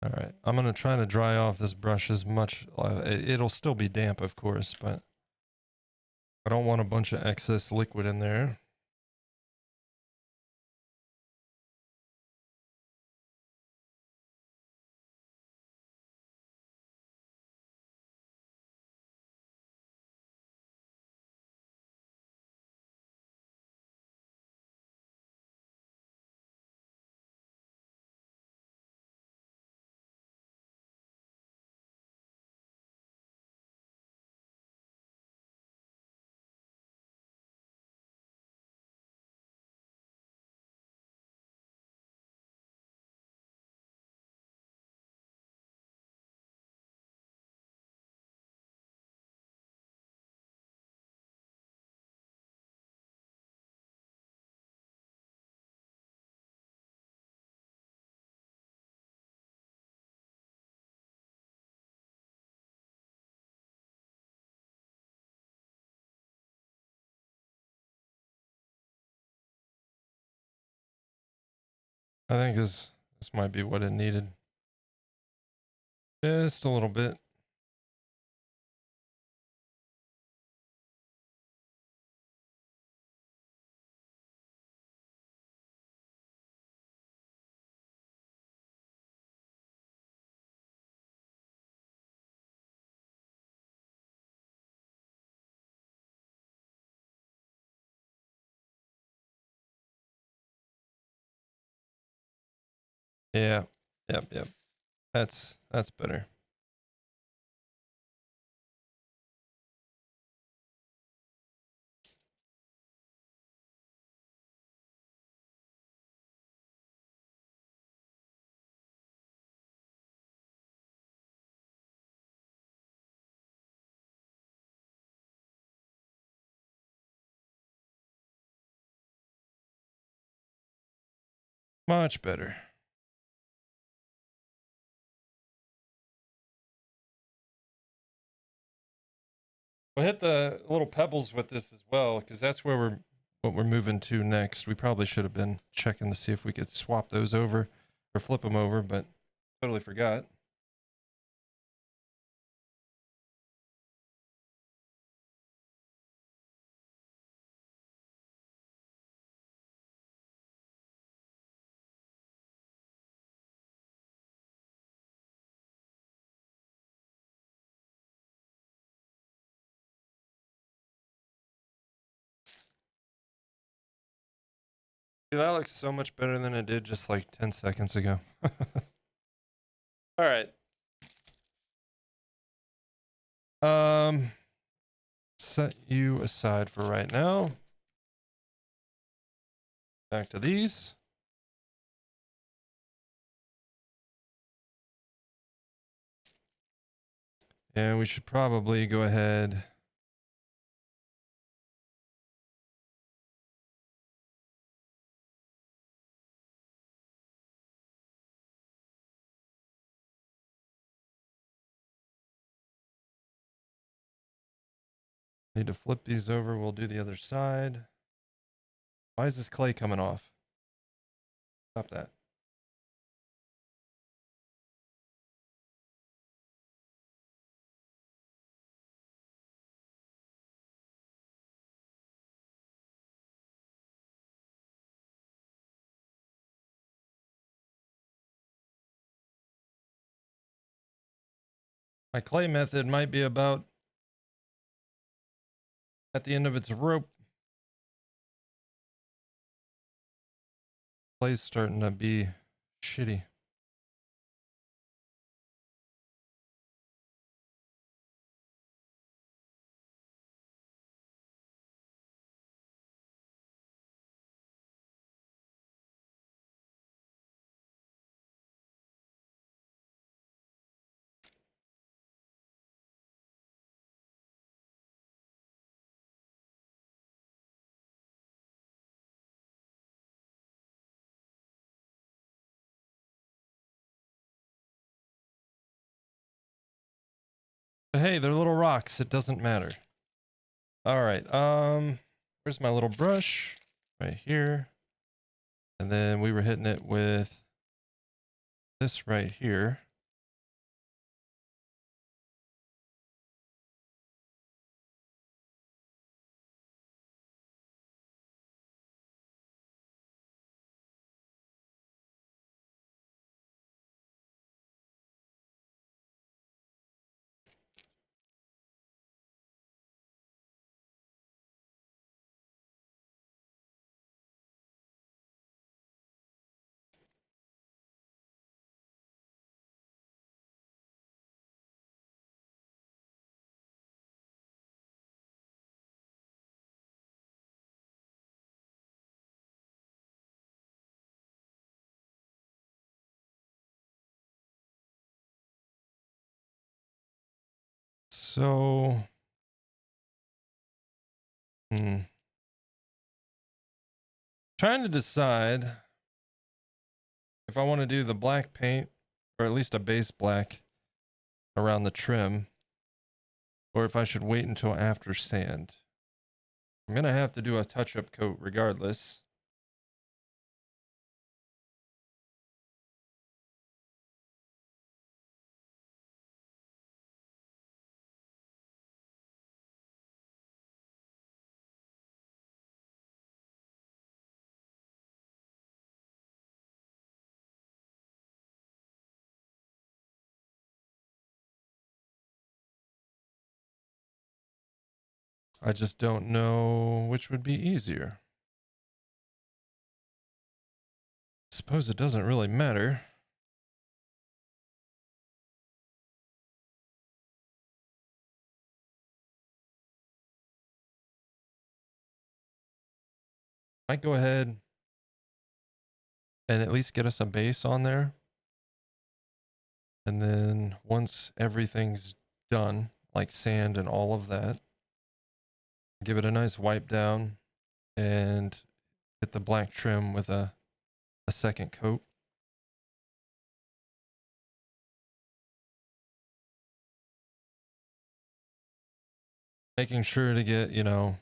Speaker 2: All right, I'm going to try to dry off this brush as much. It'll still be damp, of course, but I don't want a bunch of excess liquid in there. I think this might be what it needed. Just a little bit. Yeah. Yep. That's better. Much better. We'll hit the little pebbles with this as well, because that's where we're moving to next. We probably should have been checking to see if we could swap those over or flip them over, but totally forgot. Dude, that looks so much better than it did just like 10 seconds ago. All right. Set you aside for right now. Back to these. And we should probably go ahead. Need to flip these over. We'll do the other side. Why is this clay coming off? Stop that. My clay method might be about at the end of its rope. Clay's starting to be shitty. But hey, they're little rocks. It doesn't matter. All right. Where's my little brush? Right here. And then we were hitting it with this right here. So, trying to decide if I want to do the black paint, or at least a base black around the trim, or if I should wait until after sand. I'm going to have to do a touch-up coat regardless. I just don't know which would be easier. Suppose it doesn't really matter. Might go ahead and at least get us a base on there. And then once everything's done, like sand and all of that, give it a nice wipe down and hit the black trim with a second coat. Making sure to get, you know,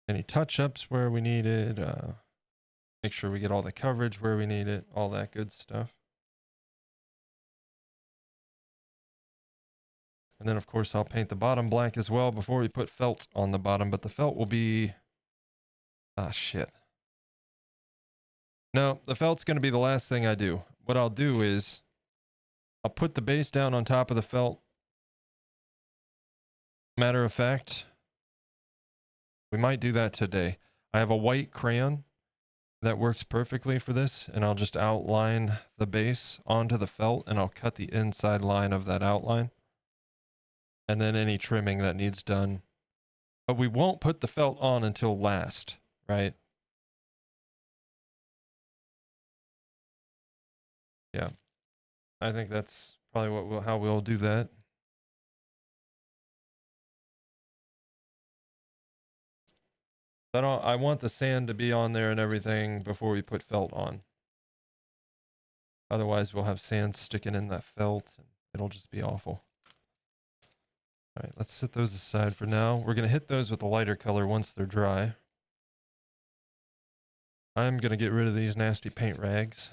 Speaker 2: any touch-ups where we need it, make sure we get all the coverage where we need it, all that good stuff. And then of course I'll paint the bottom black as well before we put felt on the bottom, but the felt will be, ah shit. No, the felt's going to be the last thing I do. What I'll do is I'll put the base down on top of the felt. Matter of fact, we might do that today. I have a white crayon that works perfectly for this, and I'll just outline the base onto the felt, and I'll cut the inside line of that outline. And then any trimming that needs done. But we won't put the felt on until last, right? Yeah. I think that's probably how we'll do that. I want the sand to be on there and everything before we put felt on. Otherwise, we'll have sand sticking in that felt, and it'll just be awful. All right, let's set those aside for now. We're going to hit those with a lighter color once they're dry. I'm going to get rid of these nasty paint rags.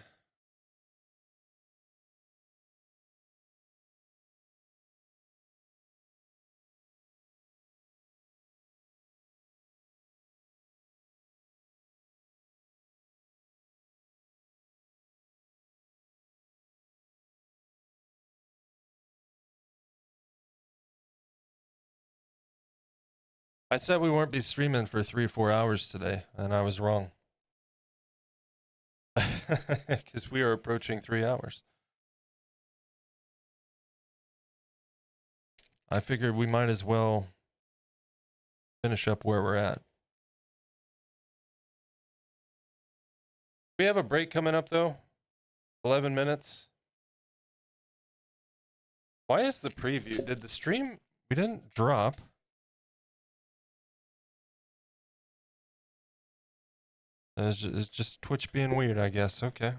Speaker 2: I said we weren't be streaming for 3 or 4 hours today, and I was wrong. Because we are approaching 3 hours. I figured we might as well finish up where we're at. We have a break coming up though. 11 minutes. Why is the preview? Did the stream? We didn't drop. It's just Twitch being weird, I guess. Okay.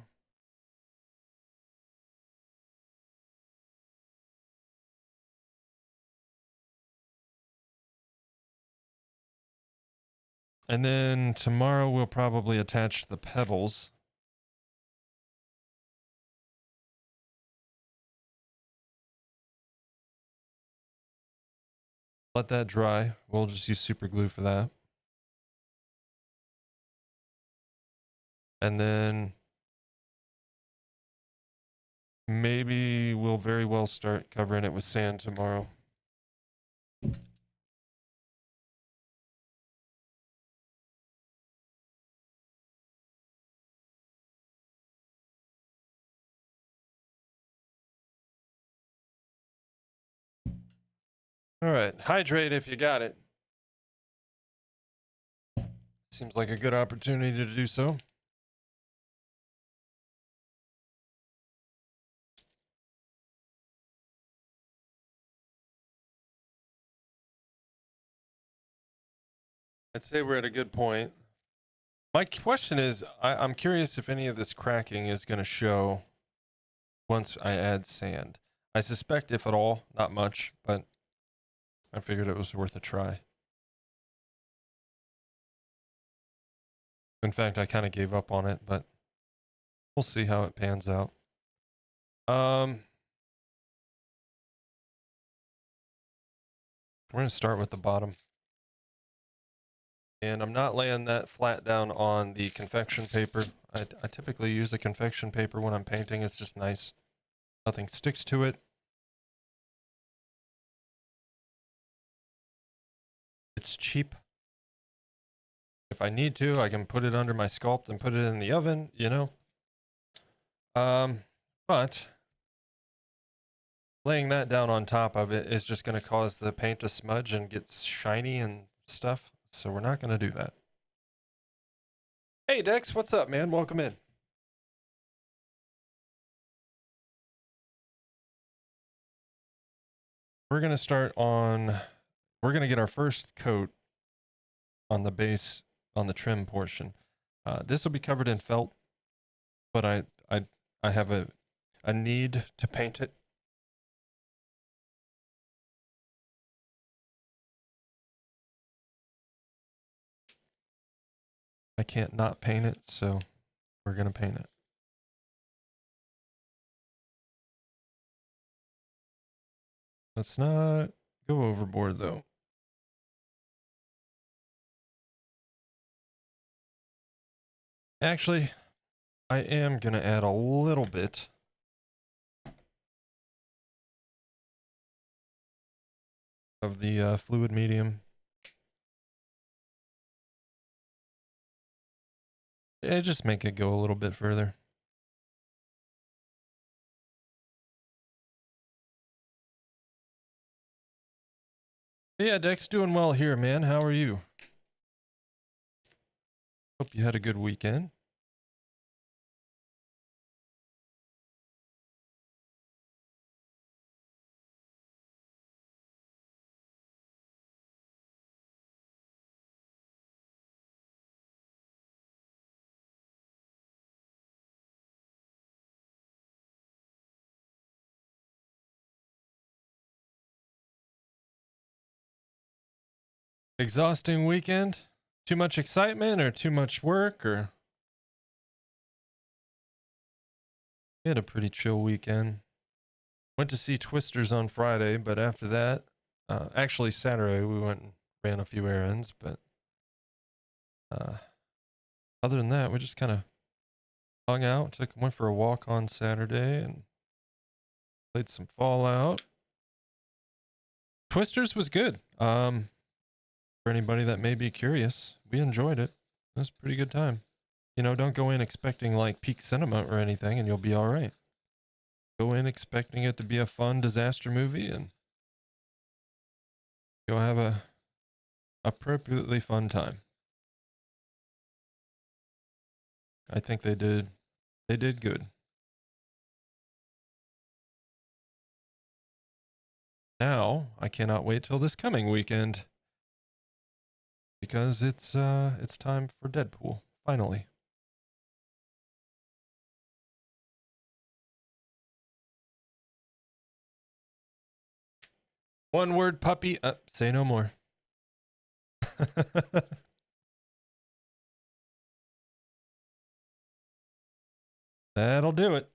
Speaker 2: And then tomorrow we'll probably attach the pebbles. Let that dry. We'll just use super glue for that. And then maybe we'll very well start covering it with sand tomorrow. All right, hydrate if you got it. Seems like a good opportunity to do so. I'd say we're at a good point. My question is, I'm curious if any of this cracking is going to show once I add sand. I suspect, if at all, not much, but I figured it was worth a try. In fact, I kind of gave up on it, but we'll see how it pans out. We're going to start with the bottom. And I'm not laying that flat down on the confection paper. I typically use the confection paper when I'm painting. It's just nice. Nothing sticks to it. It's cheap. If I need to, I can put it under my Sculpt and put it in the oven, you know. But laying that down on top of it is just going to cause the paint to smudge and get shiny and stuff. So we're not going to do that. Hey Dex, what's up, man? Welcome in. We're gonna start on. We're gonna get our first coat on the base on the trim portion. This will be covered in felt, but I have a need to paint it. I can't not paint it, so we're gonna paint it. Let's not go overboard though. Actually, I am gonna add a little bit of the fluid medium. Yeah, just make it go a little bit further. Yeah, Dex, doing well here, man. How are you? Hope you had a good weekend. Exhausting weekend? Too much excitement or too much work or? We had a pretty chill weekend. Went to see Twisters on Friday, but after that, actually Saturday we went and ran a few errands, but other than that, we just kind of hung out, went for a walk on Saturday and played some Fallout. Twisters was good. For anybody that may be curious, we enjoyed it. It was a pretty good time. You know, don't go in expecting like peak cinema or anything and you'll be all right. Go in expecting it to be a fun disaster movie and you'll have a appropriately fun time. I think they did good. Now, I cannot wait till this coming weekend because it's time for Deadpool finally. One word puppy, say no more. That'll do it.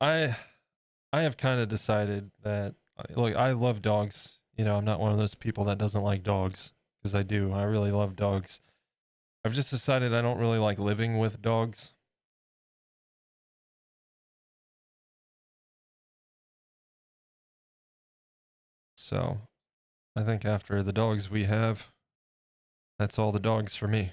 Speaker 2: I have kind of decided that look, I love dogs. You know, I'm not one of those people that doesn't like dogs because I do. I really love dogs. I've just decided I don't really like living with dogs. So, I think after the dogs we have, that's all the dogs for me.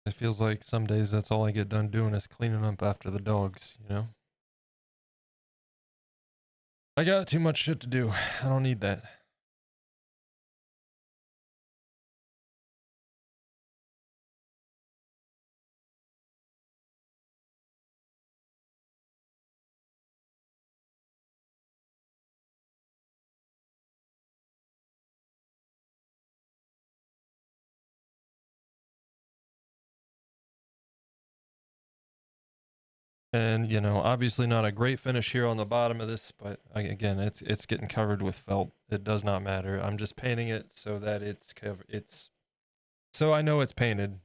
Speaker 2: It feels like some days that's all I get done doing is cleaning up after the dogs, you know? I got too much shit to do. I don't need that. And you know, obviously not a great finish here on the bottom of this, but again, it's getting covered with felt. It does not matter. I'm just painting it so that it's covered. It's so I know it's painted.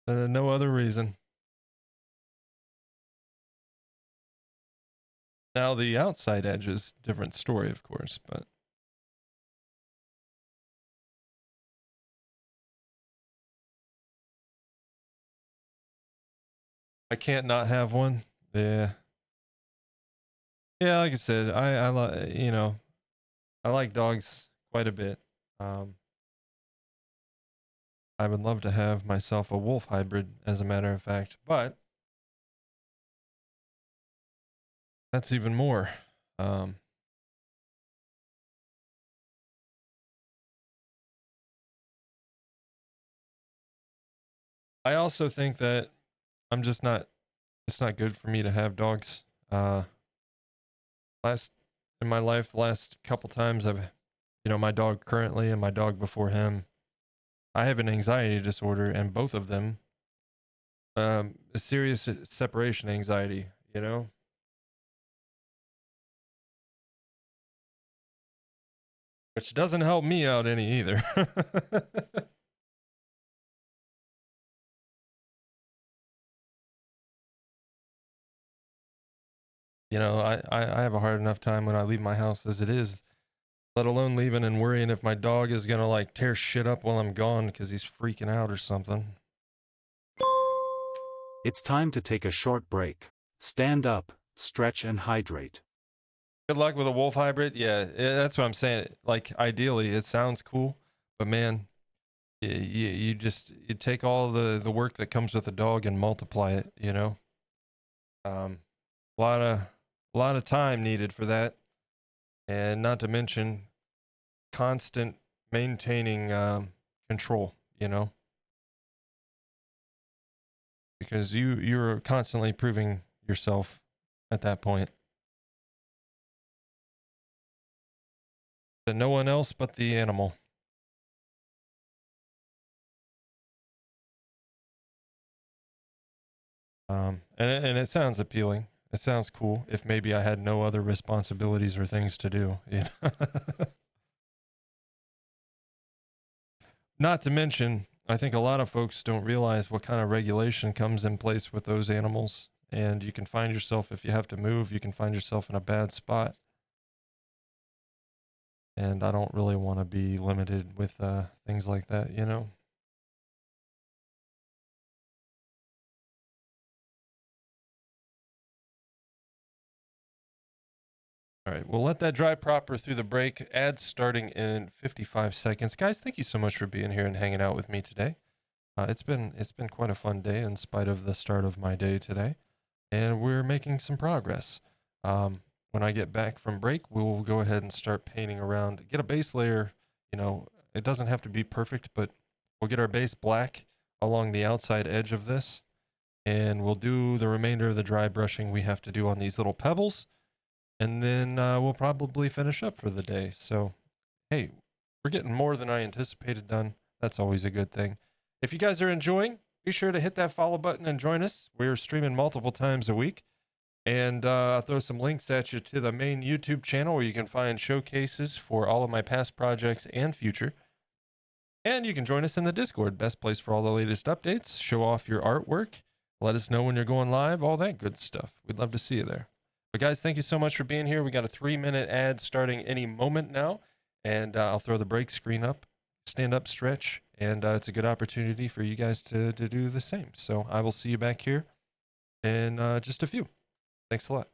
Speaker 2: No other reason. Now the outside edge is different story, of course, but I can't not have one. Yeah. Yeah, like I said, I like, you know, I like dogs quite a bit. Um, I would love to have myself a wolf hybrid, as a matter of fact, but that's even more. Um, I also think that I'm just not, it's not good for me to have dogs. Last in my life, last couple times my dog currently and my dog before him, I have an anxiety disorder, and both of them, a serious separation anxiety, which doesn't help me out any either. I have a hard enough time when I leave my house as it is, let alone leaving and worrying if my dog is gonna like tear shit up while I'm gone because he's freaking out or something.
Speaker 1: It's time to take a short break. Stand up, stretch and hydrate.
Speaker 2: Good luck with a wolf hybrid. Yeah, that's what I'm saying. Like, ideally, it sounds cool, but man, you take all the work that comes with a dog and multiply it. Um, a lot of time needed for that, and not to mention constant maintaining control. Because you're constantly proving yourself at that point to no one else but the animal. And it sounds appealing. It sounds cool if maybe I had no other responsibilities or things to do. Not to mention, I think a lot of folks don't realize what kind of regulation comes in place with those animals. And you can find yourself, if you have to move, you can find yourself in a bad spot. And I don't really want to be limited with things like that. All right, we'll let that dry proper through the break. Ads starting in 55 seconds. Guys, thank you so much for being here and hanging out with me today. It's been quite a fun day in spite of the start of my day today, and we're making some progress. When I get back from break, we will go ahead and start painting around. Get a base layer. It doesn't have to be perfect, but we'll get our base black along the outside edge of this, and we'll do the remainder of the dry brushing we have to do on these little pebbles, and then we'll probably finish up for the day. So, hey, we're getting more than I anticipated done. That's always a good thing. If you guys are enjoying, be sure to hit that follow button and join us. We're streaming multiple times a week. And I'll throw some links at you to the main YouTube channel where you can find showcases for all of my past projects and future. And you can join us in the Discord, best place for all the latest updates. Show off your artwork. Let us know when you're going live, all that good stuff. We'd love to see you there. But guys, thank you so much for being here. We got a 3-minute ad starting any moment now. And I'll throw the break screen up, stand up, stretch. And it's a good opportunity for you guys to do the same. So I will see you back here in just a few. Thanks a lot.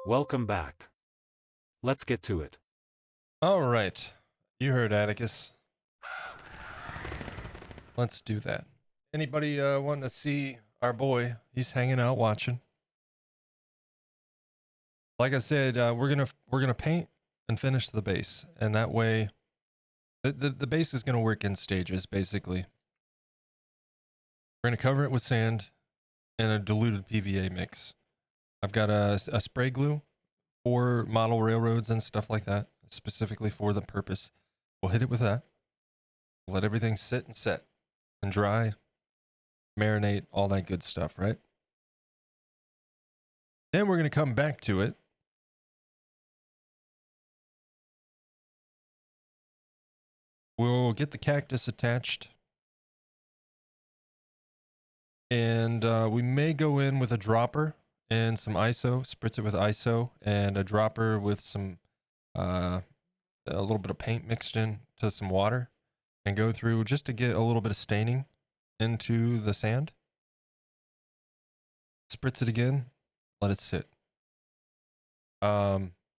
Speaker 1: Welcome back. Let's get to it.
Speaker 2: All right. You heard Atticus. Let's do that. Anybody want to see our boy? He's hanging out watching. Like I said, we're gonna paint and finish the base, and that way, the base is gonna work in stages. Basically, we're gonna cover it with sand and a diluted PVA mix. I've got a spray glue for model railroads and stuff like that, specifically for the purpose. We'll hit it with that. Let everything sit and set and dry, marinate, all that good stuff, right? Then we're going to come back to it. We'll get the cactus attached. And we may go in with a dropper and some ISO, spritz it with ISO, and a dropper with some, a little bit of paint mixed in to some water, and go through just to get a little bit of staining into the sand. Spritz it again, let it sit.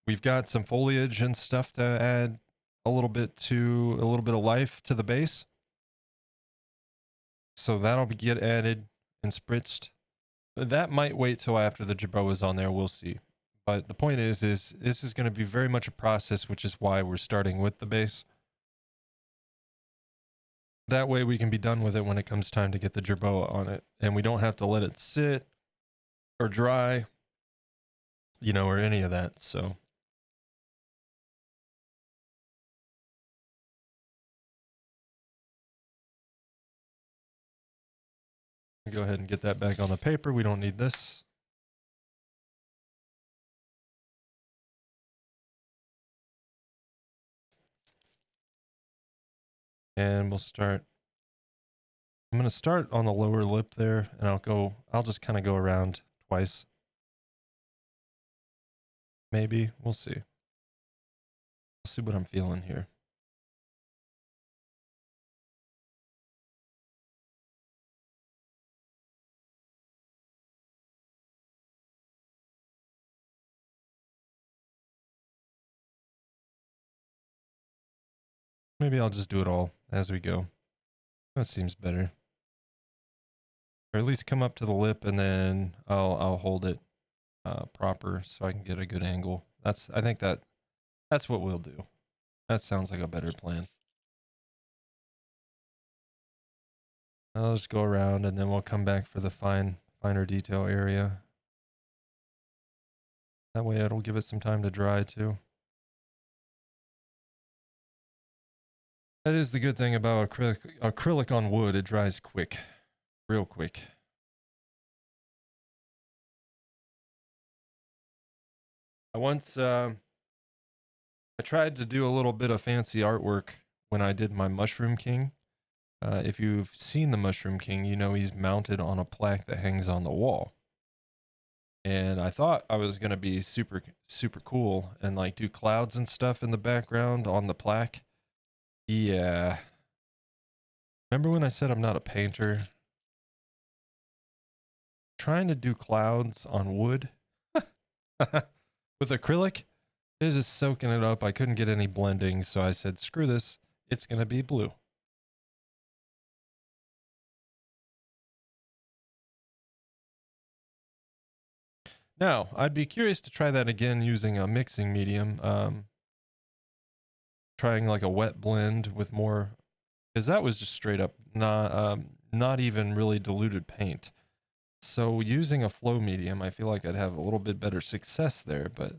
Speaker 2: We've got some foliage and stuff to add a little bit of life to the base. So that'll get added and spritzed. That might wait till after the Jerboa is on there, we'll see. But the point is this is going to be very much a process, which is why we're starting with the base. That way we can be done with it when it comes time to get the Jerboa on it. And we don't have to let it sit or dry, you know, or any of that, so. Go ahead and get that back on the paper. We don't need this. And we'll start. I'm going to start on the lower lip there, and I'll just kind of go around twice. Maybe. We'll see. We'll see what I'm feeling here. Maybe I'll just do it all as we go. That seems better. Or at least come up to the lip, and then I'll hold it proper so I can get a good angle. I think that's what we'll do. That sounds like a better plan. I'll just go around, and then we'll come back for the finer detail area. That way it'll give it some time to dry too. That is the good thing about acrylic on wood. It dries quick, real quick. I tried to do a little bit of fancy artwork when I did my Mushroom King. If you've seen the Mushroom King, you know he's mounted on a plaque that hangs on the wall. And I thought I was going to be super cool and like do clouds and stuff in the background on the plaque. Yeah. Remember when I said I'm not a painter? Trying to do clouds on wood with acrylic, it was just soaking it up. I couldn't get any blending, so I said, screw this. It's going to be blue. Now, I'd be curious to try that again using a mixing medium. Trying like a wet blend with more, because that was just straight up not even really diluted paint. So using a flow medium, I feel like I'd have a little bit better success there, but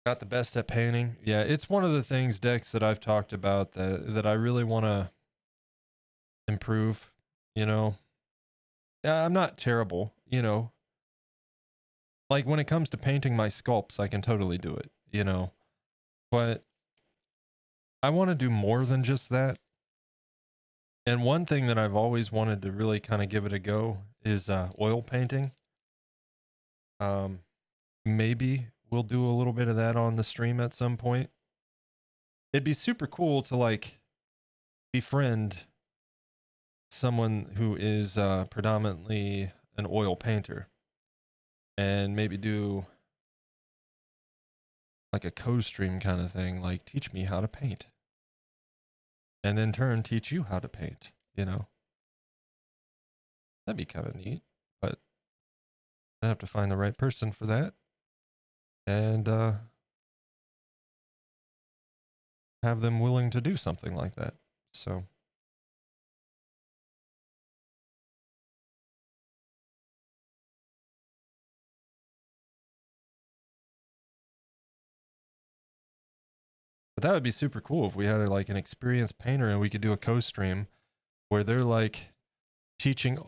Speaker 2: not the best at painting. Yeah, it's one of the things, Dex, that I've talked about that I really want to improve, you know. Yeah, I'm not terrible, you know. Like when it comes to painting my sculpts, I can totally do it, you know. But I want to do more than just that. And one thing that I've always wanted to really kind of give it a go is oil painting. Maybe we'll do a little bit of that on the stream at some point. It'd be super cool to like befriend someone who is predominantly an oil painter. and maybe do like a co-stream kind of thing, like teach me how to paint, and in turn teach you how to paint, you know? That'd be kind of neat, but I have to find the right person for that, and have them willing to do something like that. So but that would be super cool if we had like an experienced painter and we could do a co-stream where they're like teaching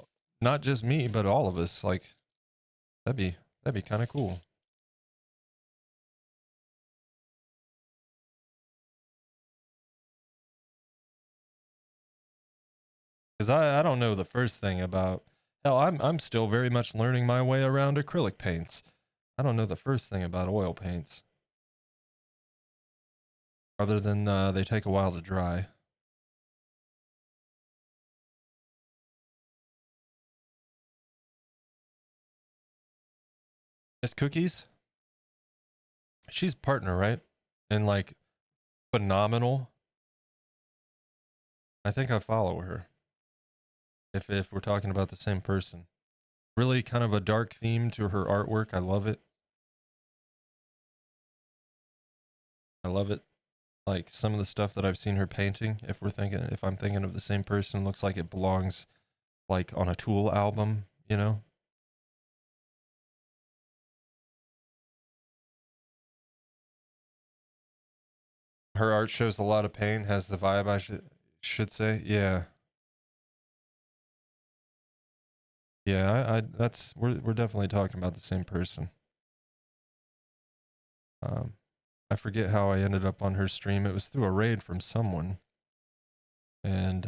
Speaker 2: not just me but all of us. Like that'd be kind of cool. Because I don't know the first thing about, hell, I'm still very much learning my way around acrylic paints. I don't know the first thing about oil paints, other than they take a while to dry. Miss Cookies, she's partner, right? And like phenomenal. I think I follow her. If we're talking about the same person. Really kind of a dark theme to her artwork. I love it. I love it. Like some of the stuff that I've seen her painting, if I'm thinking of the same person, looks like it belongs like on a Tool album, you know? Her art shows a lot of pain, has the vibe I should say. Yeah. Yeah, I that's we're definitely talking about the same person. I forget how I ended up on her stream. It was through a raid from someone. And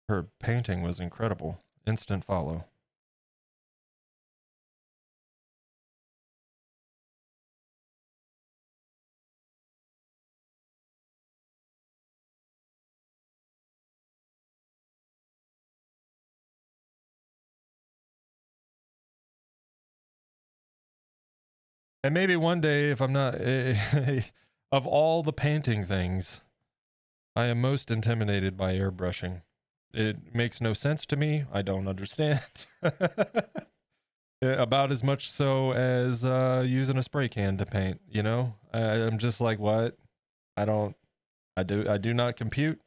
Speaker 2: her painting was incredible. Instant follow. And maybe one day, if I'm not, of all the painting things, I am most intimidated by airbrushing. It makes no sense to me. I don't understand. About as much so as using a spray can to paint, you know? I'm just like, what? I do not compute.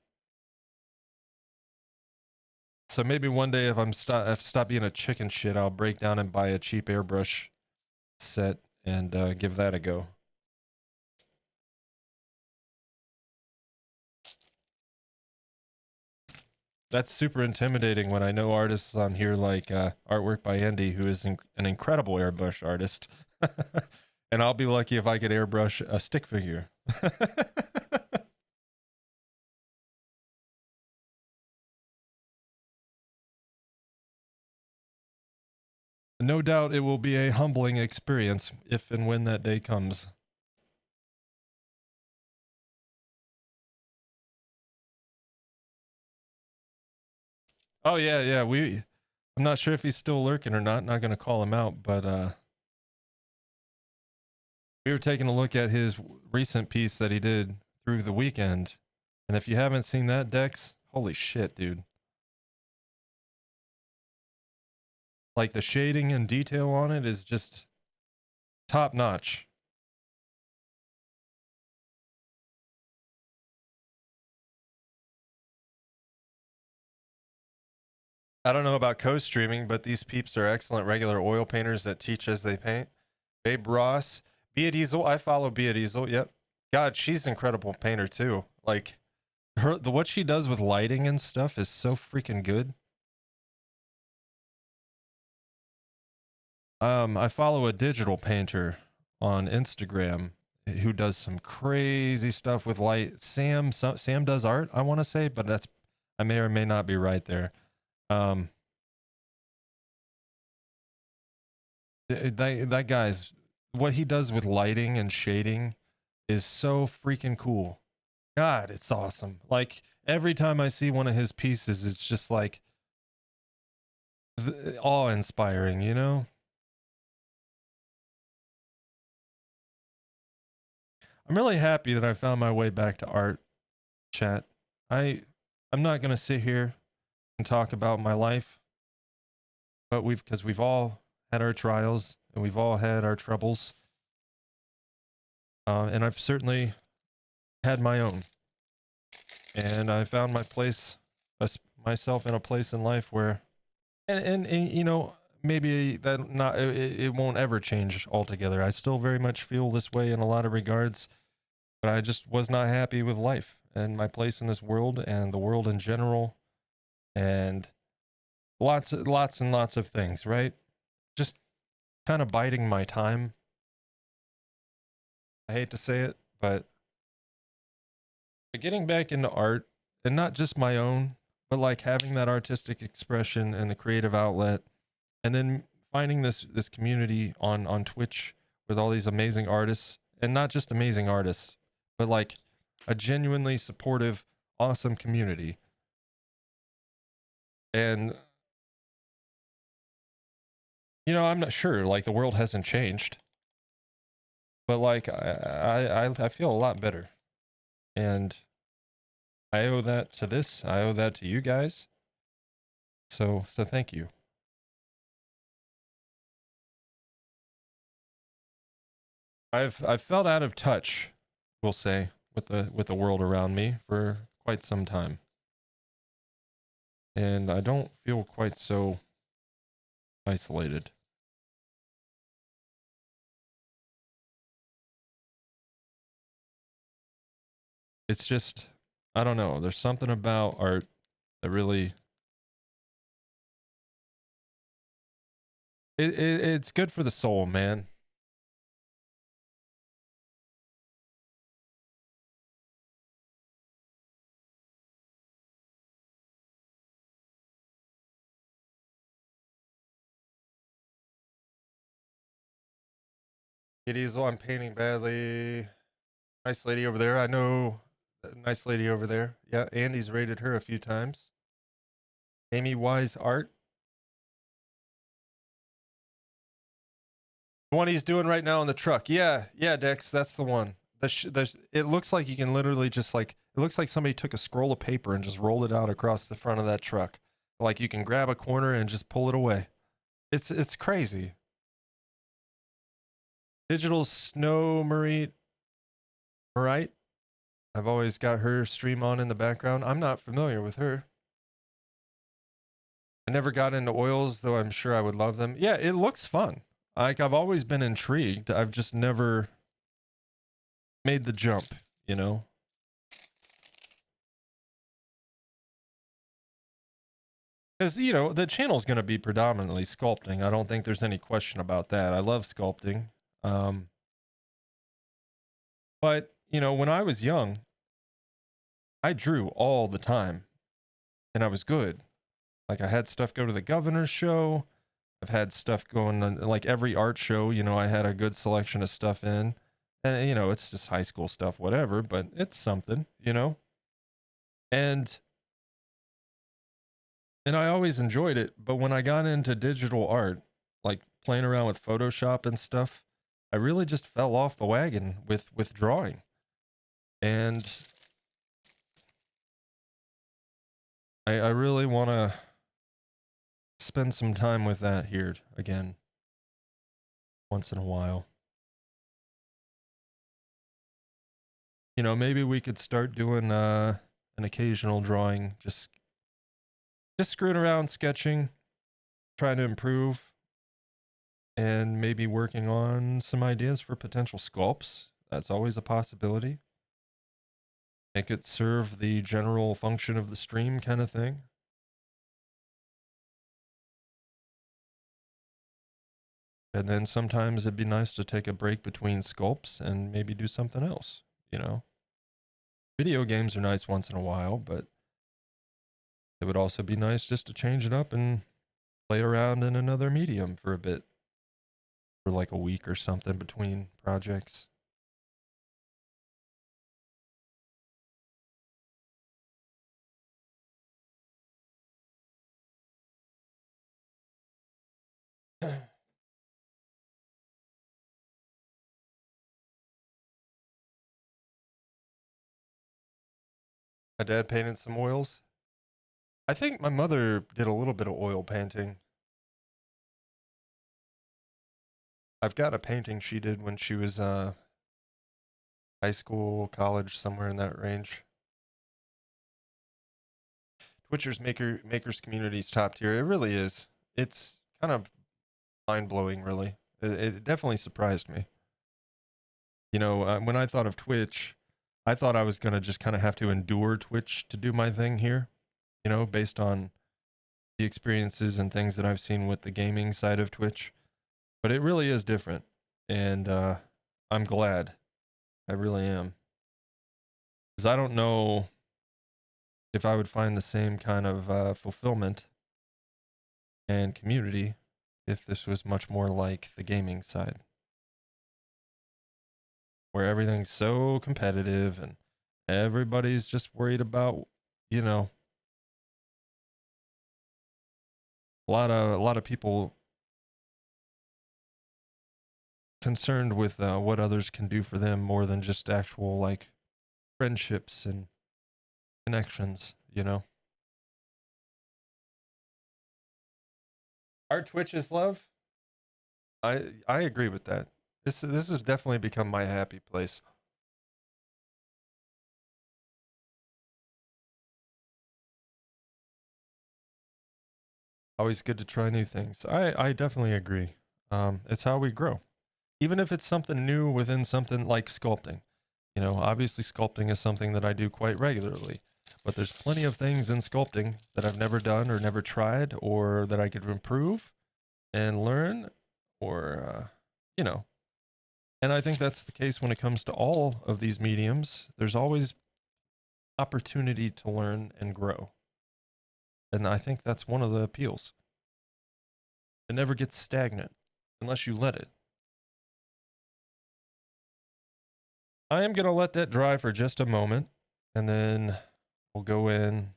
Speaker 2: So maybe one day if stop being a chicken shit, I'll break down and buy a cheap airbrush set and give that a go. That's super intimidating when I know artists on here like artwork by Andy, who is an incredible airbrush artist. And I'll be lucky if I could airbrush a stick figure. No doubt it will be a humbling experience if and when that day comes. Oh yeah, yeah. I'm not sure if he's still lurking or not. Not gonna call him out, but we were taking a look at his recent piece that he did through the weekend, and if you haven't seen that, Dex, holy shit, dude! Like the shading and detail on it is just top notch. I don't know about co-streaming, but these peeps are excellent regular oil painters that teach as they paint. Babe Ross, Bia Diesel. I follow Bia Diesel. Yep. God, she's an incredible painter too. Like what she does with lighting and stuff is so freaking good. I follow a digital painter on Instagram who does some crazy stuff with light. Sam does art, I want to say, but I may or may not be right there. That guy's, what he does with lighting and shading is so freaking cool. God, it's awesome. Like every time I see one of his pieces, it's just like awe-inspiring, you know? I'm really happy that I found my way back to art, chat. I'm not going to sit here and talk about my life, but because we've all had our trials and we've all had our troubles. And I've certainly had my own. And I found my place, myself in a place in life where, and you know, maybe that not, it won't ever change altogether. I still very much feel this way in a lot of regards, but I just was not happy with life and my place in this world and the world in general, and lots and lots of things, right? Just kind of biding my time. I hate to say it, but getting back into art, and not just my own, but like having that artistic expression and the creative outlet, and then finding this community on Twitch with all these amazing artists, and not just amazing artists, but like a genuinely supportive, awesome community. And you know, I'm not sure, like the world hasn't changed, but like I feel a lot better, and I owe that to this. I owe that to you guys. So thank you. I've felt out of touch, we'll say, with the world around me for quite some time. And I don't feel quite so isolated. It's just, I don't know, there's something about art that really it's good for the soul, man. Kitty's, I'm painting badly. Nice lady over there. I know a nice lady over there. Yeah, Andy's rated her a few times. Amy Wise Art. The one he's doing right now in the truck. Yeah, Dex, that's the one. It looks like you can literally just like, it looks like somebody took a scroll of paper and just rolled it out across the front of that truck. Like you can grab a corner and just pull it away. It's crazy. Digital Snow Marite. I've always got her stream on in the background. I'm not familiar with her. I never got into oils, though I'm sure I would love them. Yeah, it looks fun. Like I've always been intrigued. I've just never made the jump, you know? Because, you know, the channel's going to be predominantly sculpting. I don't think there's any question about that. I love sculpting. But, you know, when I was young, I drew all the time and I was good. Like I had stuff go to the governor's show. I've had stuff going on, like every art show, you know, I had a good selection of stuff in. And, you know, it's just high school stuff, whatever, but it's something, you know? And I always enjoyed it, but when I got into digital art, like playing around with Photoshop and stuff, I really just fell off the wagon with drawing. And I really want to spend some time with that here again once in a while. You know, maybe we could start doing an occasional drawing, just screwing around, sketching, trying to improve, and maybe working on some ideas for potential sculpts. That's always a possibility. Make it serve the general function of the stream kind of thing. And then sometimes it'd be nice to take a break between sculpts and maybe do something else, you know? Video games are nice once in a while, but it would also be nice just to change it up and play around in another medium for a bit. For like a week or something between projects. My dad painted some oils. I think my mother did a little bit of oil painting. I've got a painting she did when she was high school, college, somewhere in that range. Twitchers makers community's top tier. It really is. It's kind of mind blowing, really. It definitely surprised me. You know, when I thought of Twitch, I thought I was gonna just kind of have to endure Twitch to do my thing here. You know, based on the experiences and things that I've seen with the gaming side of Twitch. But it really is different, and I'm glad. I really am, because I don't know if I would find the same kind of fulfillment and community if this was much more like the gaming side, where everything's so competitive and everybody's just worried about, you know, a lot of people concerned with what others can do for them more than just actual like friendships and connections, you know. Our Twitch is love. I agree with that. This has definitely become my happy place. Always good to try new things. I definitely agree. It's how we grow. Even if it's something new within something like sculpting. You know, obviously sculpting is something that I do quite regularly, but there's plenty of things in sculpting that I've never done or never tried or that I could improve and learn or, you know. And I think that's the case when it comes to all of these mediums. There's always opportunity to learn and grow. And I think that's one of the appeals. It never gets stagnant unless you let it. I am going to let that dry for just a moment, and then we'll go in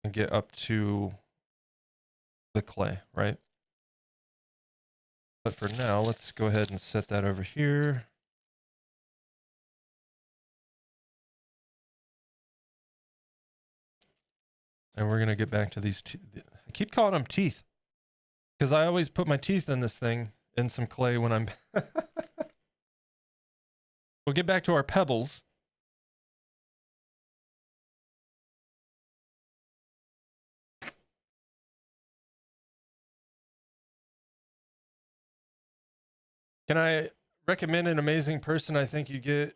Speaker 2: and get up to the clay, right? But for now, let's go ahead and set that over here. And we're going to get back to these. I keep calling them teeth because I always put my teeth in this thing in some clay when I'm. We'll get back to our pebbles. Can I recommend an amazing person I think you get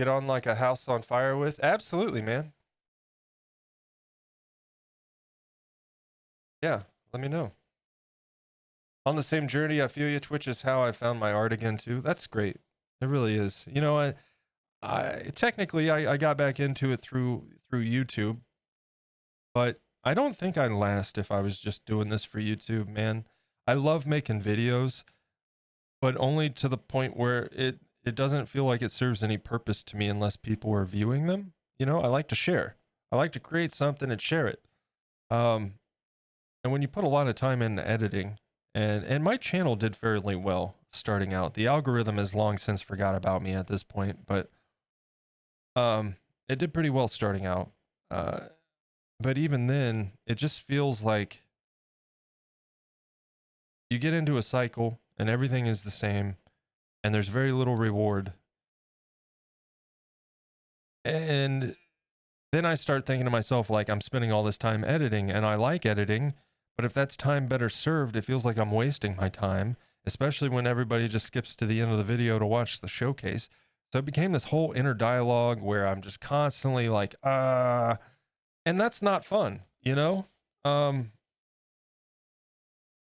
Speaker 2: on like a house on fire with? Absolutely, man. Yeah, let me know. On the same journey, I feel you. Twitch is how I found my art again too. That's great. It really is. You know, I technically I got back into it through YouTube, but I don't think I'd last if I was just doing this for YouTube, man. I love making videos, but only to the point where it doesn't feel like it serves any purpose to me unless people are viewing them. You know, I like to share. I like to create something and share it. And when you put a lot of time into editing, and my channel did fairly well starting out. The algorithm has long since forgot about me at this point, but it did pretty well starting out. But even then, it just feels like you get into a cycle and everything is the same and there's very little reward. And then I start thinking to myself, like, I'm spending all this time editing and I like editing, but if that's time better served, it feels like I'm wasting my time, especially when everybody just skips to the end of the video to watch the showcase. So it became this whole inner dialogue where I'm just constantly like, and that's not fun, you know?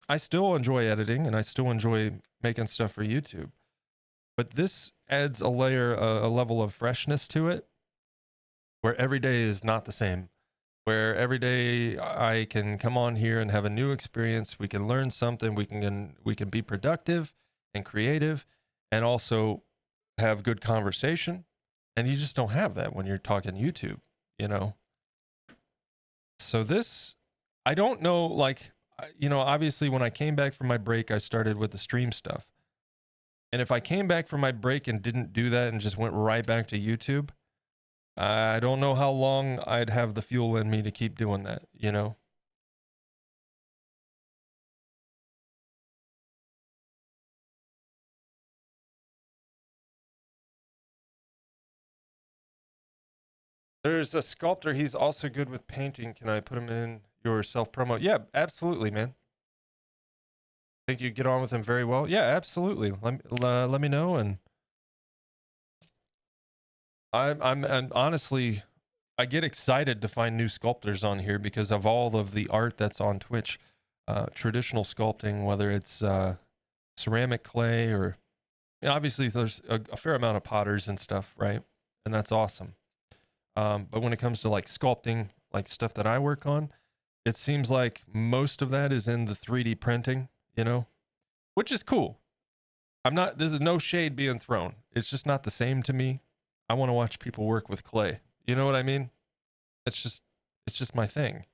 Speaker 2: I still enjoy editing and I still enjoy making stuff for YouTube, but this adds a layer, a level of freshness to it where every day is not the same, where every day I can come on here and have a new experience. We can learn something. We can be productive and creative and also have good conversation. And you just don't have that when you're talking YouTube, you know? So this, I don't know, like, you know, obviously when I came back from my break, I started with the stream stuff. And if I came back from my break and didn't do that and just went right back to YouTube, I don't know how long I'd have the fuel in me to keep doing that, you know? There's a sculptor. He's also good with painting. Can I put him in your self promo? Yeah, absolutely, man. Think you get on with him very well. Yeah, absolutely. Let me know. And and honestly, I get excited to find new sculptors on here because of all of the art that's on Twitch. Traditional sculpting, whether it's ceramic clay or, obviously there's a fair amount of potters and stuff, right? And that's awesome. But when it comes to like sculpting, like stuff that I work on, it seems like most of that is in the 3D printing, you know, which is cool. This is no shade being thrown. It's just not the same to me. I want to watch people work with clay. You know what I mean? It's just my thing.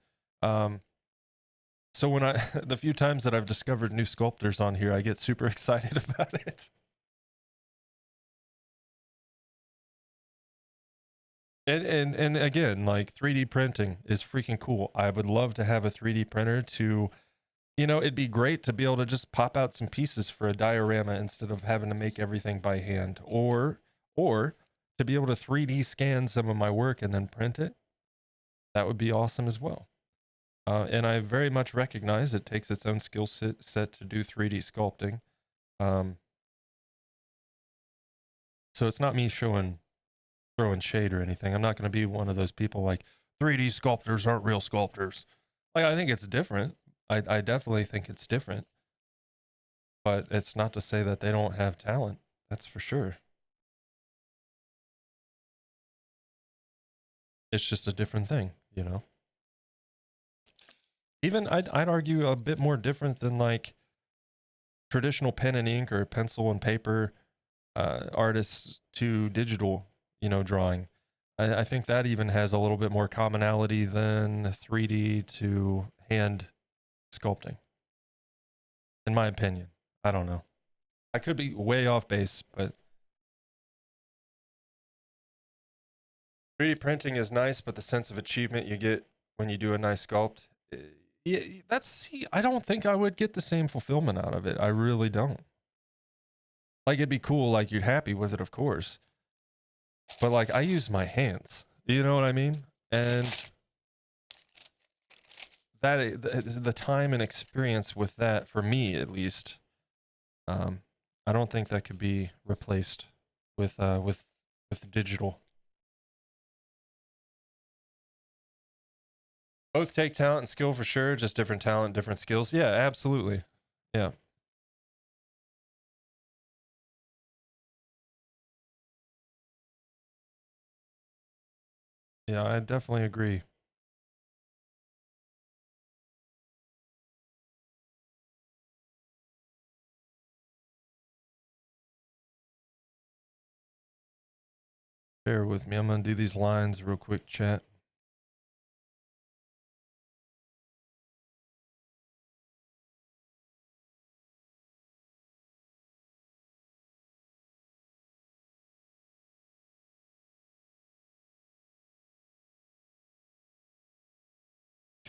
Speaker 2: So when the few times that I've discovered new sculptors on here, I get super excited about it. And again, like 3D printing is freaking cool. I would love to have a 3D printer to, it'd be great to be able to just pop out some pieces for a diorama instead of having to make everything by hand, or to be able to 3D scan some of my work and then print it. That would be awesome as well. And I very much recognize it takes its own skill set to do 3D sculpting. So it's not me throwing shade or anything. I'm not going to be one of those people like 3D sculptors aren't real sculptors. Like, I think it's different. I definitely think it's different, but it's not to say that they don't have talent. That's for sure. It's just a different thing, you know? Even I'd argue a bit more different than like traditional pen and ink or pencil and paper artists to digital, drawing. I think that even has a little bit more commonality than 3D to hand sculpting, in my opinion. I don't know. I could be way off base, but 3D printing is nice, but the sense of achievement you get when you do a nice sculpt, yeah, I don't think I would get the same fulfillment out of it. I really don't. Like, it'd be cool, like you're happy with it, of course. But like, I use my hands, you know what I mean? And that the time and experience with that, for me at least, I don't think that could be replaced with digital. Both take talent and skill for sure, just different talent, different skills. Yeah, absolutely. Yeah. Yeah, I definitely agree. Bear with me. I'm going to do these lines real quick, chat.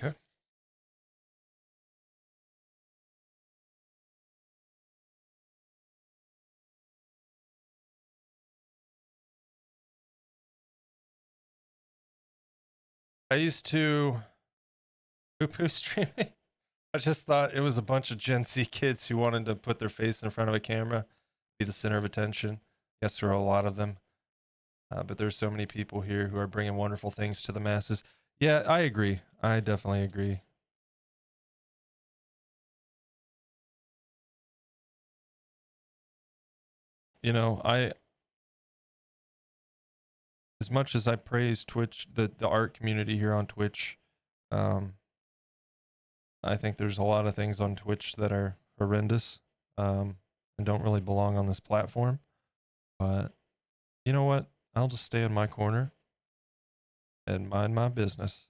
Speaker 2: Okay. I used to poo-poo streaming. I just thought it was a bunch of Gen Z kids who wanted to put their face in front of a camera, be the center of attention. Yes, there are a lot of them. But there's so many people here who are bringing wonderful things to the masses. Yeah, I agree. I definitely agree. As much as I praise Twitch, the art community here on Twitch, I think there's a lot of things on Twitch that are horrendous, and don't really belong on this platform. But you know what? I'll just stay in my corner and mind my business.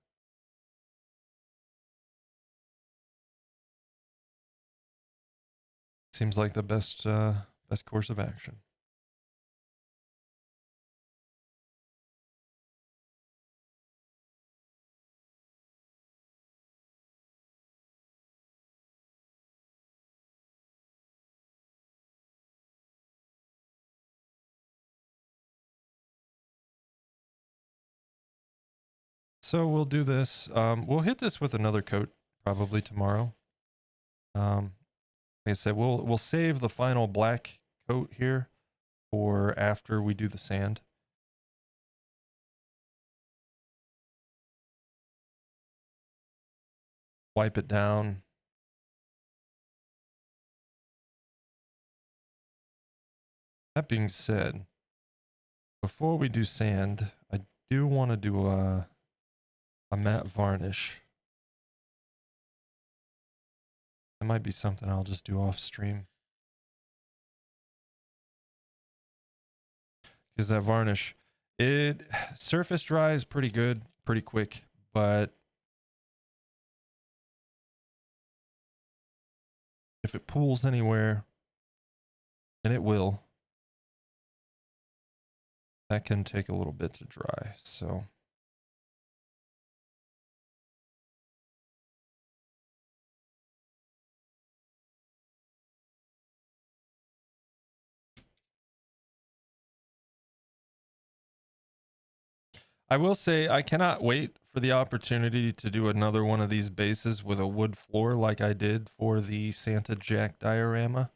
Speaker 2: Seems like the best Best course of action. So we'll do this. We'll hit this with another coat probably tomorrow. Like I said, we'll save the final black coat here for after we do the sand. Wipe it down. That being said, before we do sand, I do want to do a matte varnish. That might be something I'll just do off stream. Because that varnish, it surface dries pretty good, pretty quick, but if it pools anywhere, and it will, that can take a little bit to dry. So I will say I cannot wait for the opportunity to do another one of these bases with a wood floor like I did for the Santa Jack diorama.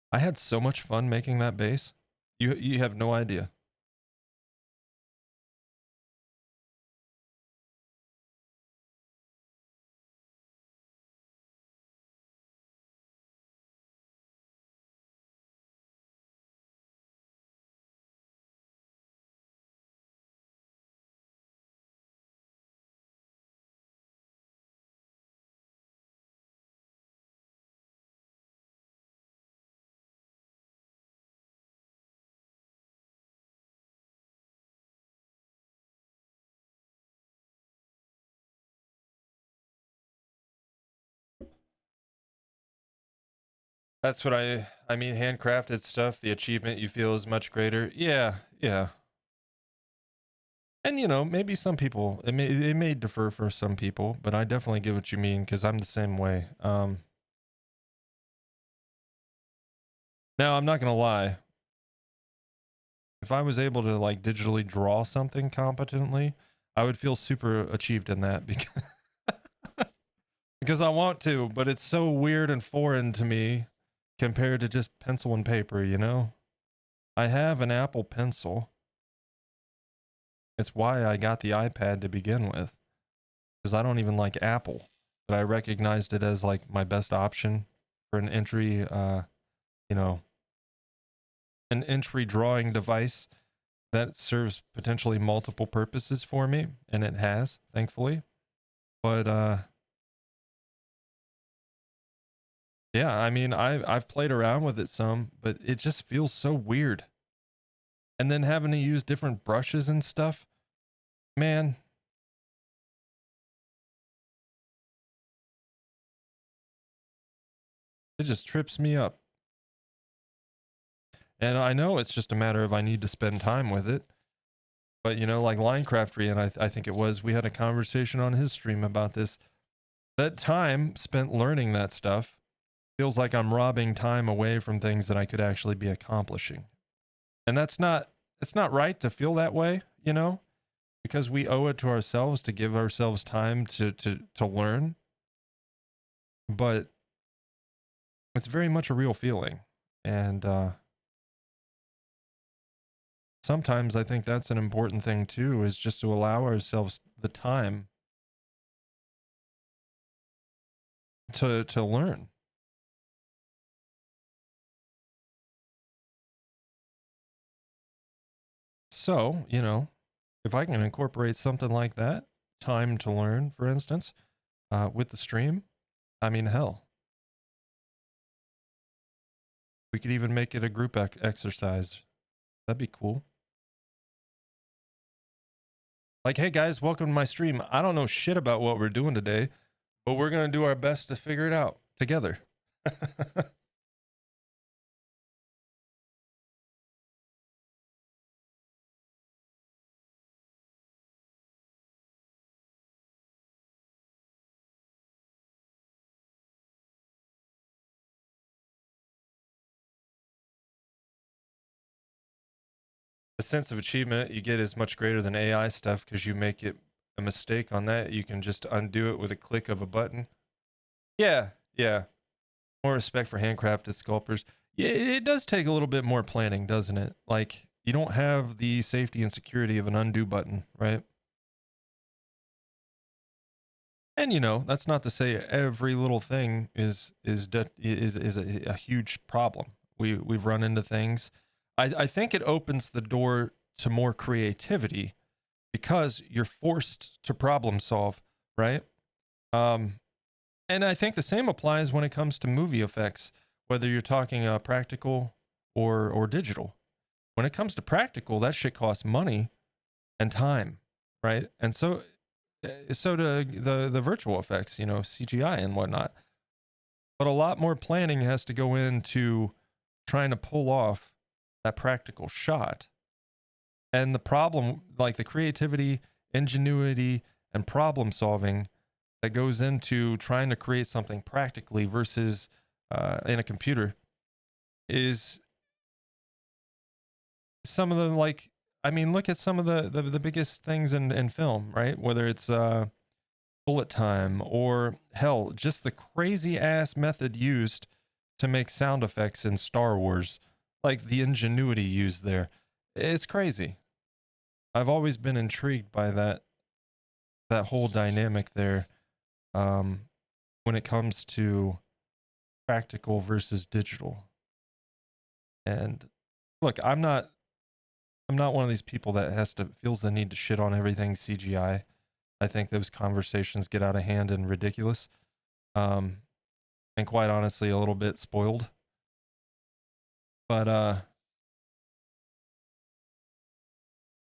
Speaker 2: I had so much fun making that base. You have no idea. That's what I mean, handcrafted stuff, the achievement you feel is much greater. Yeah, yeah. And you know, maybe some people it may differ for some people, but I definitely get what you mean because I'm the same way. Now I'm not gonna lie. If I was able to like digitally draw something competently, I would feel super achieved in that because because I want to, but it's so weird and foreign to me compared to just pencil and paper, you know? I have an Apple Pencil. It's why I got the iPad to begin with. Because I don't even like Apple. But I recognized it as like my best option for an entry, you know, an entry drawing device that serves potentially multiple purposes for me. And it has, thankfully. But yeah, I mean, I've played around with it some, but it just feels so weird. And then having to use different brushes and stuff, man. It just trips me up. And I know it's just a matter of I need to spend time with it. But, you know, like Linecraft and I think it was, we had a conversation on his stream about this. That time spent learning that stuff feels like I'm robbing time away from things that I could actually be accomplishing. And it's not right to feel that way, you know, because we owe it to ourselves to give ourselves time to learn. But it's very much a real feeling. And sometimes I think that's an important thing too, is just to allow ourselves the time to learn. So, you know, if I can incorporate something like that, time to learn, for instance, with the stream, I mean, hell. We could even make it a group exercise. That'd be cool. Like, hey guys, welcome to my stream. I don't know shit about what we're doing today, but we're going to do our best to figure it out together. the sense of achievement you get is much greater than AI stuff, because you make it a mistake on that, you can just undo it with a click of a button. Yeah, yeah. More respect for handcrafted sculptors. Yeah, it does take a little bit more planning, doesn't it? Like, you don't have the safety and security of an undo button, right? And you know, that's not to say every little thing is a huge problem. We've run into things. I think it opens the door to more creativity because you're forced to problem solve, right? Um, and I think the same applies when it comes to movie effects, whether you're talking practical or digital. When it comes to practical, that shit costs money and time, right? And so do the virtual effects, you know, CGI and whatnot. But a lot more planning has to go into trying to pull off that practical shot. And the problem, like the creativity, ingenuity, and problem solving that goes into trying to create something practically versus in a computer, is some of the, like, I mean, look at some of the biggest things in film, right? Whether it's bullet time, or hell, just the crazy ass method used to make sound effects in Star Wars, like the ingenuity used there. It's crazy. I've always been intrigued by that whole dynamic there, when it comes to practical versus digital. And look, I'm not one of these people that feels the need to shit on everything CGI. I think those conversations get out of hand and ridiculous. And quite honestly, a little bit spoiled. But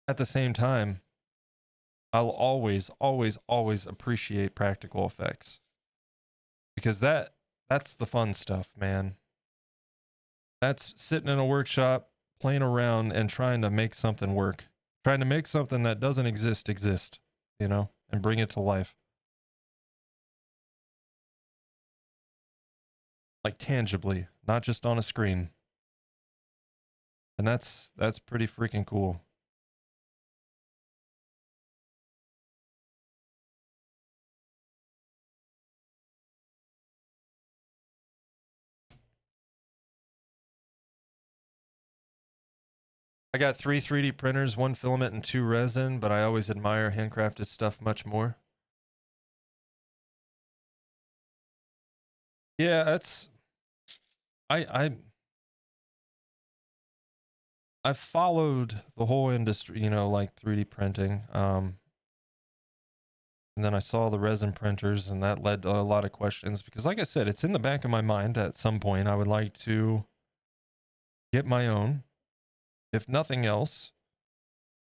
Speaker 2: at the same time, I'll always, always, always appreciate practical effects, because that's the fun stuff, man. That's sitting in a workshop, playing around and trying to make something work, trying to make something that doesn't exist, you know, and bring it to life. Like tangibly, not just on a screen. And that's pretty freaking cool. I got 3 3D printers, 1 filament and 2 resin, but I always admire handcrafted stuff much more. Yeah, that's I've followed the whole industry, you know, like 3D printing. And then I saw the resin printers, and that led to a lot of questions, because like I said, it's in the back of my mind at some point I would like to get my own, if nothing else,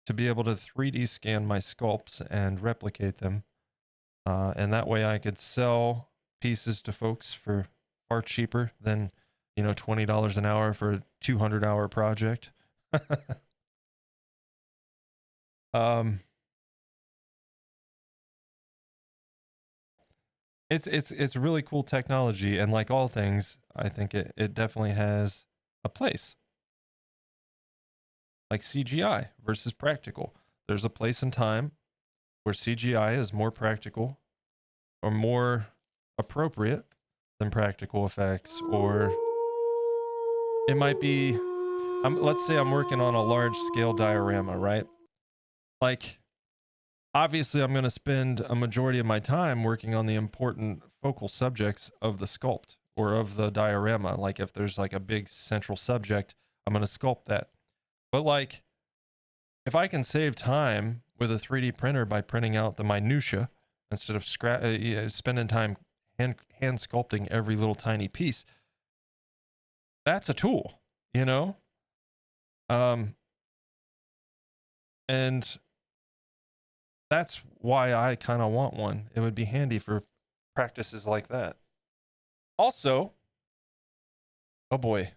Speaker 2: to be able to 3D scan my sculpts and replicate them. And that way I could sell pieces to folks for far cheaper than, you know, $20 an hour for a 200-hour project. It's really cool technology, and like all things, I think it definitely has a place. Like CGI versus practical. There's a place and time where CGI is more practical or more appropriate than practical effects, or it might be, let's say I'm working on a large scale diorama, right? Like, obviously I'm going to spend a majority of my time working on the important focal subjects of the sculpt or of the diorama. Like, if there's like a big central subject, I'm going to sculpt that. But like, if I can save time with a 3D printer by printing out the minutia instead of spending time hand sculpting every little tiny piece, that's a tool, you know? And that's why I kind of want one. It would be handy for practices like that. Also, oh boy,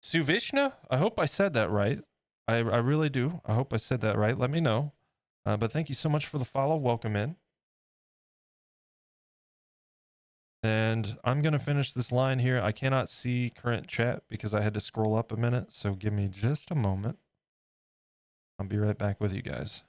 Speaker 2: Suvishna, I hope I said that right. I really do. I hope I said that right. Let me know. But thank you so much for the follow. Welcome in. And I'm going to finish this line here. I cannot see current chat because I had to scroll up a minute. So give me just a moment. I'll be right back with you guys.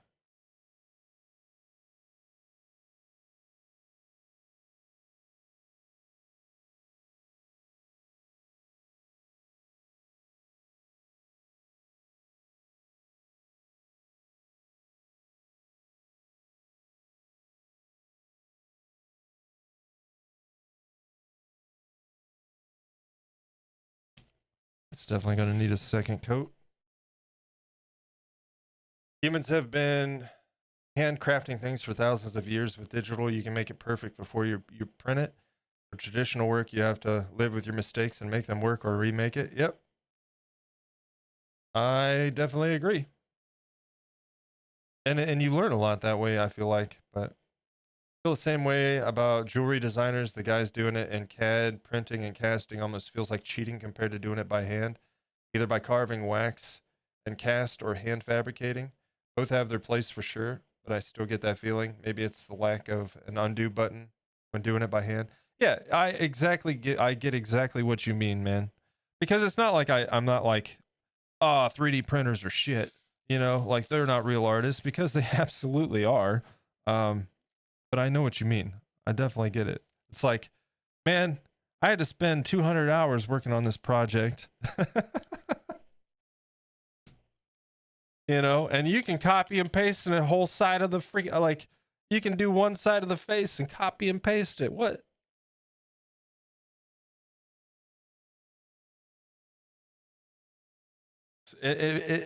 Speaker 2: It's definitely going to need a second coat. Humans have been handcrafting things for thousands of years. With digital, you can make it perfect before you print it. For traditional work, you have to live with your mistakes and make them work or remake it. Yep. I definitely agree. And you learn a lot that way, I feel like. But I feel the same way about jewelry designers. The guys doing it in CAD, printing and casting almost feels like cheating compared to doing it by hand, either by carving wax and cast or hand fabricating. Both have their place for sure, but I still get that feeling. Maybe it's the lack of an undo button when doing it by hand. Yeah, I get exactly what you mean, man. Because it's not like I'm not like, 3D printers are shit. You know, like they're not real artists, because they absolutely are. But I know what you mean. I definitely get it. It's like, man, I had to spend 200 hours working on this project. You know, and you can copy and paste in a whole side of the like, you can do one side of the face and copy and paste it. What?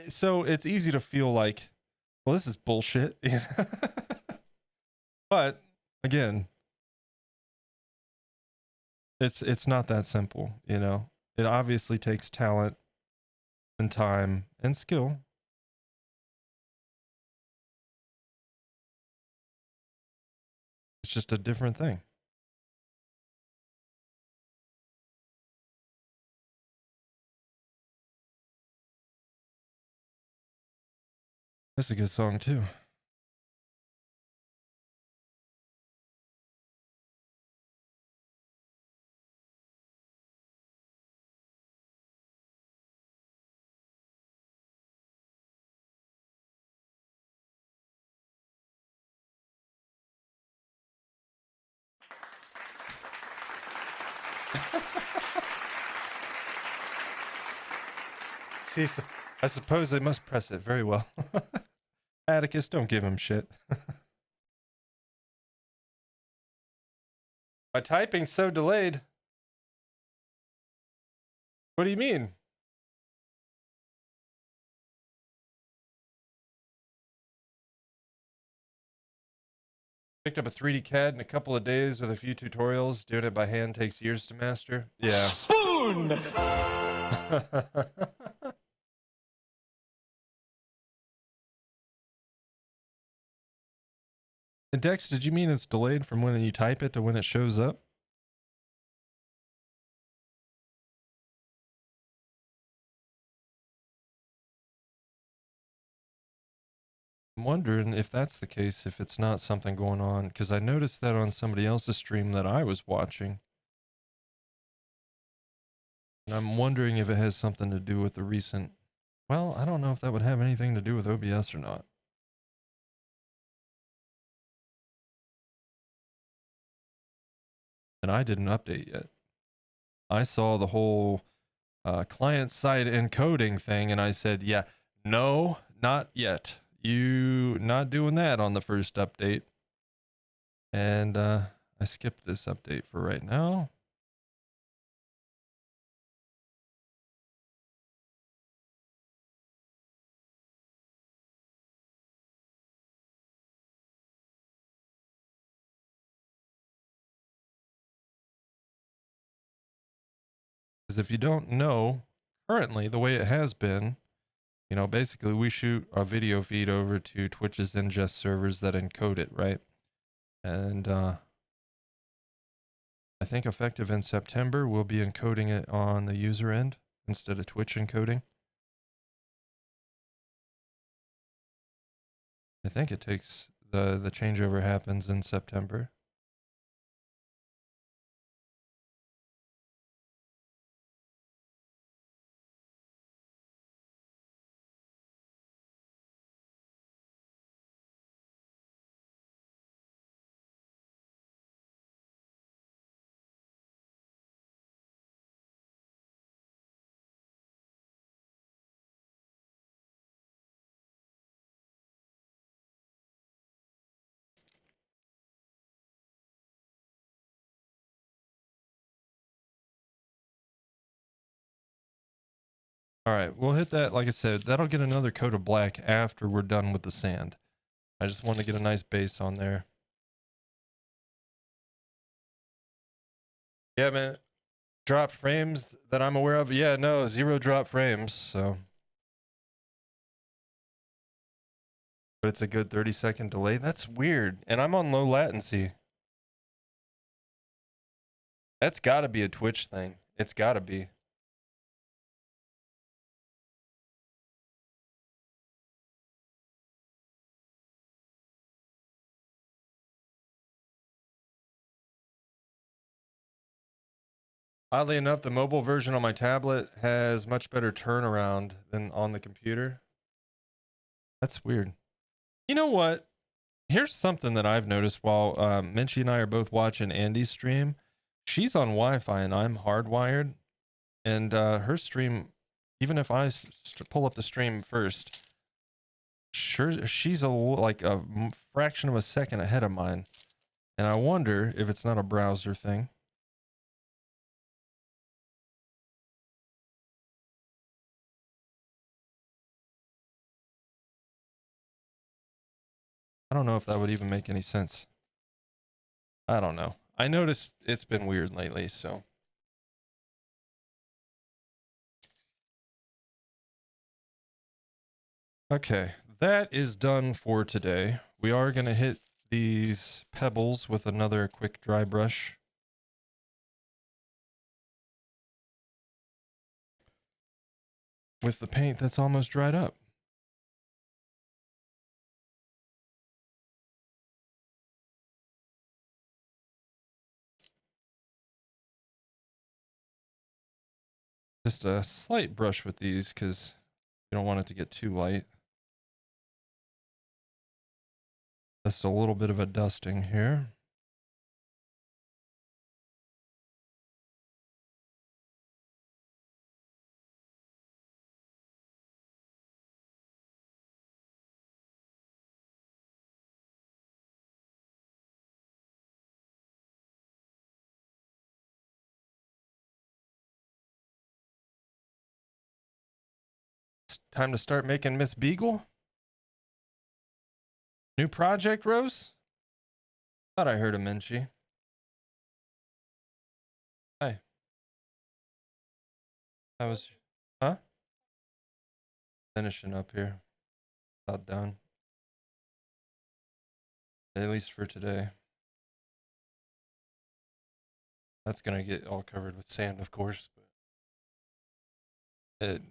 Speaker 2: So it's easy to feel like, well, this is bullshit. But again, it's not that simple, you know. It obviously takes talent and time and skill. It's just a different thing. That's a good song too. Jeez, I suppose they must press it very well. Atticus, don't give him shit. My typing's so delayed. What do you mean? Picked up a 3D CAD in a couple of days with a few tutorials. Doing it by hand takes years to master. Yeah. Spoon! And Dex, did you mean it's delayed from when you type it to when it shows up? I'm wondering if that's the case, if it's not something going on, because I noticed that on somebody else's stream that I was watching. And I'm wondering if it has something to do with the recent... Well, I don't know if that would have anything to do with OBS or not. And I didn't update yet. I saw the whole client-side encoding thing, and I said, yeah, no, not yet. You not doing that on the first update. And I skipped this update for right now. Because if you don't know, currently the way it has been, you know, basically we shoot our video feed over to Twitch's ingest servers that encode it, right? And I think effective in September, we'll be encoding it on the user end instead of Twitch encoding. I think it takes the changeover happens in September. All right, we'll hit that. Like I said, that'll get another coat of black after we're done with the sand. I just want to get a nice base on there. Yeah, man. Drop frames that I'm aware of? Yeah, no, 0 drop frames, so. But it's a good 30-second delay. That's weird. And I'm on low latency. That's got to be a Twitch thing. It's got to be. Oddly enough, the mobile version on my tablet has much better turnaround than on the computer. That's weird. You know what? Here's something that I've noticed while Minchie and I are both watching Andy's stream. She's on Wi-Fi and I'm hardwired. And her stream, even if I pull up the stream first, sure, she's like a fraction of a second ahead of mine. And I wonder if it's not a browser thing. I don't know if that would even make any sense. I don't know. I noticed it's been weird lately, so. Okay, that is done for today. We are going to hit these pebbles with another quick dry brush. With the paint that's almost dried up. Just a slight brush with these because you don't want it to get too light. Just a little bit of a dusting here. It's time to start making Miss Beagle. New project, Rose? Thought I heard a Minchie. Hi. That was, huh? Finishing up here. About done. At least for today. That's gonna get all covered with sand, of course. But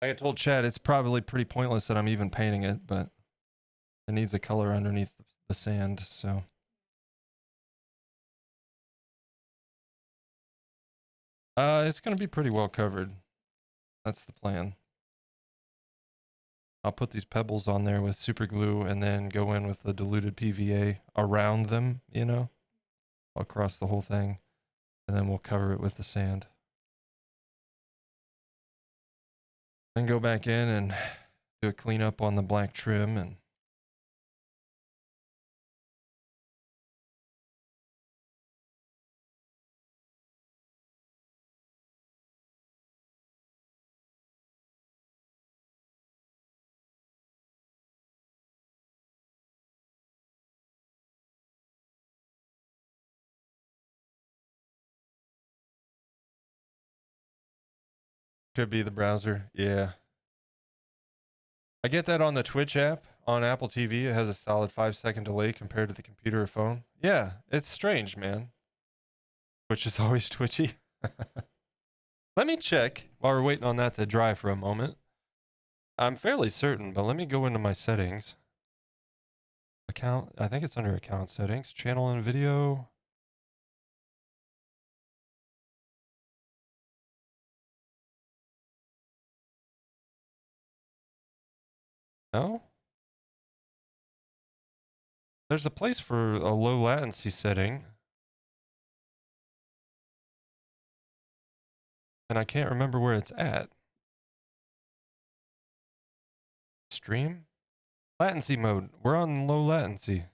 Speaker 2: like I told Chad, it's probably pretty pointless that I'm even painting it, but it needs a color underneath the sand, so. It's gonna be pretty well covered. That's the plan. I'll put these pebbles on there with super glue and then go in with the diluted PVA around them, you know, across the whole thing. And then we'll cover it with the sand. Then go back in and do a cleanup on the black trim and could be the browser. Yeah. I get that on the Twitch app on Apple TV. It has a solid 5-second delay compared to the computer or phone. Yeah, it's strange, man. Twitch is always twitchy. Let me check while we're waiting on that to dry for a moment. I'm fairly certain, but let me go into my settings. Account, I think it's under account settings, channel and video. No? There's a place for a low latency setting. And I can't remember where it's at. Stream? Latency mode. We're on low latency.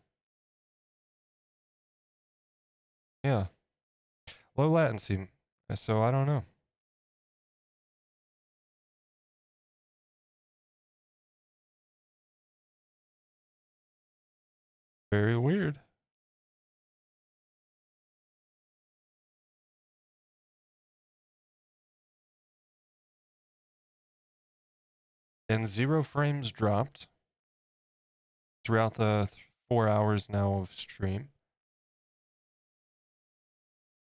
Speaker 2: Yeah. Low latency. So I don't know. Very weird. And 0 frames dropped throughout the 4 hours now of stream.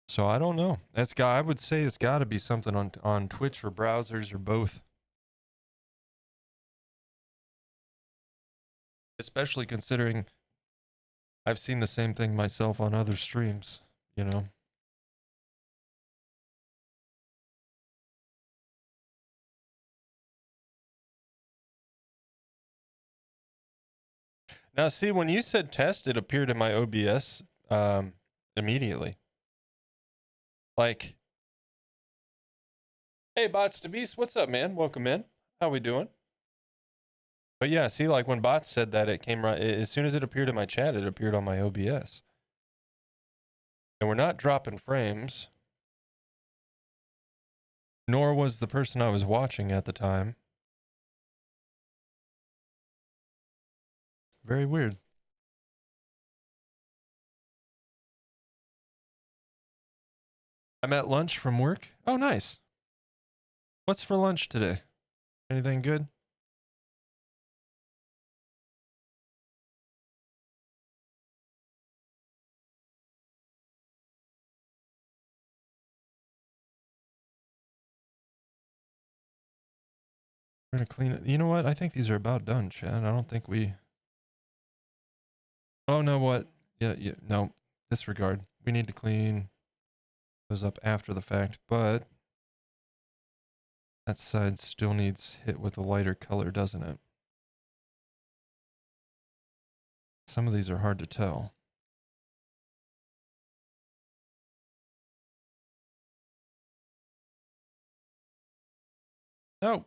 Speaker 2: So I don't know. I would say it's got to be something on Twitch or browsers or both. Especially considering I've seen the same thing myself on other streams, you know. Now, see, when you said test, it appeared in my OBS immediately. Like, hey, Bots to Beast, what's up, man? Welcome in. How we doing? But yeah, see, like when Bots said that, it came right as soon as it appeared in my chat, it appeared on my OBS. And we're not dropping frames, nor was the person I was watching at the time. Very weird. I'm at lunch from work. Oh, nice. What's for lunch today? Anything good? We're gonna clean it. You know what? I think these are about done, Chad. I don't think we. Oh no, what? Yeah, no. Disregard. We need to clean those up after the fact, but that side still needs hit with a lighter color, doesn't it? Some of these are hard to tell. No.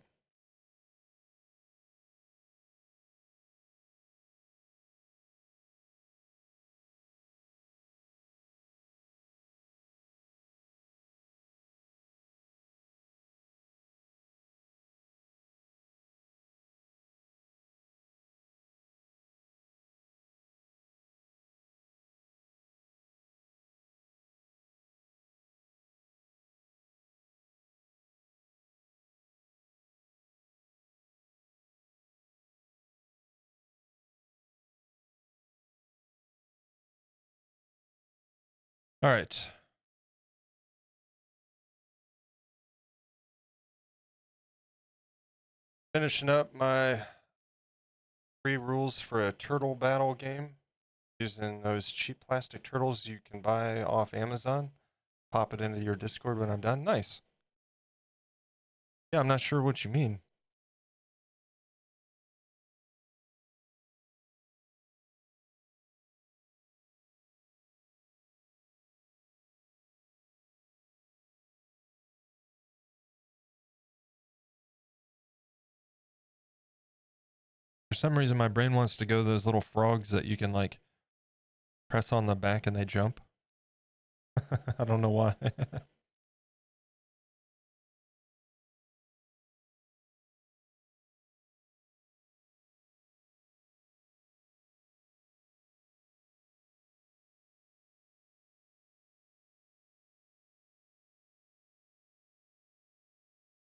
Speaker 2: All right. Finishing up my 3 rules for a turtle battle game using those cheap plastic turtles you can buy off Amazon. Pop it into your Discord when I'm done. Nice. Yeah, I'm not sure what you mean. For some reason, my brain wants to go those little frogs that you can like press on the back and they jump. I don't know why.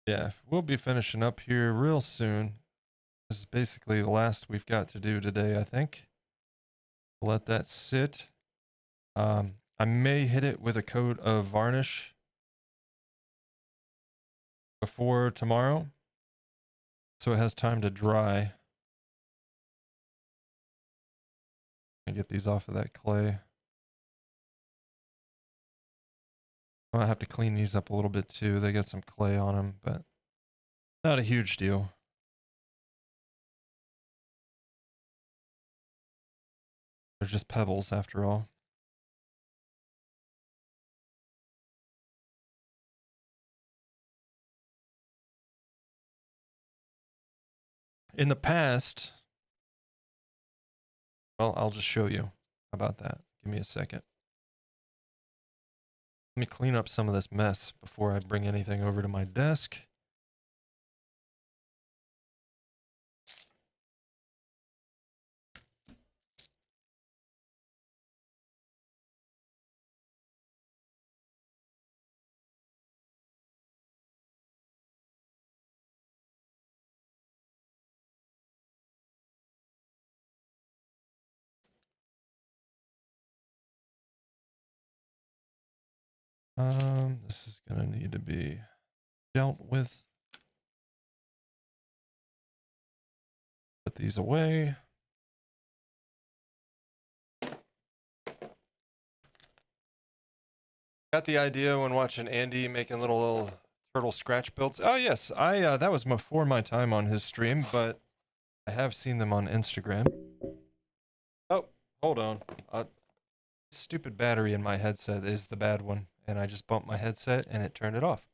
Speaker 2: Yeah, we'll be finishing up here real soon. This is basically the last we've got to do today, I think. Let that sit. I may hit it with a coat of varnish before tomorrow, so it has time to dry. I get these off of that clay. I might have to clean these up a little bit too. They got some clay on them, but not a huge deal. They're just pebbles after all. In the past, well, I'll just show you. How about that? Give me a second. Let me clean up some of this mess before I bring anything over to my desk. This is gonna need to be dealt with. Put these away. Got the idea when watching Andy making little turtle scratch builds. Oh yes, I that was before my time on his stream, but I have seen them on Instagram. Oh, hold on. Stupid battery in my headset is the bad one, and I just bumped my headset and it turned it off.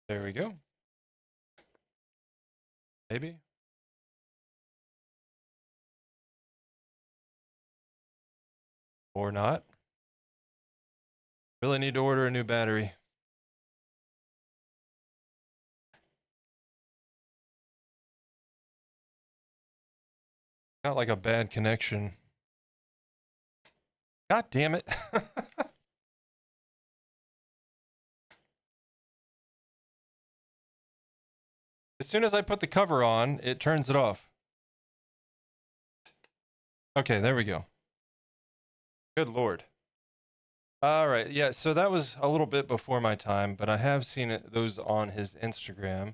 Speaker 2: There we go. Maybe. Or not. Really need to order a new battery. Got like a bad connection. God damn it. As soon as I put the cover on, it turns it off. Okay, there we go. Good Lord. All right, yeah, so that was a little bit before my time, but I have seen those on his Instagram.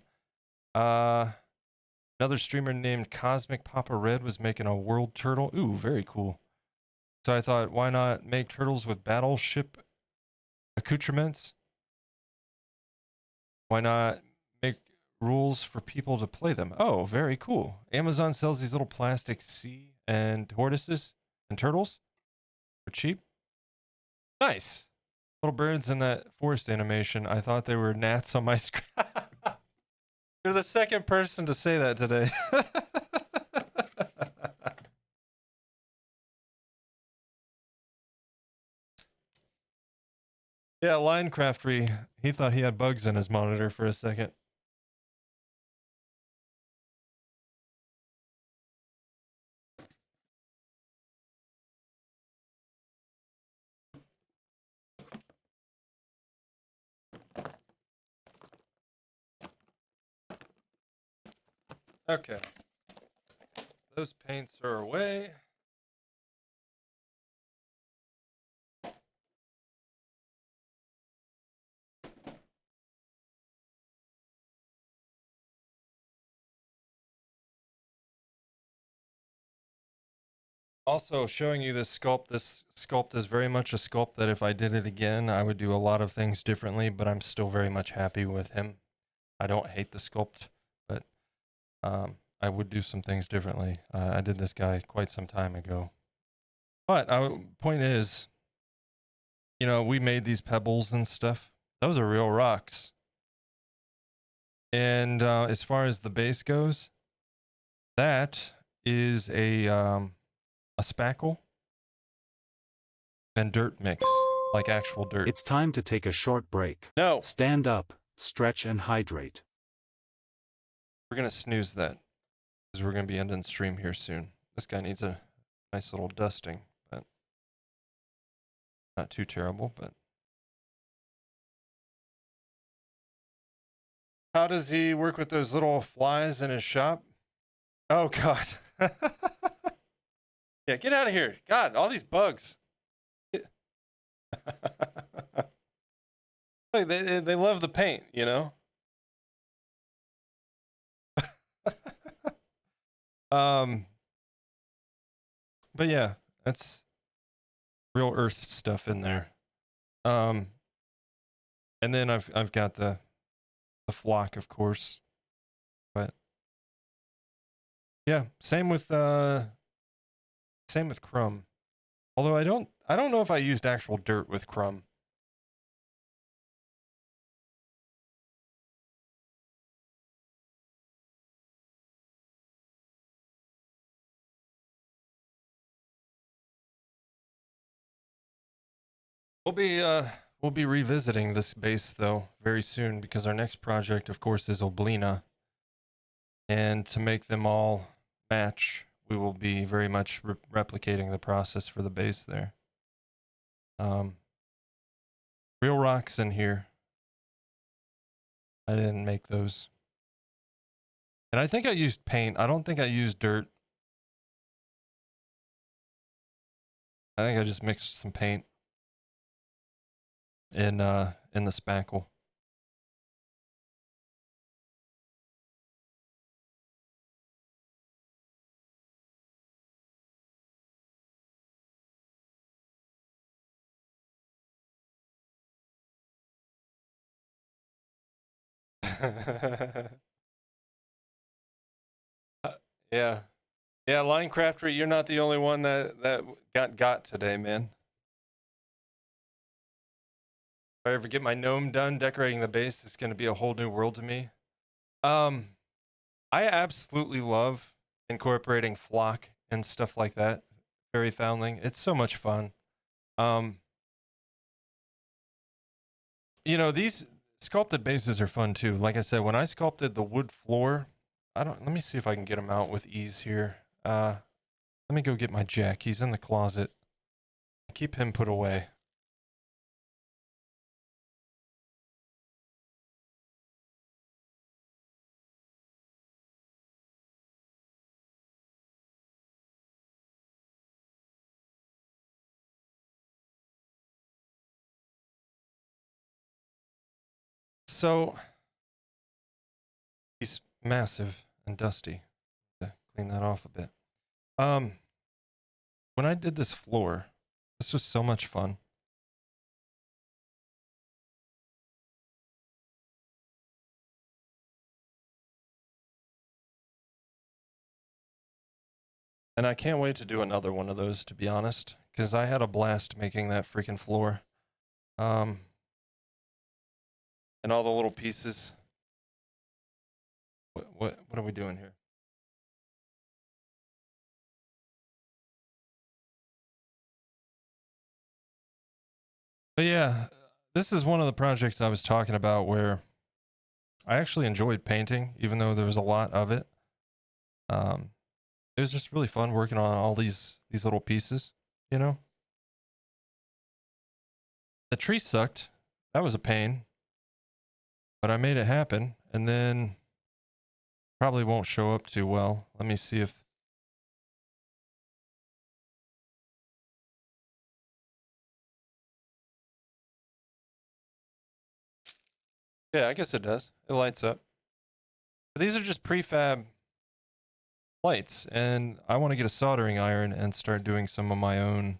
Speaker 2: Another streamer named Cosmic Papa Red was making a world turtle. Ooh, very cool. So I thought, why not make turtles with battleship accoutrements? Why not make rules for people to play them? Oh, very cool. Amazon sells these little plastic sea and tortoises and turtles for cheap. Nice. Little birds in that forest animation. I thought they were gnats on my screen. You're the second person to say that today. Yeah, Linecraftery, he thought he had bugs in his monitor for a second. Okay. Those paints are away. Also, showing you this sculpt. This sculpt is very much a sculpt that if I did it again, I would do a lot of things differently, but I'm still very much happy with him. I don't hate the sculpt, but I would do some things differently. I did this guy quite some time ago. But point is, you know, we made these pebbles and stuff. Those are real rocks. And as far as the base goes, that is a spackle and dirt mix, like actual dirt.
Speaker 1: It's time to take a short break.
Speaker 2: No,
Speaker 1: Stand up, stretch and hydrate.
Speaker 2: we're gonna snooze that because we're gonna be ending stream here soon. This guy needs a nice little dusting, but not too terrible. But how does he work with those little flies in his shop? Oh God. Yeah, get out of here. God, all these bugs. Look, they love the paint, you know? But yeah, that's real earth stuff in there. And then I've got the flock, of course. But yeah, same with Crumb. Although I don't know if I used actual dirt with Crumb. We'll be revisiting this base though very soon because our next project, of course, is Oblina. And to make them all match, we will be very much replicating the process for the base there. Real rocks in here. I didn't make those. And I think I used paint. I don't think I used dirt. I think I just mixed some paint in the spackle. Yeah. Yeah, Linecrafter, you're not the only one that got today, man. If I ever get my gnome done decorating the base, it's going to be a whole new world to me. I absolutely love incorporating flock and stuff like that. Fairy foundling. It's so much fun. You know, these sculpted bases are fun too. Like I said, when I sculpted the wood floor, let me see if I can get them out with ease here. Let me go get my Jack. He's in the closet. Keep him put away. So he's massive and dusty. Clean that off a bit. When I did this floor, this was so much fun. And I can't wait to do another one of those, to be honest, because I had a blast making that freaking floor. And all the little pieces. What are we doing here? But yeah, this is one of the projects I was talking about where I actually enjoyed painting, even though there was a lot of it. It was just really fun working on all these little pieces, you know? The tree sucked. That was a pain. But I made it happen, and then probably won't show up too well. Let me see if... Yeah, I guess it does. It lights up. But these are just prefab lights, and I want to get a soldering iron and start doing some of my own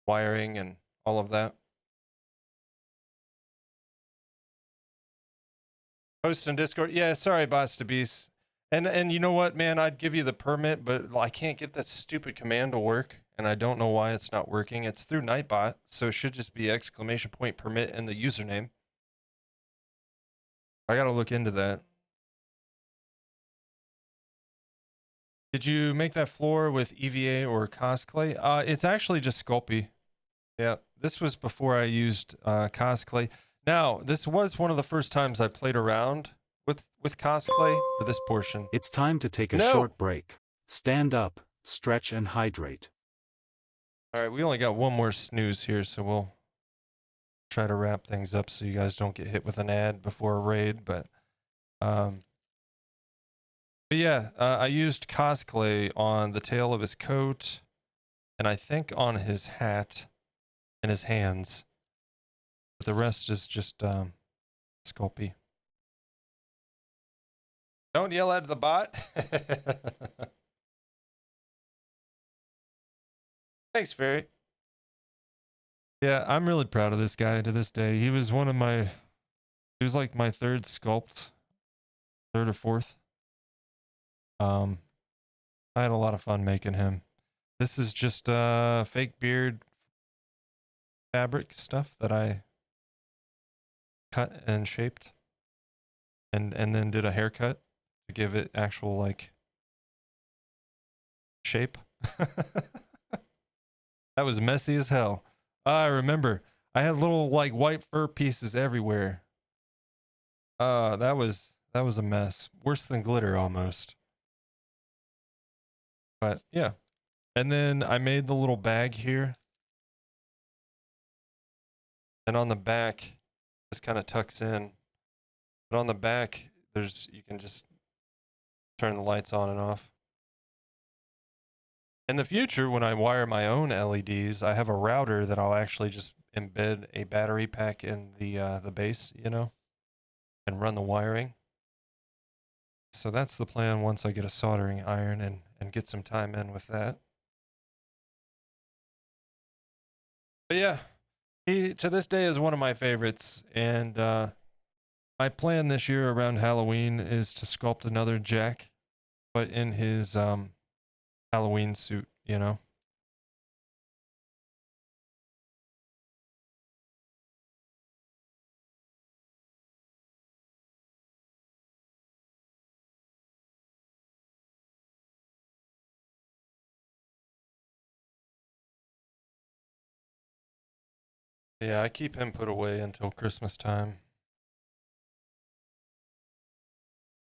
Speaker 2: wiring and all of that. Post in Discord. Yeah, sorry, Bots to Beast. And you know what, man? I'd give you the permit, but I can't get that stupid command to work, and I don't know why it's not working. It's through Nightbot, so it should just be !permit in the username. I gotta look into that. Did you make that floor with EVA or Cosplay? It's actually just Sculpey. Yeah, this was before I used Cosplay. Now, this was one of the first times I played around with cosplay for this portion.
Speaker 1: It's time to take a short break. Stand up, stretch and hydrate.
Speaker 2: All right, we only got one more snooze here, so we'll try to wrap things up so you guys don't get hit with an ad before a raid. But yeah, I used cosplay on the tail of his coat, and I think on his hat and his hands. But the rest is just Sculpey. Don't yell at the bot. Thanks, Fairy. Yeah, I'm really proud of this guy to this day. He was like my third sculpt, third or fourth. I had a lot of fun making him. This is just fake beard fabric stuff that I cut and shaped and then did a haircut to give it actual like shape. That was messy as hell. I remember I had little like white fur pieces everywhere. That was a mess. Worse than glitter almost. But yeah. And then I made the little bag here. And on the back, this kind of tucks in. But on the back, you can just turn the lights on and off. In the future, when I wire my own LEDs, I have a router that I'll actually just embed a battery pack in the base, you know, and run the wiring. So that's the plan once I get a soldering iron and get some time in with that. But yeah, he to this day is one of my favorites, and my plan this year around Halloween is to sculpt another Jack, but in his Halloween suit, you know. Yeah, I keep him put away until Christmas time.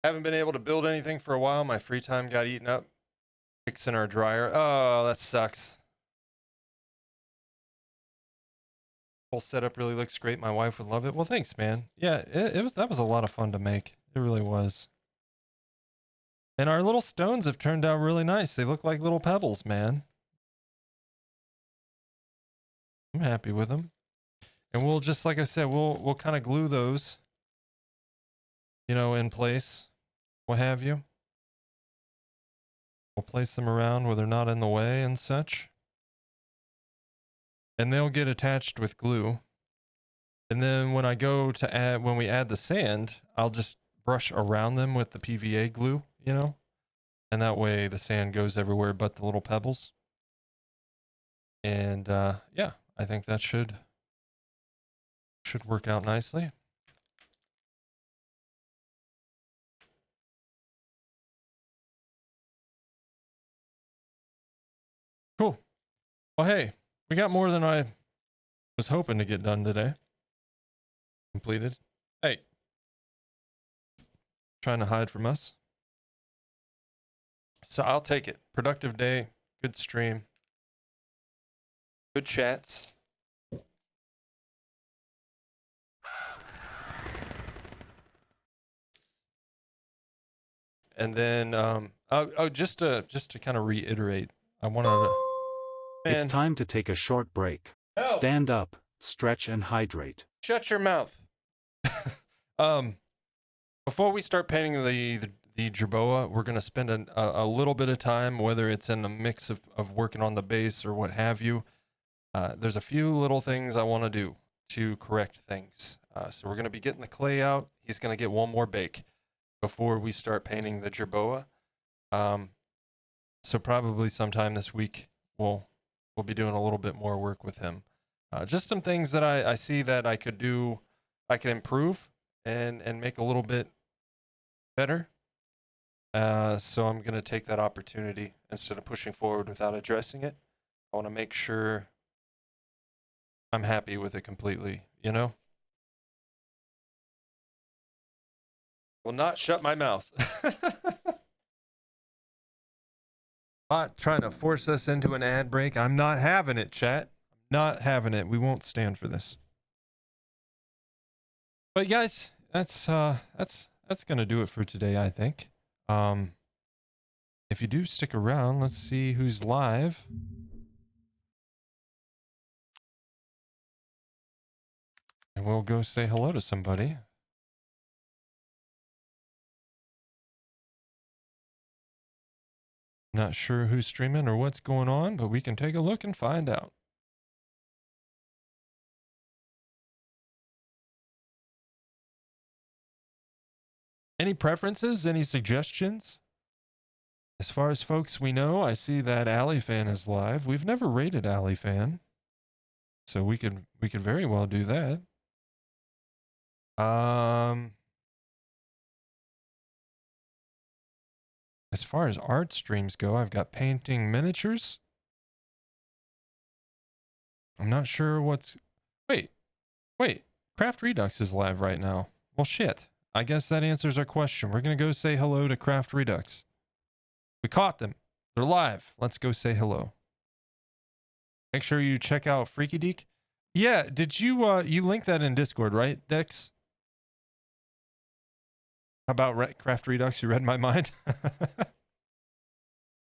Speaker 2: Haven't been able to build anything for a while. My free time got eaten up fixing our dryer. Oh, that sucks. Whole setup really looks great. My wife would love it. Well, thanks, man. Yeah, that was a lot of fun to make. It really was. And our little stones have turned out really nice. They look like little pebbles, man. I'm happy with them. And we'll just, like I said, we'll kind of glue those, you know, in place, what have you. We'll place them around where they're not in the way and such. And they'll get attached with glue. And then when I go to add, when we add the sand, I'll just brush around them with the PVA glue, you know, and that way the sand goes everywhere but the little pebbles. And yeah, I think that should work out nicely. Cool. Well, hey, we got more than I was hoping to get done today. Completed. Hey, trying to hide from us. So I'll take it. Productive day, good stream, good chats. And then, just to kind of reiterate, I wanted to.
Speaker 1: It's time to take a short break.
Speaker 2: No.
Speaker 1: Stand up, stretch and hydrate.
Speaker 2: Shut your mouth. Before we start painting the Jerboa, we're going to spend a little bit of time, whether it's in a mix of working on the base or what have you. There's a few little things I want to do to correct things. So we're going to be getting the clay out. He's going to get one more bake before we start painting the Jerboa. So probably sometime this week we'll be doing a little bit more work with him. Just some things that I see that I could do, I can improve and make a little bit better. So I'm going to take that opportunity instead of pushing forward without addressing it. I want to make sure I'm happy with it completely, you know? Will not shut my mouth. Not trying to force us into an ad break. I'm not having it, chat. Not having it. We won't stand for this. But guys, that's gonna do it for today, I think. If you do stick around, let's see who's live. And we'll go say hello to somebody. Not sure who's streaming or what's going on, but we can take a look and find out. Any preferences? Any suggestions? As far as folks we know, I see that AliFan is live. We've never rated AliFan, so we could very well do that. As far as art streams go, I've got painting miniatures. I'm not sure what's... Wait. Craft Redux is live right now. Well, shit. I guess that answers our question. We're going to go say hello to Craft Redux. We caught them. They're live. Let's go say hello. Make sure you check out Freaky Deek. Yeah, did you you link that in Discord, right, Dex? How about Craft Redux? You read my mind.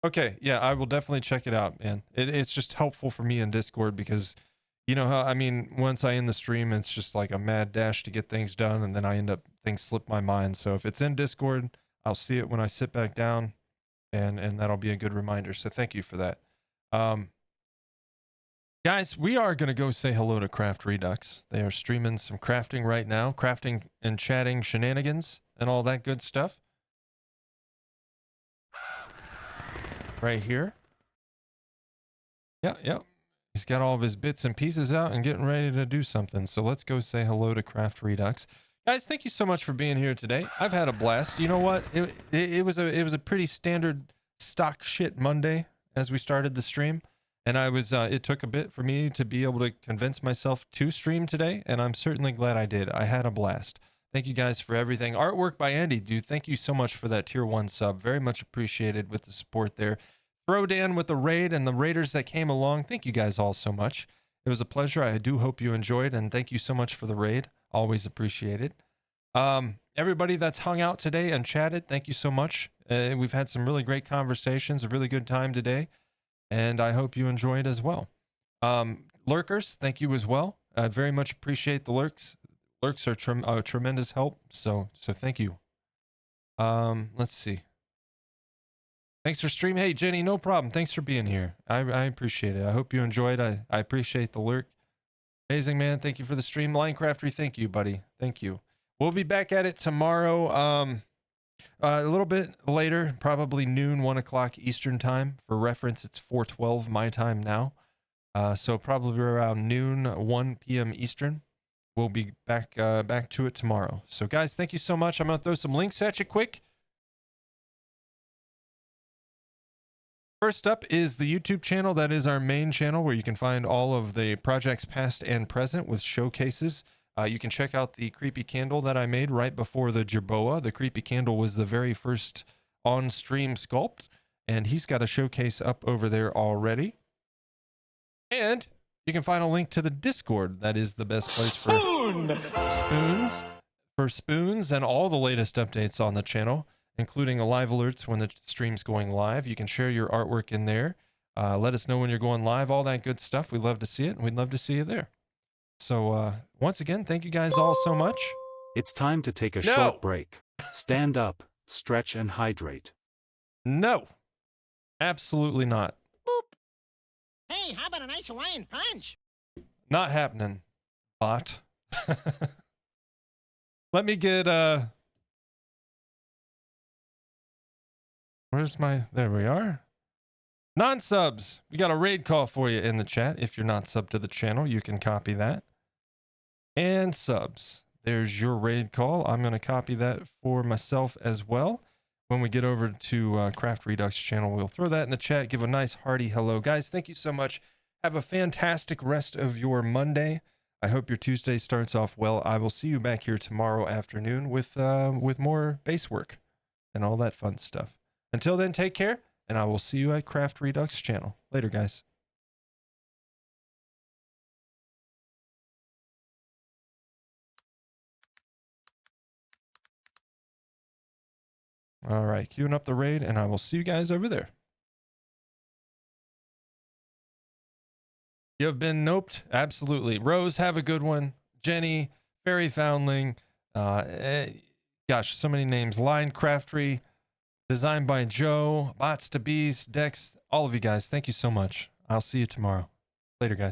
Speaker 2: Okay, yeah, I will definitely check it out, man. It's just helpful for me in Discord because you know how, I mean, once I end the stream, it's just like a mad dash to get things done, and then I end up, things slip my mind. So if it's in Discord, I'll see it when I sit back down, and that'll be a good reminder. So thank you for that. Guys, we are going to go say hello to Craft Redux. They are streaming some crafting right now, crafting and chatting shenanigans and all that good stuff. Right here. Yeah. He's got all of his bits and pieces out and getting ready to do something. So let's go say hello to Craft Redux. Guys, thank you so much for being here today. I've had a blast. You know what? It was a pretty standard stock shit Monday as we started the stream. And I was it took a bit for me to be able to convince myself to stream today, and I'm certainly glad I did. I had a blast. Thank you guys for everything. Artwork by Andy, dude. Thank you so much for that tier 1 sub. Very much appreciated with the support there. Throwdown with the raid and the raiders that came along. Thank you guys all so much. It was a pleasure. I do hope you enjoyed, and thank you so much for the raid. Always appreciated. Everybody that's hung out today and chatted, thank you so much. We've had some really great conversations, a really good time today, and I hope you enjoyed as well. Lurkers, thank you as well. I very much appreciate the lurks. Lurks are tremendous help, so thank you. Let's see. Thanks for stream. Hey, Jenny, no problem. Thanks for being here. I appreciate it. I hope you enjoyed. I appreciate the lurk. Amazing, man. Thank you for the stream. Linecraftery, thank you, buddy. Thank you. We'll be back at it tomorrow, a little bit later, probably noon, 1 o'clock Eastern time. For reference, it's 4:12 my time now. So probably around noon, 1 p.m. Eastern. We'll be back to it tomorrow. So, guys, thank you so much. I'm going to throw some links at you quick. First up is the YouTube channel. That is our main channel where you can find all of the projects past and present with showcases. You can check out the creepy candle that I made right before the Jerboa. The creepy candle was the very first on-stream sculpt, and he's got a showcase up over there already. And you can find a link to the Discord. That is the best place for spoons and all the latest updates on the channel, including live alerts when the stream's going live. You can share your artwork in there. Let us know when you're going live, all that good stuff. We'd love to see it, and we'd love to see you there. So once again, thank you guys all so much.
Speaker 1: It's time to take a short break. Stand up, stretch, and hydrate.
Speaker 2: No, absolutely not.
Speaker 4: Boop. Hey, how about a nice Hawaiian punch?
Speaker 2: Not happening, bot. Let me get where's my, there we are. Non-subs, we got a raid call for you in the chat. If you're not subbed to the channel, you can copy that. And subs, there's your raid call. I'm going to copy that for myself as well. When we get over to Craft Redux channel, we'll throw that in the chat. Give a nice hearty hello. Guys, thank you so much. Have a fantastic rest of your Monday. I hope your Tuesday starts off well. I will see you back here tomorrow afternoon with more base work and all that fun stuff. Until then, take care, and I will see you at Craft Redux channel. Later, guys. All right, queuing up the raid, and I will see you guys over there. You have been noped? Absolutely. Rose, have a good one. Jenny, Fairy Foundling, gosh, so many names. Linecraftery, designed by Joe, Bots to Bees, Dex, all of you guys, thank you so much. I'll see you tomorrow. Later, guys.